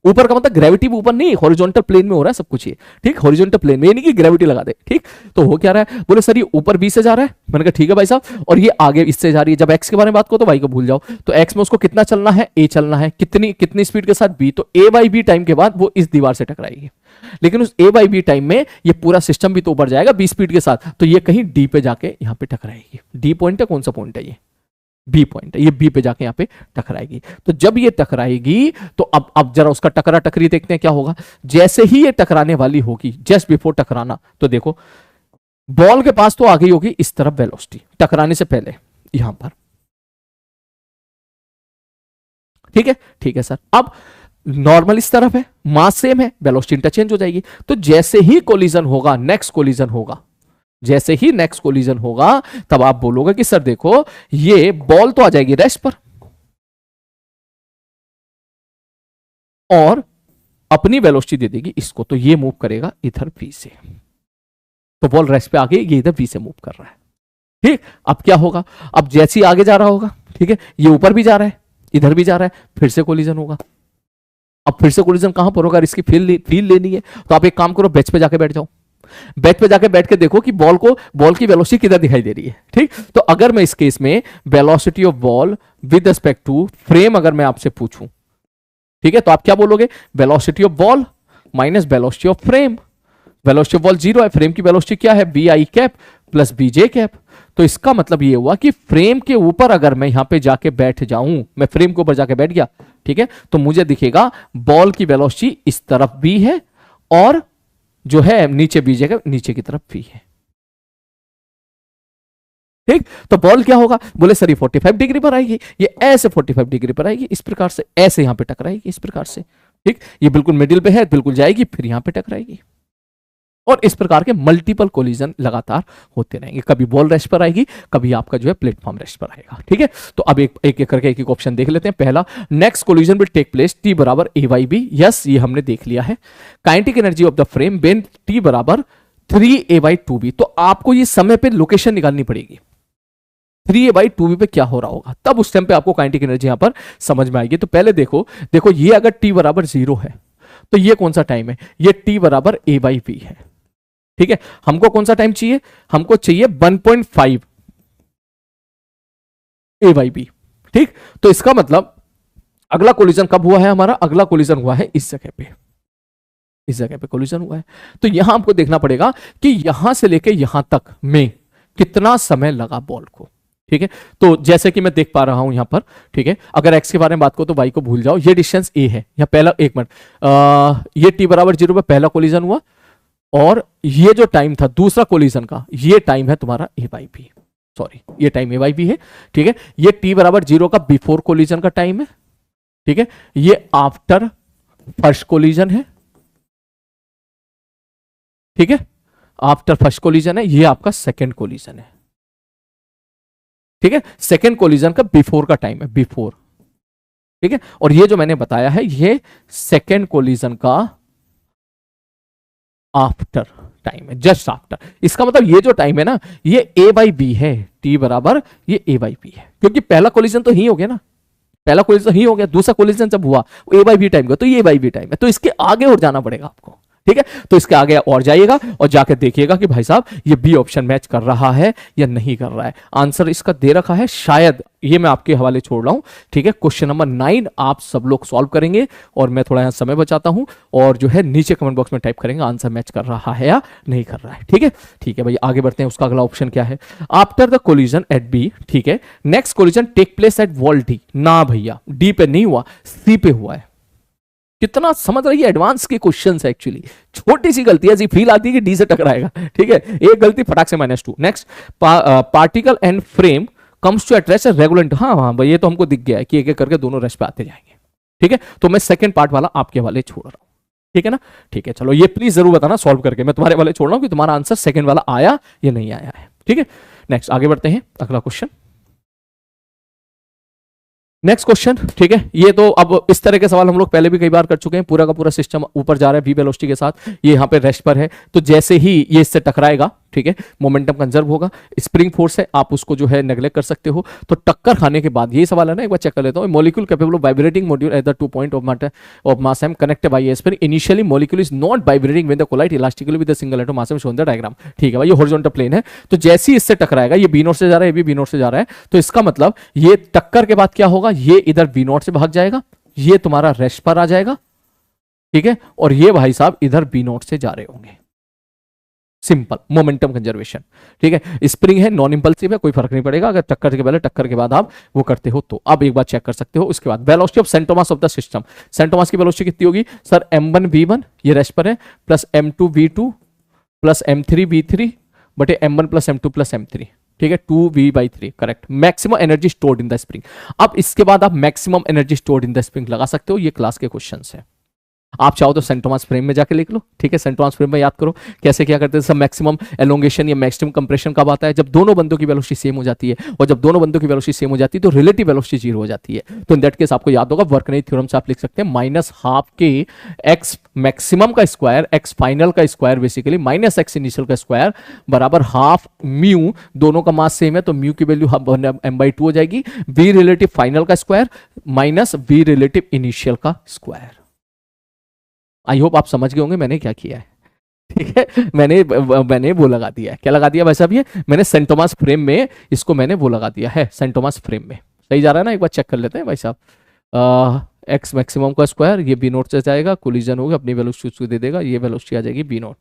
S1: ऊपर का मतलब ग्रेविटी भी ऊपर नहीं, हॉरिजॉन्टल प्लेन में हो रहा है सब कुछ ये। ठीक, हॉरिजॉन्टल प्लेन में, ये नहीं कि ग्रेविटी लगा दे। ठीक, तो हो क्या रहा है, बोले सर ये ऊपर b से जा रहा है, मैंने कहा ठीक है भाई साहब, और ये आगे इससे जा रही है। जब x के बारे में बात करो तो y को भूल जाओ, तो x में उसको कितना चलना है, a चलना है, कितनी स्पीड के साथ b, तो a/b टाइम के बाद वो इस दीवार से टकराएगी, लेकिन उस a/b टाइम में ये पूरा सिस्टम भी तो ऊपर जाएगा b स्पीड के साथ, तो ये कहीं d पे जाके यहां पे टकराएगी। d पॉइंट है, कौन सा पॉइंट है, ये बी पॉइंट है, ये बी पे जाके यहां पे टकराएगी। तो जब ये टकराएगी तो अब जरा उसका टकरा टकरी देखते हैं क्या होगा। जैसे ही ये टकराने वाली होगी, जस्ट बिफोर टकराना, तो देखो बॉल के पास तो आ गई होगी इस तरफ वेलोसिटी टकराने से पहले यहां पर। ठीक है सर, अब नॉर्मल इस तरफ है, मास सेम है, वेलोसिटी इंटरचेंज हो जाएगी। तो जैसे ही कोलिजन होगा, नेक्स्ट कोलिजन होगा, जैसे ही नेक्स्ट कोलिजन होगा तब आप बोलोगे कि सर देखो ये बॉल तो आ जाएगी रेस्ट पर और अपनी वेलोसिटी दे देगी इसको, तो ये मूव करेगा इधर v से, तो बॉल रेस्ट पे आगे ये इधर v से मूव कर रहा है। ठीक, अब क्या होगा, अब जैसे ही आगे जा रहा होगा, ठीक है, ये ऊपर भी जा रहा है इधर भी जा रहा है, फिर से कोलिजन होगा। अब फिर से कोलिजन कहां पर होगा, इसकी फील लेनी है, तो आप एक काम करो, बेंच पे जाके बैठ जाओ, बेंच पे जाके बैठ के देखो कि बॉल की वेलोसिटी किधर दिखाई दे रही है। ठीक, तो अगर मैं इस केस में velocity of ball with respect to frame अगर मैं आपसे पूछूं, ठीक है, तो आप क्या बोलोगे, velocity of ball minus velocity of frame. Velocity of ball 0 है, फ्रेम की वेलोसिटी क्या है, B I cap plus B J cap. तो इसका मतलब ये हुआ कि फ्रेम के ऊपर अगर मैं यहां पे जाके बैठ जाऊं, मैं फ्रेम के ऊपर जाके बैठ गया, ठीक है, तो मुझे दिखेगा बॉल की वेलोसिटी इस तरफ भी है और जो है नीचे बीजे के नीचे की तरफ भी है। ठीक, तो बॉल क्या होगा, बोले सर ये 45 डिग्री पर आएगी, ये ऐसे 45 डिग्री पर आएगी, इस प्रकार से ऐसे यहां पे टकराएगी इस प्रकार से। ठीक, ये बिल्कुल मिडिल पे है, बिल्कुल जाएगी, फिर यहां पे टकराएगी और इस प्रकार के मल्टीपल कोलिजन लगातार होते रहेंगे। कभी बॉल रेस्ट पर आएगी, कभी आपका जो है प्लेटफॉर्म रेस्ट पर आएगा। ठीक है, तो अब एक एक करके एक ऑप्शन देख लेते हैं। पहला, next collision will take place T बराबर ए बाई बी। यस, ये हमने देख लिया है। Kinetic energy of the frame when T बराबर 3a/2b। तो आपको ये समय पे लोकेशन निकालनी पड़ेगी, 3a/2b पे क्या हो रहा होगा, तब उस टाइम पे आपको काइनेटिक एनर्जी यहां पर समझ में आएगी। तो पहले देखो ये अगर t बराबर 0 है तो ये कौन सा टाइम है, ये t बराबर a/b है। ठीक है, हमको कौन सा टाइम चाहिए, हमको चाहिए 1.5 a/b। ठीक, तो इसका मतलब अगला कोलिजन कब हुआ है हमारा, अगला कोलिजन हुआ है इस जगह पे, इस जगह पे कोलिजन हुआ है। तो यहां हमको देखना पड़ेगा कि यहां से लेके यहां तक में कितना समय लगा बॉल को। ठीक है, तो जैसे कि मैं देख पा रहा हूं यहां पर, ठीक है, अगर x के बारे में बात करो तो y को भूल जाओ, ये डिस्टेंस a है, यहां पहला, एक मिनट, ये t बराबर 0 पे पहला कोलिजन हुआ और ये जो टाइम था दूसरा कोलिजन का, ये टाइम है तुम्हारा a/b, सॉरी ये टाइम a/b है। ठीक है, ये t बराबर 0 का बिफोर कोलिजन का टाइम है। ठीक है, ये आफ्टर फर्स्ट कोलिजन है। ठीक है, आफ्टर फर्स्ट कोलिजन है, ये आपका सेकेंड कोलिजन है। ठीक है, सेकेंड कोलिजन का बिफोर का टाइम है, बिफोर। ठीक है, और ये जो मैंने बताया है ये सेकेंड कोलिजन का आफ्टर टाइम है, जस्ट आफ्टर। इसका मतलब ये जो टाइम है ना, ये a/b है, t बराबर ये a/b है, क्योंकि पहला कोलिजन तो ही हो गया ना, पहला कोलिजन ही हो गया, दूसरा कोलिजन जब हुआ a/b टाइम का, तो ये a/b टाइम है, तो इसके आगे और जाना पड़ेगा आपको। ठीक है, तो इसके आगे और जाइएगा और जाके देखिएगा कि भाई साहब ये बी ऑप्शन मैच कर रहा है या नहीं कर रहा है। आंसर इसका दे रखा है शायद, ये मैं आपके हवाले छोड़ रहा हूं। ठीक है, क्वेश्चन नंबर 9 आप सब लोग सॉल्व करेंगे और मैं थोड़ा यहां समय बचाता हूं और जो है नीचे कमेंट बॉक्स में टाइप करेंगे आंसर मैच कर रहा है या नहीं कर रहा है। ठीक है, ठीक है भाई, आगे बढ़ते हैं। उसका अगला ऑप्शन क्या है, after the collision at B, ठीक है, next collision take place at wall D. ना भैया, डी पे नहीं हुआ, सी पे हुआ है। कितना समझ रही है, एडवांस के क्वेश्चन है एक्चुअली, छोटी सी गलती है, फील आती है कि डी से टकराएगा। ठीक है, एक गलती फटाक से -2। Next, particle and frame comes to at रेगुलेंट। हाँ हाँ भाई, ये तो हमको दिख गया है कि एक एक करके दोनों रेस्ट पे आते जाएंगे। ठीक है, तो मैं सेकंड पार्ट वाला आपके वाले छोड़ रहा हूं। ठीक है ना, ठीक है, चलो ये प्लीज जरूर बताना सॉल्व करके, मैं तुम्हारे वाले छोड़ रहा हूं कि तुम्हारा आंसर सेकंड वाला आया या नहीं आया है। ठीक है, नेक्स्ट आगे बढ़ते हैं, अगला क्वेश्चन। नेक्स्ट क्वेश्चन, ठीक है, ये तो अब इस तरह के सवाल हम लोग पहले भी कई बार कर चुके हैं। पूरा का पूरा सिस्टम ऊपर जा रहा है v वेलोसिटी के साथ, ये यहाँ पे रेस्ट पर है, तो जैसे ही ये इससे टकराएगा, ठीक है, मोमेंटम कंजर्व होगा। स्प्रिंग फोर्स है, आप उसको जो है नेग्लेक्ट कर सकते हो। तो टक्कर खाने के बाद यही सवाल है ना, एक बार चेक कर लेता हूँ। Molecule capable of vibrating module at the 2 point of mass M connected by a spring. Initially molecule is not vibrating when the collide elastically with the single atom mass M shown the diagram. ठीक है भाई, ये हॉरिजॉन्टल प्लेन है, तो जैसे ही इससे टकराएगा, ये बी नोट से जा रहा है, ये भी बी नोट से जा रहा है, तो इसका मतलब ये टक्कर के बाद क्या होगा, ये इधर बी नोट से भाग जाएगा, ये तुम्हारा रेस्ट पर आ जाएगा। ठीक है, और ये भाई साहब इधर बी नोट से जा रहे होंगे। Simple momentum conservation. ठीक है, स्प्रिंग है, नॉन इंपल्सिव है, कोई फर्क नहीं पड़ेगा अगर टक्कर के पहले टक्कर के बाद आप वो करते हो तो। अब एक बार चेक कर सकते हो। उसके बाद velocity of centre mass of the system, centre mass की वेलोसिटी कितनी होगी सर, m1 v1 ये रेस्ट पर है, plus m2 v2 plus m3 v3 बटे m1 plus m2 plus m3। ठीक है, 2v/3 correct. Maximum energy stored in the spring. अब इसके बाद आप maximum energy stored in the spring लगा सकते हो, ये क्लास के क्वेश्चन है। आप चाहो तो सेंट थॉमस फ्रेम में जाके लिख लो, ठीक है। सेंट थॉमस फ्रेम में याद करो कैसे क्या करते हैं, सब मैक्सिमम एलोंगेशन या मैक्सिमम कंप्रेशन कब आता है, जब दोनों बंदों की वेलोसिटी सेम हो जाती है, और जब दोनों बंदों की वेलोसिटी सेम हो जाती है तो रिलेटिव वेलोसिटी जीरो हो जाती है। तो इन दैट केस आपको याद होगा वर्कनई थ्योरम से आप लिख सकते हैं माइनस हाफ के एक्स मैक्सिमम का स्क्वायर एक्स फाइनल का square basically minus x initial का स्क्वायर बराबर हाफ म्यू, दोनों का मास सेम है तो म्यू की वैल्यू m/2 हो जाएगी, v रिलेटिव फाइनल का square minus v relative initial का स्क्वायर। आई होप आप समझ गए होंगे मैंने क्या किया है, ठीक है। मैंने वो लगा दिया है, क्या लगा दिया भाई साहब, ये मैंने सेंट थॉमस फ्रेम में इसको मैंने वो लगा दिया है, सेंट थॉमस फ्रेम में। सही जा रहा है ना, एक बार चेक कर लेते हैं भाई साहब। एक्स मैक्सिमम का स्क्वायर ये बी नोट से जाएगा, कोलिजन होगा, अपनी वेलोसिटी दे देगा, ये वेलोसिटी आ जाएगी बी नोट,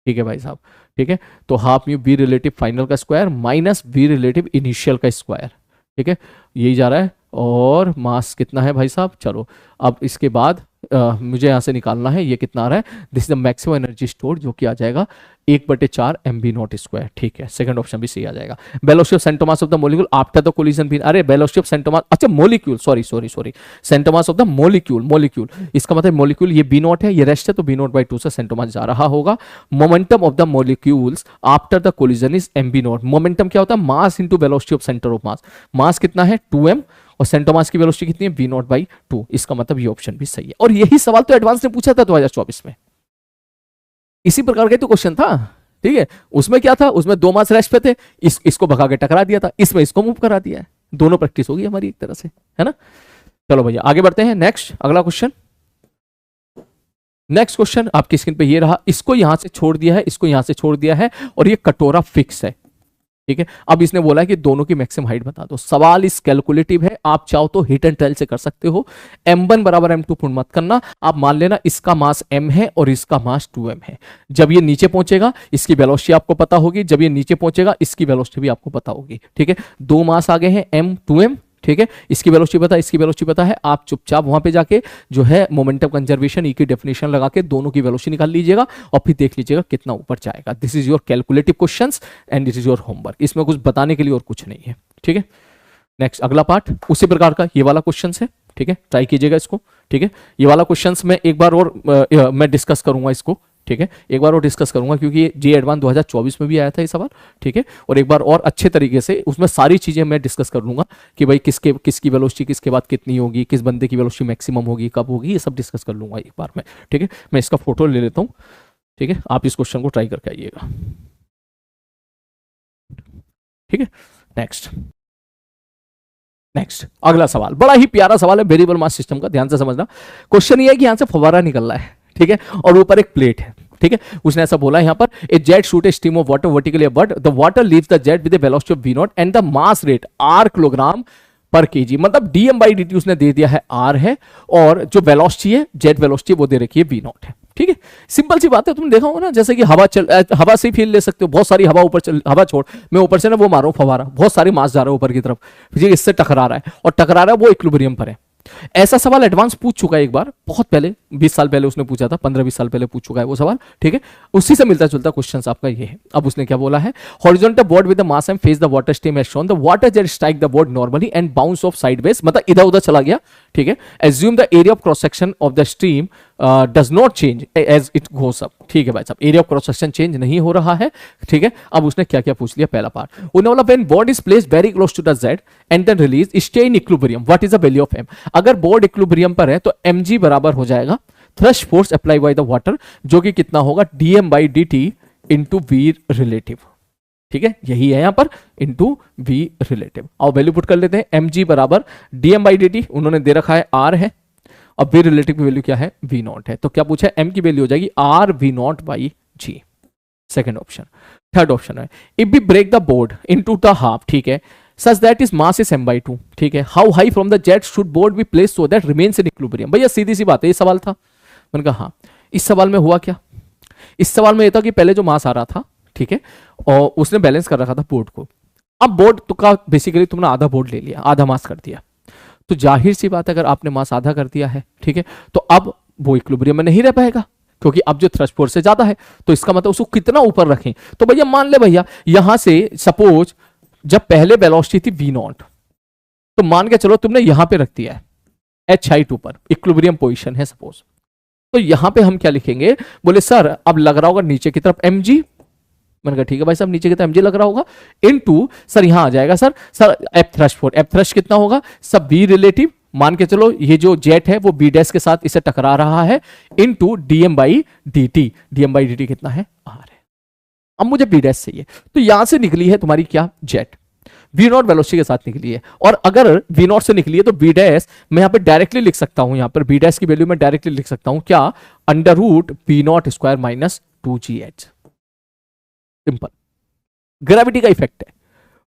S1: ठीक है भाई साहब, ठीक है। तो half mu B relative final का square minus B relative initial का स्क्वायर, ठीक है, यही जा रहा है। और मास कितना है भाई साहब, चलो अब इसके बाद मुझे यहाँ से निकालना है ये कितना आ रहा है, this is the maximum energy store जो कि आ जाएगा 1/4 mv नॉट स्क्वायर, ठीक है। सेकंड ऑप्शन भी सही आ जाएगा। Velocity of centre of mass of the molecule after the collision been, अरे वेलोसिटी ऑफ सेंट थॉमस, अच्छा molecule, sorry centre of mass of the molecule, इसका मतलब मॉलिक्यूल ये बी नॉट है, ये रेस्ट है, तो बी नॉट बाई 2 से सेंट थॉमस जा रहा होगा। Momentum of the molecules after the collision is mv naught. Momentum क्या होता है, mass into velocity of centre of mass, mass कितना है 2m और सेंट थॉमस की वेलोसिटी कितनी है v0/2, इसका मतलब ये ऑप्शन भी सही है। और यही सवाल तो एडवांस ने पूछा था 2024 में, इसी प्रकार का तो क्वेश्चन था, ठीक है। उसमें क्या था, उसमें 2 मास रेस्ट पे थे, इसको भगा के टकरा दिया था, इसमें इसको मूव करा दिया है, दोनों प्रैक्टिस होगी हमारी एक तरह से, है ना। चलो भैया आगे बढ़ते हैं, नेक्स्ट अगला क्वेश्चन। नेक्स्ट क्वेश्चन आपकी स्क्रीन पे ये रहा, इसको यहां से छोड़ दिया है, इसको यहां से छोड़ दिया है, और ये कटोरा फिक्स है, ठीक है। अब इसने बोला है कि दोनों की मैक्सिमम हाइट बता दो। सवाल इस कैलकुलेटिव है, आप चाहो तो हिट एंड ट्रायल से कर सकते हो। m1 बराबर m2 पूर्ण मत करना, आप मान लेना इसका मास m है और इसका मास 2m है। जब ये नीचे पहुंचेगा इसकी वेलोसिटी आपको पता होगी, जब ये नीचे पहुंचेगा इसकी वेलोसिटी भी आपको पता होगी, ठीक है। 2 मास आगे हैं m 2m, ठीक है, इसकी वेलोसिटी पता है, इसकी वेलोसिटी पता है, आप चुपचाप वहां पे जाके जो है मोमेंटम कंजर्वेशन ई की डेफिनेशन लगा के दोनों की वेलोसिटी निकाल लीजिएगा और फिर देख लीजिएगा कितना ऊपर जाएगा। This is your calculative questions and this is your homework, इसमें कुछ बताने के लिए और कुछ नहीं है, ठीक है। नेक्स्ट अगला पार्ट उसी प्रकार का ये वाला क्वेश्चन है, ठीक है, ट्राई कीजिएगा इसको, ठीक है। ये वाला क्वेश्चन में एक बार और मैं डिस्कस करूंगा इसको, ठीक है, एक बार और डिस्कस करूंगा क्योंकि जे एडवांस 2024 में भी आया था ये सवाल, ठीक है। और एक बार और अच्छे तरीके से उसमें सारी चीजें मैं डिस्कस कर लूंगा कि भाई किसकी वेलोसिटी किसके बाद कितनी होगी, किस बंदे की वेलोसिटी मैक्सिमम होगी, कब होगी, ये सब डिस्कस कर लूंगा एक बार में, ठीक है। मैं इसका फोटो ले लेता हूँ, ठीक है, आप इस क्वेश्चन को ट्राई करके आइएगा, ठीक है। नेक्स्ट अगला सवाल बड़ा ही प्यारा सवाल है वेरिएबल मास सिस्टम का, ध्यान से समझना। क्वेश्चन ये है कि यहां से फव्वारा निकल रहा है, ठीक है, और ऊपर एक प्लेट है, ठीक है। उसने ऐसा बोला यहां पर, a jet shoot a stream of water vertically upward, the water leaves the jet with the velocity of v0 and the mass rate r kilogram per KG, मतलब dm/dt उसने दे दिया है r है, और जो वेलोसिटी है जेट वेलोसिटी वो दे रखी है v0 है, ठीक है। सिंपल सी बात है, तुमने देखा होगा ना, जैसे कि हवा से फील ले सकते हो, बहुत सारी हवा ऊपर हवा छोड़, मैं ऊपर से ना वो मारूं फवारा, बहुत सारी मास जा रहा है ऊपर की तरफ, फिर इससे टकरा रहा है और टकरा रहा है वो इक्विलिब्रियम पर है। ऐसा सवाल एडवांस पूछ चुका है एक बार, बहुत पहले 20 साल पहले उसने पूछा था, 15-20 साल पहले पूछ चुका है वो सवाल, ठीक है। उसी से मिलता जुलता क्वेश्चन आपका ये है। अब उसने क्या बोला है, horizontal board with the mass and face the water stream as shown, the water jet strike the board normally and bounce off sideways, मतलब इधर उधर चला गया, ठीक है। Assume the area of cross section of the stream does not change as it goes up, ठीक है भाई साहब, area of cross section change नहीं हो रहा है, ठीक है। अब उसने क्या क्या पूछ लिया, पहला पार्ट उन्होंने बोला when board is placed very close to the jet and then release stay in equilibrium, what is the value of m, अगर बोर्ड इक्विलिब्रियम पर है तो mg बराबर हो जाएगा thrust force apply by the water, जो कि कितना होगा dm/dt इंटू v रिलेटिव, ठीक है, यही है यहां पर इंटू v रिलेटिव। और वैल्यू पुट कर लेते हैं, mg बराबर dm/dt उन्होंने दे रखा है r है, अब v रिलेटिव की वैल्यू क्या है v0 है, तो क्या पूछा है, m की वैल्यू हो जाएगी r v0/g, second option. Third option है, if we break the board into the half, ठीक है, such that is mass is m/2, ठीक है, how high from the jet should board be placed so that remains in equilibrium. भैया सीधी सी बात है, ये सवाल था, मैंने कहा हाँ। इस सवाल में हुआ क्या, इस सवाल में यह था कि पहले जो मास आ रहा था, ठीक है, और उसने बैलेंस कर रखा था बोर्ड को, अब बोर्ड तो का बेसिकली तुमने आधा बोर्ड ले लिया, आधा मास कर दिया, तो जाहिर सी बात है अगर आपने मास आधा कर दिया है, ठीक है, तो अब वो इक्विलिब्रियम में नहीं रह पाएगा, क्योंकि अब जो थ्रस्ट फोर्स से ज्यादा है, तो इसका मतलब उसको कितना ऊपर रखें, तो भैया मान ले भैया यहां से सपोज जब पहले वेलोसिटी थी v0, तो मान के चलो तुमने यहां पे रख दिया है h हाइट ऊपर, इक्विलिब्रियम पोजीशन है सपोज, तो यहां पे हम क्या लिखेंगे, बोले सर अब लग रहा होगा नीचे की तरफ mg। मैंने कहा ठीक है भाई साहब, नीचे की तरफ mg लग रहा होगा, इनटू सर यहां आ जाएगा sir F threshold. F thresh कितना होगा, सब बी रिलेटिव, मान के चलो ये जो जेट है वो बी डैश के साथ इसे टकरा रहा है, into DM by D T. DM by D T कितना है, आर है। अब मुझे बी डैश चाहिए, तो यहां से निकली है तुम्हारी क्या, जेट, वी नॉट वेलोसिटी के साथ निकली है। और अगर वी नॉट से निकली है तो बी डैश मैं यहां पे डायरेक्टली लिख सकता हूं, यहां पर बी डैश की वैल्यू मैं डायरेक्टली लिख सकता हूं क्या, under root V naught square minus 2gh। Simple, gravity का इफेक्ट है,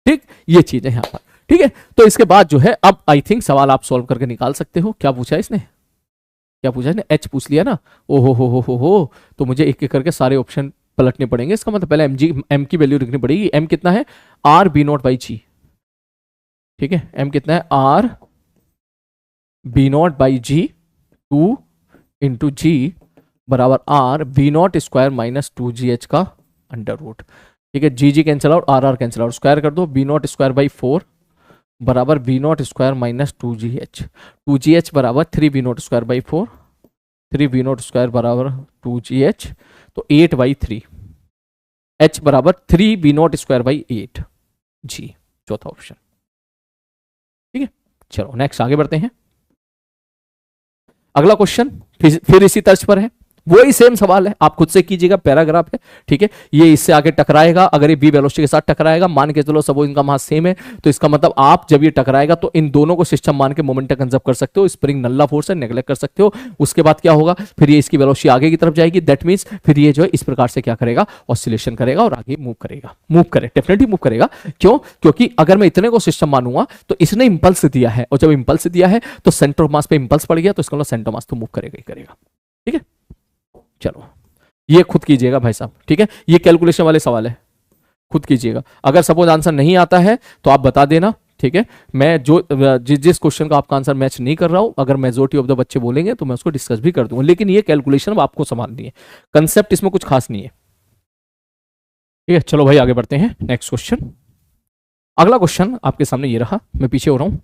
S1: ठीक, ये चीज है यहां पर, ठीक है। तो इसके बाद जो है अब आई थिंक सवाल आप सॉल्व करके निकाल सकते हो। क्या पूछा इसने, क्या पूछा इसने, एच पूछ लिया ना, ओ हो, तो मुझे एक एक करके सारे ऑप्शन पलटने पड़ेंगे। इसका मतलब पहले एम की वैल्यू लिखनी पड़ेगी। एम कितना है, R B naught by G, ठीक है, एम कितना है, R B naught by G 2 into G बराबर R B naught square minus 2gh का अंडर रूट, ठीक है। G cancel out, R cancel out, square कर दो, बी नॉट स्क्वायर बाई 4 बराबर B naught square minus 2gh। 2gh बराबर 3 B naught square by 4, 3 B naught square बराबर 2gh, तो 8/3, h बराबर 3 B naught square by 8 G, चौथा ऑप्शन, ठीक है। चलो नेक्स्ट आगे बढ़ते हैं। अगला क्वेश्चन फिर इसी तर्ज पर है, वही सेम सवाल है, आप खुद से कीजिएगा, पैराग्राफ है, ठीक है। ये इससे आगे टकराएगा, अगर ये बी वेलोसिटी के साथ टकराएगा, मान के चलो सब इनका मास सेम है, तो इसका मतलब आप जब ये टकराएगा तो इन दोनों को सिस्टम मान के मोमेंटम कंजर्व कर सकते हो, स्प्रिंग नल्ला फोर्स है, नेग्लेक्ट कर सकते हो। उसके बाद क्या होगा, फिर ये इसकी वेलोसिटी आगे की तरफ जाएगी, दैट मीन्स फिर ये जो है इस प्रकार से क्या करेगा, ऑसिलेशन करेगा और आगे मूव करेगा, मूव करे, डेफिनेटली मूव करेगा। क्यों, क्योंकि अगर मैं इतने को सिस्टम मानूंगा तो इसने इंपल्स दिया है, और जब इंपल्स दिया है तो सेंटर ऑफ मास पे इंपल्स पड़ गया, तो इसका मतलब सेंटर ऑफ मास तो मूव करेगा ही करेगा, ठीक है। चलो ये खुद कीजिएगा भाई साहब, ठीक है, ये कैलकुलेशन वाले सवाल है, खुद कीजिएगा। अगर सपोज आंसर नहीं आता है तो आप बता देना, ठीक है। मैं जिस क्वेश्चन का आपका आंसर मैच नहीं कर रहा हूं, अगर मेजोरिटी ऑफ द बच्चे बोलेंगे तो मैं उसको डिस्कस भी कर दूंगा, लेकिन ये कैलकुलेशन आपको संभालनी है, कंसेप्ट इसमें कुछ खास नहीं है, ठीक है। चलो भाई आगे बढ़ते हैं, नेक्स्ट क्वेश्चन। अगला क्वेश्चन आपके सामने ये रहा, मैं पीछे हो रहा हूं।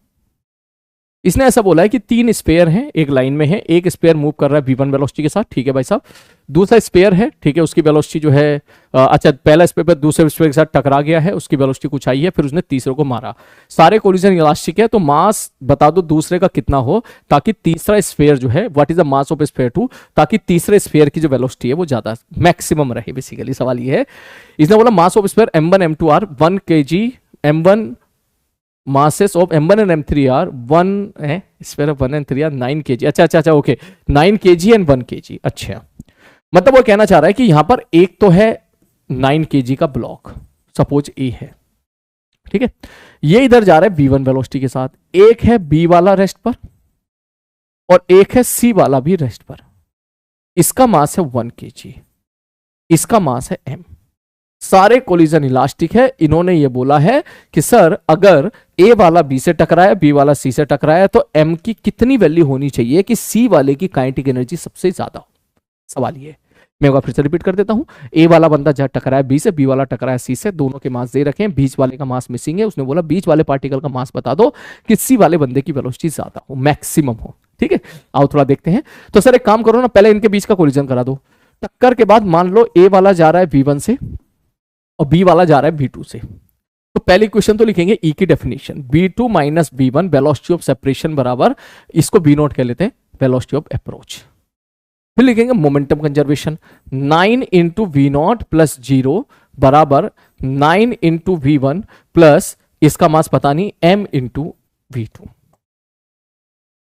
S1: इसने ऐसा बोला है कि 3 स्पेयर हैं, एक लाइन में है, एक स्पेयर मूव कर रहा है v1 वेलोसिटी के साथ, ठीक है भाई साहब। दूसरा स्पेयर है, ठीक है, उसकी वेलोसिटी जो है अच्छा, पहला स्पेयर पर दूसरे स्पेयर के साथ टकरा गया है, उसकी वेलोसिटी कुछ आई है, फिर उसने तीसरे को मारा। सारे कोलिजन इलास्टिक है, तो मास बता दो दूसरे का कितना हो, ताकि तीसरा स्पेयर जो है, what is the mass of sphere 2, ताकि तीसरे स्पेयर की जो वेलोसिटी है वो ज्यादा मैक्सिमम रहे। बेसिकली सवाल ये है, इसने बोला mass of sphere m1 m2 are 1 kg, m1 masses of m1 and m3 are 1 है, sphere of 1 and 3 are 9 kg। अच्छा ओके, 9 kg and 1 kg। अच्छा, मतलब वो कहना चाह रहा है कि यहां पर एक तो है 9 kg का ब्लॉक, सपोज ए है, ठीक है, ये इधर जा रहा है v1 वेलोसिटी के साथ, एक है b वाला रेस्ट पर और एक है c वाला भी रेस्ट पर। इसका मास है 1 kg, इसका मास है m। सारे कोलिजन इलास्टिक है। इन्होंने ये बोला है कि सर अगर ए वाला बी से टकराया, बी वाला सी से टकराया, तो एम की कितनी वैल्यू होनी चाहिए कि सी वाले की काइनेटिक एनर्जी सबसे ज्यादा हो। सवाल ये, मैं एक बार फिर से रिपीट कर देता हूं। ए वाला बंदा जहां टकराया बी से, बी वाला टकराया सी से, दोनों के मास दे रखे हैं, बीच वाले का मास मिसिंग है। उसने बोला बीच वाले पार्टिकल का मास बता दो कि सी वाले बंदे की वेलोसिटी ज्यादा हो, मैक्सिमम हो, ठीक है। आओ थोड़ा देखते हैं। तो सर एक काम करो ना, पहले इनके बीच का कोलिजन करा दो। टक्कर के बाद मान लो ए वाला जा रहा है v1 से और बी वाला जा रहा है v2 से, तो पहले क्वेश्चन तो लिखेंगे ई की definition, v2 minus v1 velocity of separation बराबर, इसको v0 कह लेते हैं, वेलोसिटी ऑफ अप्रोच। फिर लिखेंगे momentum conservation, 9 into v0 plus 0 बराबर 9 इंटू v1 प्लस इसका मास पता नहीं m इंटू v2,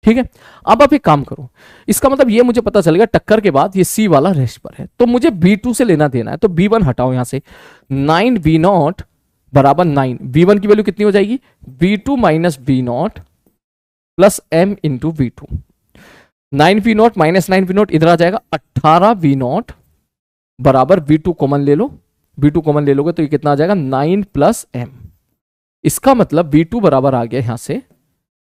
S1: ठीक है। अब आप एक काम करो, इसका मतलब ये मुझे पता चलेगा टक्कर के बाद ये सी वाला रेस्ट पर है, तो मुझे v2 से लेना देना है, तो v1 हटाओ यहां से, 9 v0 बराबर 9, v1 की वैल्यू कितनी हो जाएगी, v2 minus v0 plus m into v2। 9 v0 minus 9 v0 इधर आ जाएगा, 18 v0 बराबर v2 कॉमन ले लो, v2 कॉमन ले लोगे तो ये कितना आ जाएगा, 9 प्लस m। इसका मतलब v2 बराबर आ गया यहां से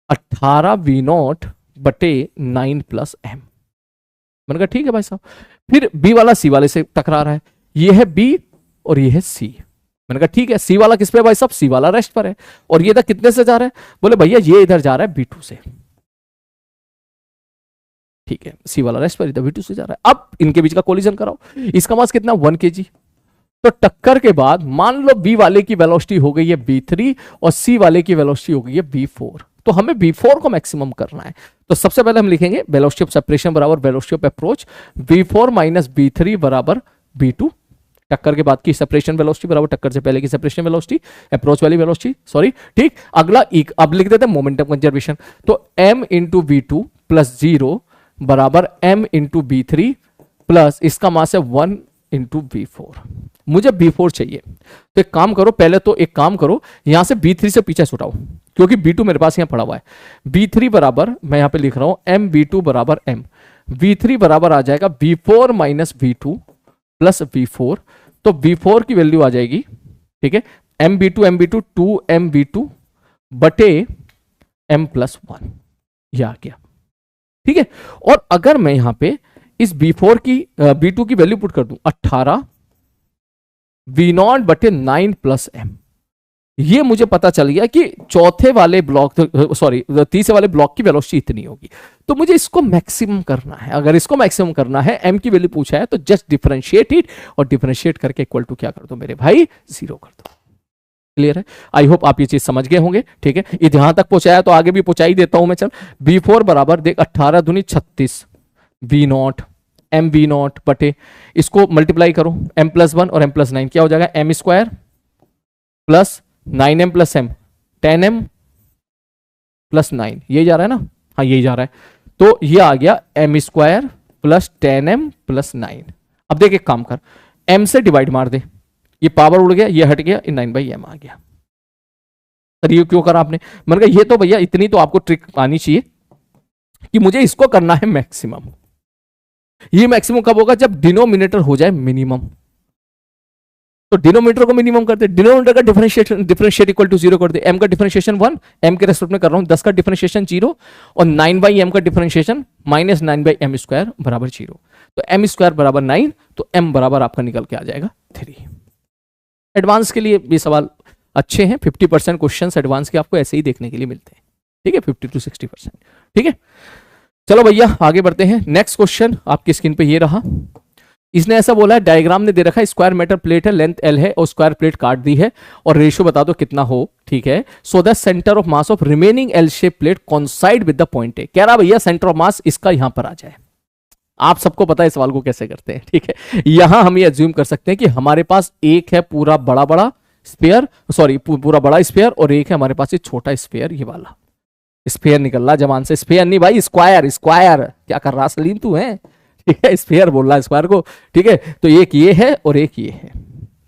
S1: 18 v0 बटे 9 प्लस m। मैंने कहा ठीक है भाई साहब। फिर b वाला c वाले से टकरा रहा है, ये है b और ये है c। मैंने कहा ठीक है, c वाला किस पे है भाई साहब, c वाला रेस्ट पर है, और ये इधर कितने से जा रहा है, बोले भैया ये इधर जा रहा है b2 से। ठीक है, सी वाला रेस्ट पर, इधर V2 से जा रहा है। अब इनके बीच का कोलिजन कराओ, इसका मास कितना 1 kg। तो टक्कर के बाद मान लो बी वाले की वेलोसिटी हो गई है V3 और सी वाले की वेलोसिटी हो गई है V4। तो हमें V4 को मैक्सिमम करना है। तो सबसे पहले हम लिखेंगे वेलोसिटी ऑफ सेपरेशन बराबर velocity of approach, V4 minus V3 बराबर V2। टक्कर के बाद की सेपरेशन वेलोसिटी बराबर टक्कर से पहले की सेपरेशन वेलोसिटी, अप्रोच वाली वेलोसिटी, सॉरी, ठीक। अगला अब लिख देते हैं मोमेंटम कंजर्वेशन। तो m इंटू V2 प्लस 0 बराबर m इंटू V3 प्लस इसका मास है 1 इंटू V4। मुझे V4 चाहिए, तो एक काम करो, पहले तो एक काम करो, यहां से V3 से पीछे छुटाओ, क्योंकि V2 मेरे पास यहां पड़ा हुआ है। V3 बराबर, मैं यहां पे लिख रहा हूं m V2 बराबर m, V3 बराबर आ जाएगा V4 minus V2 plus V4। तो V4 की वैल्यू आ जाएगी, ठीक है, m V2 2 m V2 बटे m प्लस 1, यह आ गया, ठीक है। और अगर मैं यहां पे इस V4 की V2 की वैल्यू पुट कर दूं 18 V0 बटे 9 प्लस m, ये मुझे पता चल गया कि चौथे वाले ब्लॉक, सॉरी तीसरे वाले ब्लॉक की वेलोसिटी इतनी होगी। तो मुझे इसको मैक्सिमम करना है। अगर इसको मैक्सिमम करना है, m की वैल्यू पूछा है, तो जस्ट डिफरेंशिएट इट, और डिफरेंशिएट करके इक्वल टू क्या कर दो मेरे भाई, 0 कर दो। क्लियर है? आई होप आप ये चीज समझ गए होंगे, ठीक है। यहां तक पहुंचाया तो आगे भी पहुंचा ही देता हूं मैं। चल V4 बराबर देख 18 दूनी 36 V0 m V0 बटे, इसको मल्टीप्लाई करो m प्लस 1 और m प्लस 9, क्या हो जाएगा m square plus 9m plus m, 10m plus 9, यही जा रहा है ना? हाँ यही जा रहा है। तो ये आ गया m square plus 10m plus 9। अब देख एक काम कर, m से डिवाइड मार दे, ये पावर उड़ गया, ये हट गया, ये 9/m आ गया। सर ये क्यों करा आपने? मैंने कहा ये तो भैया इतनी तो आपको ट्रिक आनी चाहिए कि मुझे इसको करना है मैक्सिमम। ये मैक्सिमम कब होगा? जब डिनोमिनेटर हो जाए मिनिमम। तो डिनोमिनेटर को मिनिमम कर दे, डिनोमिनेटर का डिफरेंशिएट इक्वल टू 0 कर दे। m का डिफरेंशिएशन 1, m के रेस्पेक्ट में कर रहा हूं, 10 का डिफरेंशिएशन 0 और 9/m का डिफरेंशिएशन माइनस 9/m स्क्वायर बराबर 0। तो m स्क्वायर बराबर 9, तो m बराबर आपका निकल के आ जाएगा 3। एडवांस के लिए ये सवाल अच्छे हैं, 50% क्वेश्चन एडवांस के आपको ऐसे ही देखने के लिए मिलते हैं, ठीक है, 50 to 60%, ठीक है। चलो भैया आगे बढ़ते हैं। नेक्स्ट क्वेश्चन आपकी स्क्रीन पे ये रहा। इसने ऐसा बोला है, डायग्राम ने दे रखा है, स्क्वायर मेटल प्लेट है, लेंथ L है और स्क्वायर प्लेट काट दी है, और रेशियो बता दो कितना हो, ठीक है। So the centre of mass of remaining L shape plate कॉन्साइड with the point A. कह रहा भैया सेंटर ऑफ मास इसका यहां पर आ जाए। आप सबको पता है इस सवाल को कैसे करते हैं, ठीक है। यहां हम ये एज्यूम कर सकते हैं कि हमारे पास एक है पूरा बड़ा बड़ा स्फीयर, सॉरी पूरा बड़ा स्फीयर, और एक है हमारे पास ये छोटा स्फीयर, ये वाला स्फीयर निकल रहा जवान से, स्फीयर नहीं भाई, स्क्वायर। स्क्वायर क्या कर रहा सलीम तू है, ठीक है, स्फीयर बोल रहा है स्क्वायर को, ठीक है। तो एक ये है और एक ये है,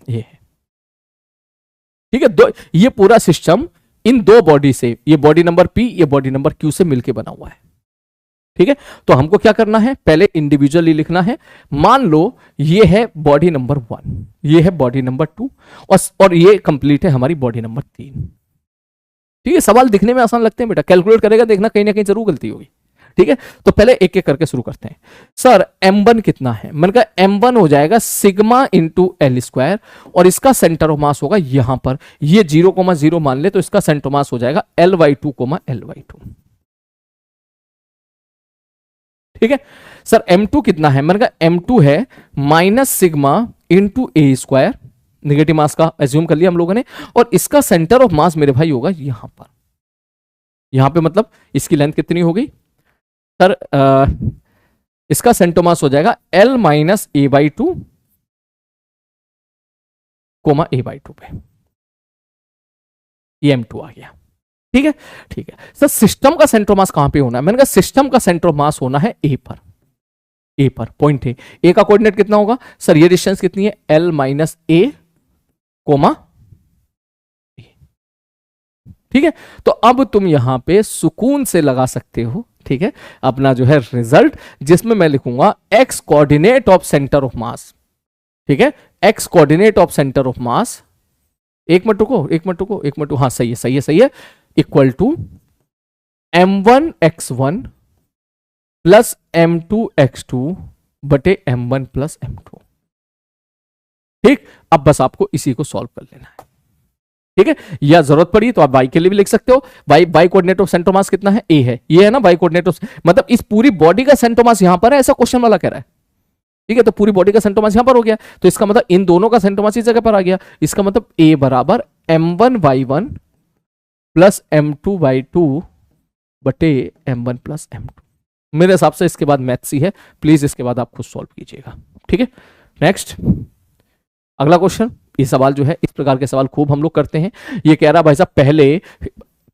S1: ये है, ठीक है। दो, ये पूरा सिस्टम इन दो बॉडी से, ये बॉडी नंबर P, ये बॉडी नंबर Q से मिलके बना हुआ है, ठीक है। तो हमको क्या करना है, पहले इंडिविजुअली लिखना है। मान लो ये है बॉडी नंबर 1, ये है बॉडी नंबर 2, और ये कंप्लीट है हमारी बॉडी नंबर 3, ठीक है। सवाल दिखने में आसान लगते हैं बेटा, कैलकुलेट करेगा देखना कहीं ना कहीं जरूर गलती होगी, ठीक है। तो पहले एक एक करके शुरू करते हैं। सर m1 कितना है? मैंने कहा m1 हो जाएगा सिग्मा इंटू L स्क्वायर, और इसका सेंटर ऑफ मास होगा यहां पर, ये 0,0 मान ले, तो इसका सेंटर ऑफ मास हो जाएगा L/2, L/2, ठीक है। सर m2 कितना है? मैंने कहा m2 है माइनस सिग्मा इंटू ए स्क्वायर, निगेटिव मास का एज्यूम कर लिया हम लोगों ने, और इसका सेंटर ऑफ मास मेरे भाई होगा यहां पर, यहां पे मतलब इसकी लेंथ कितनी हो गई सर? इसका सेंटर मास हो जाएगा L माइनस A/2 A/2 पे, ये m2 आ गया, ठीक है, ठीक है। सर सिस्टम का सेंटर मास कहां पे होना है? मैंने कहा सिस्टम का सेंटर मास होना है ए पर, ए पर पॉइंट है। ए का कोऑर्डिनेट कितना होगा सर? ये डिस्टेंस कितनी है? L माइनस A, ठीक है। तो अब तुम यहां पे सुकून से लगा सकते हो, ठीक है, अपना जो है रिजल्ट, जिसमें मैं लिखूंगा x coordinate of centre of मास, ठीक है, x coordinate of centre of मास, एक मिनट रुको, हाँ सही है, equal to m1x1 plus m2x2 बटे m1 प्लस m2, ठीक। अब बस आपको इसी को सॉल्व कर लेना है, ठीक है, या जरूरत पड़ी तो आप वाई के लिए भी लिख सकते हो। Y coordinate of centre mass कितना है, ए है, ये है ना वाई कोऑर्डिनेट ऑफ, मतलब इस पूरी बॉडी का सेंटर मास यहां पर है, ऐसा क्वेश्चन वाला कह रहा है। ठीक है, तो पूरी बॉडी का सेंटर मास यहां पर हो गया, तो इसका मतलब इन दोनों का सेंटर मास इस जगह पर आ गया। इसका मतलब ए बराबर m1y1 प्लस m2y2 बटे m1 प्लस m2। मेरे हिसाब से इसके बाद मैथ्स ही है, प्लीज इसके बाद आप खुद सॉल्व कीजिएगा। ठीक है, नेक्स्ट अगला क्वेश्चन। ये सवाल जो है, इस प्रकार के सवाल खूब हम लोग करते हैं। ये कह रहा भाई साहब पहले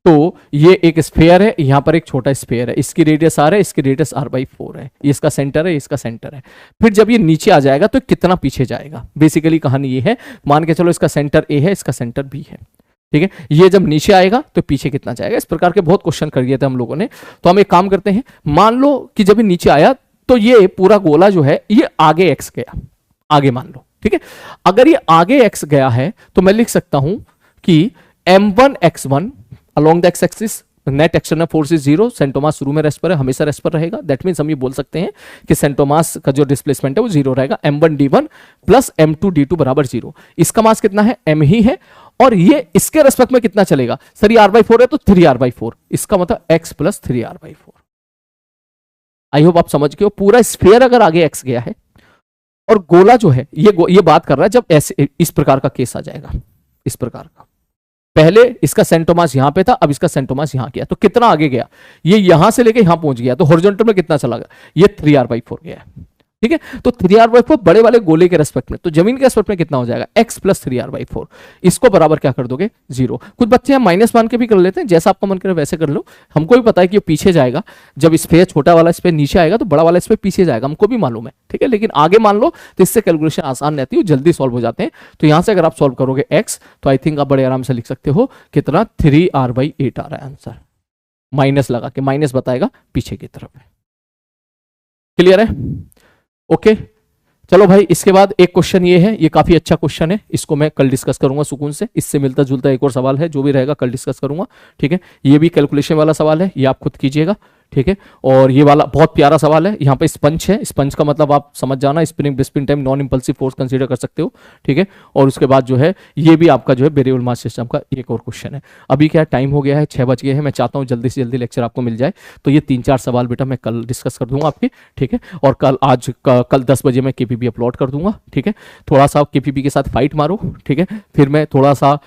S1: तो ये एक स्फेयर है, यहां पर एक छोटा स्फेयर है, इसकी रेडियस r है, इसकी रेडियस r/4 है, ये इसका सेंटर है, इसका सेंटर है। फिर जब ये नीचे आ जाएगा तो कितना पीछे जाएगा, बेसिकली कहानी ये है। मान के चलो इसका सेंटर a है, इसका सेंटर b है। ठीक है, ये जब नीचे आएगा तो पीछे कितना जाएगा, इस प्रकार के बहुत क्वेश्चन कर दिए थे हम लोगों ने। तो हम एक काम करते हैं, मान लो कि जब ये नीचे आया तो ये पूरा गोला जो है ये आगे x गया, आगे मान लो। ठीक है, अगर ये आगे x गया है तो मैं लिख सकता हूं कि m1x1 along the x-axis net external force is 0, सेंटोमास शुरू में रेस्ट पर है, हमेशा रेस्ट पर रहेगा। दैट मींस हम ये बोल सकते हैं कि सेंटोमास का जो डिस्प्लेसमेंट है वो 0 रहेगा। m1d1 प्लस m2d2 बराबर 0। इसका मास कितना है, m ही है, और ये इसके रेस्पेक्ट में कितना चलेगा, सर ये r/4 है तो 3r/4, इसका मतलब x plus 3r/4। I hope आप समझ गए हो। पूरा स्फीयर अगर आगे x गया है और गोला जो है ये बात कर रहा है जब ऐसे इस प्रकार का केस आ जाएगा, इस प्रकार का। पहले इसका सेंटोमास यहां पे था, अब इसका सेंटोमास यहां गया, तो कितना आगे गया, ये यहां से लेके यहां पहुंच गया, तो हॉरिजॉन्टल में कितना चला गया, ये 3r/4 गया है। ठीक है, तो 3r/4 बड़े वाले गोले के रेस्पेक्ट में, तो जमीन के रेस्पेक्ट में कितना हो जाएगा, x प्लस 3r/4। इसको बराबर क्या कर दोगे, 0। कुछ बच्चे हम माइनस मान के भी कर लेते हैं, जैसा आपका मन करे वैसे कर लो। हमको भी पता है कि ये पीछे जाएगा, जब स्पेयर छोटा वाला स्पेयर नीचे आएगा तो बड़ा वाला स्पेयर पीछे जाएगा, हमको भी मालूम है। ठीक है, लेकिन आगे मान लो तो इससे कैलकुलेशन आसान रहती है, जल्दी सॉल्व हो जाते हैं। तो यहां से अगर आप सॉल्व करोगे x, तो आई थिंक आप बड़े आराम से लिख सकते हो कितना, 3r/8 आ रहा है आंसर। माइनस लगा के, माइनस बताएगा पीछे की तरफ। क्लियर है, ओके। चलो भाई, इसके बाद एक क्वेश्चन ये है, ये काफी अच्छा क्वेश्चन है, इसको मैं कल डिस्कस करूंगा सुकून से। इससे मिलता जुलता एक और सवाल है, जो भी रहेगा कल डिस्कस करूंगा। ठीक है, ये भी कैलकुलेशन वाला सवाल है, ये आप खुद कीजिएगा। ठीक है, और ये वाला बहुत प्यारा सवाल है। यहाँ पे स्पंज है, स्पंज का मतलब आप समझ जाना, स्पिनिंग डिस्पिन time non impulsive force consider कर सकते हो। ठीक है, और उसके बाद जो है ये भी आपका जो है वेरिएबल मास सिस्टम का एक और क्वेश्चन है। अभी क्या टाइम हो गया है, 6 बज गए हैं, मैं चाहता हूँ जल्दी से जल्दी लेक्चर आपको मिल जाए। तो ये 3-4 सवाल बेटा मैं कल डिस्कस कर दूंगा आपके। ठीक है, और कल 10 बजे मैं KPP अपलोड कर दूंगा। ठीक है, थोड़ा सा KPP के साथ फाइट मारो। ठीक है, फिर मैं थोड़ा सा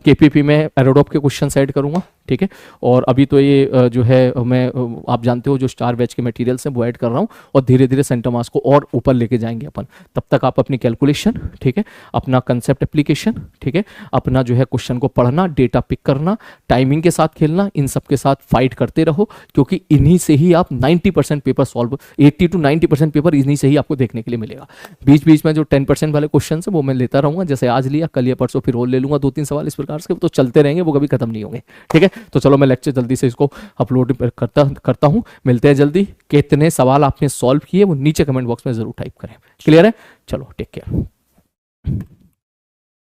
S1: KPP में एरोडॉप के क्वेश्चन ऐड करूंगा। ठीक है, और अभी तो ये जो है मैं आप जानते हो जो स्टार बैच के मटेरियल्स हैं वो ऐड कर रहा हूँ, और धीरे धीरे सेंटर मास को और ऊपर लेके जाएंगे अपन। तब तक आप अपनी कैलकुलेशन, ठीक है, अपना कंसेप्ट एप्लीकेशन, ठीक है, अपना जो है क्वेश्चन को पढ़ना, डेटा पिक करना, टाइमिंग के साथ खेलना, इन सब के साथ फाइट करते रहो, क्योंकि इन्हीं से ही आप 90% पेपर सॉल्व, 80 to 90% पेपर इन्हीं से ही आपको देखने के लिए मिलेगा। बीच बीच में जो 10% वाले क्वेश्चन है वो मैं लेता रहूंगा, जैसे आज लिया, कल या परसों फिर और ले लूंगा 2-3 सवाल इस प्रकार से, तो चलते रहेंगे, वो कभी खत्म नहीं होंगे। ठीक है, तो चलो मैं लेक्चर जल्दी से इसको अपलोड करता हूं। मिलते हैं जल्दी। कितने सवाल आपने सॉल्व किए वो नीचे कमेंट बॉक्स में जरूर टाइप करें। क्लियर है, चलो टेक केयर।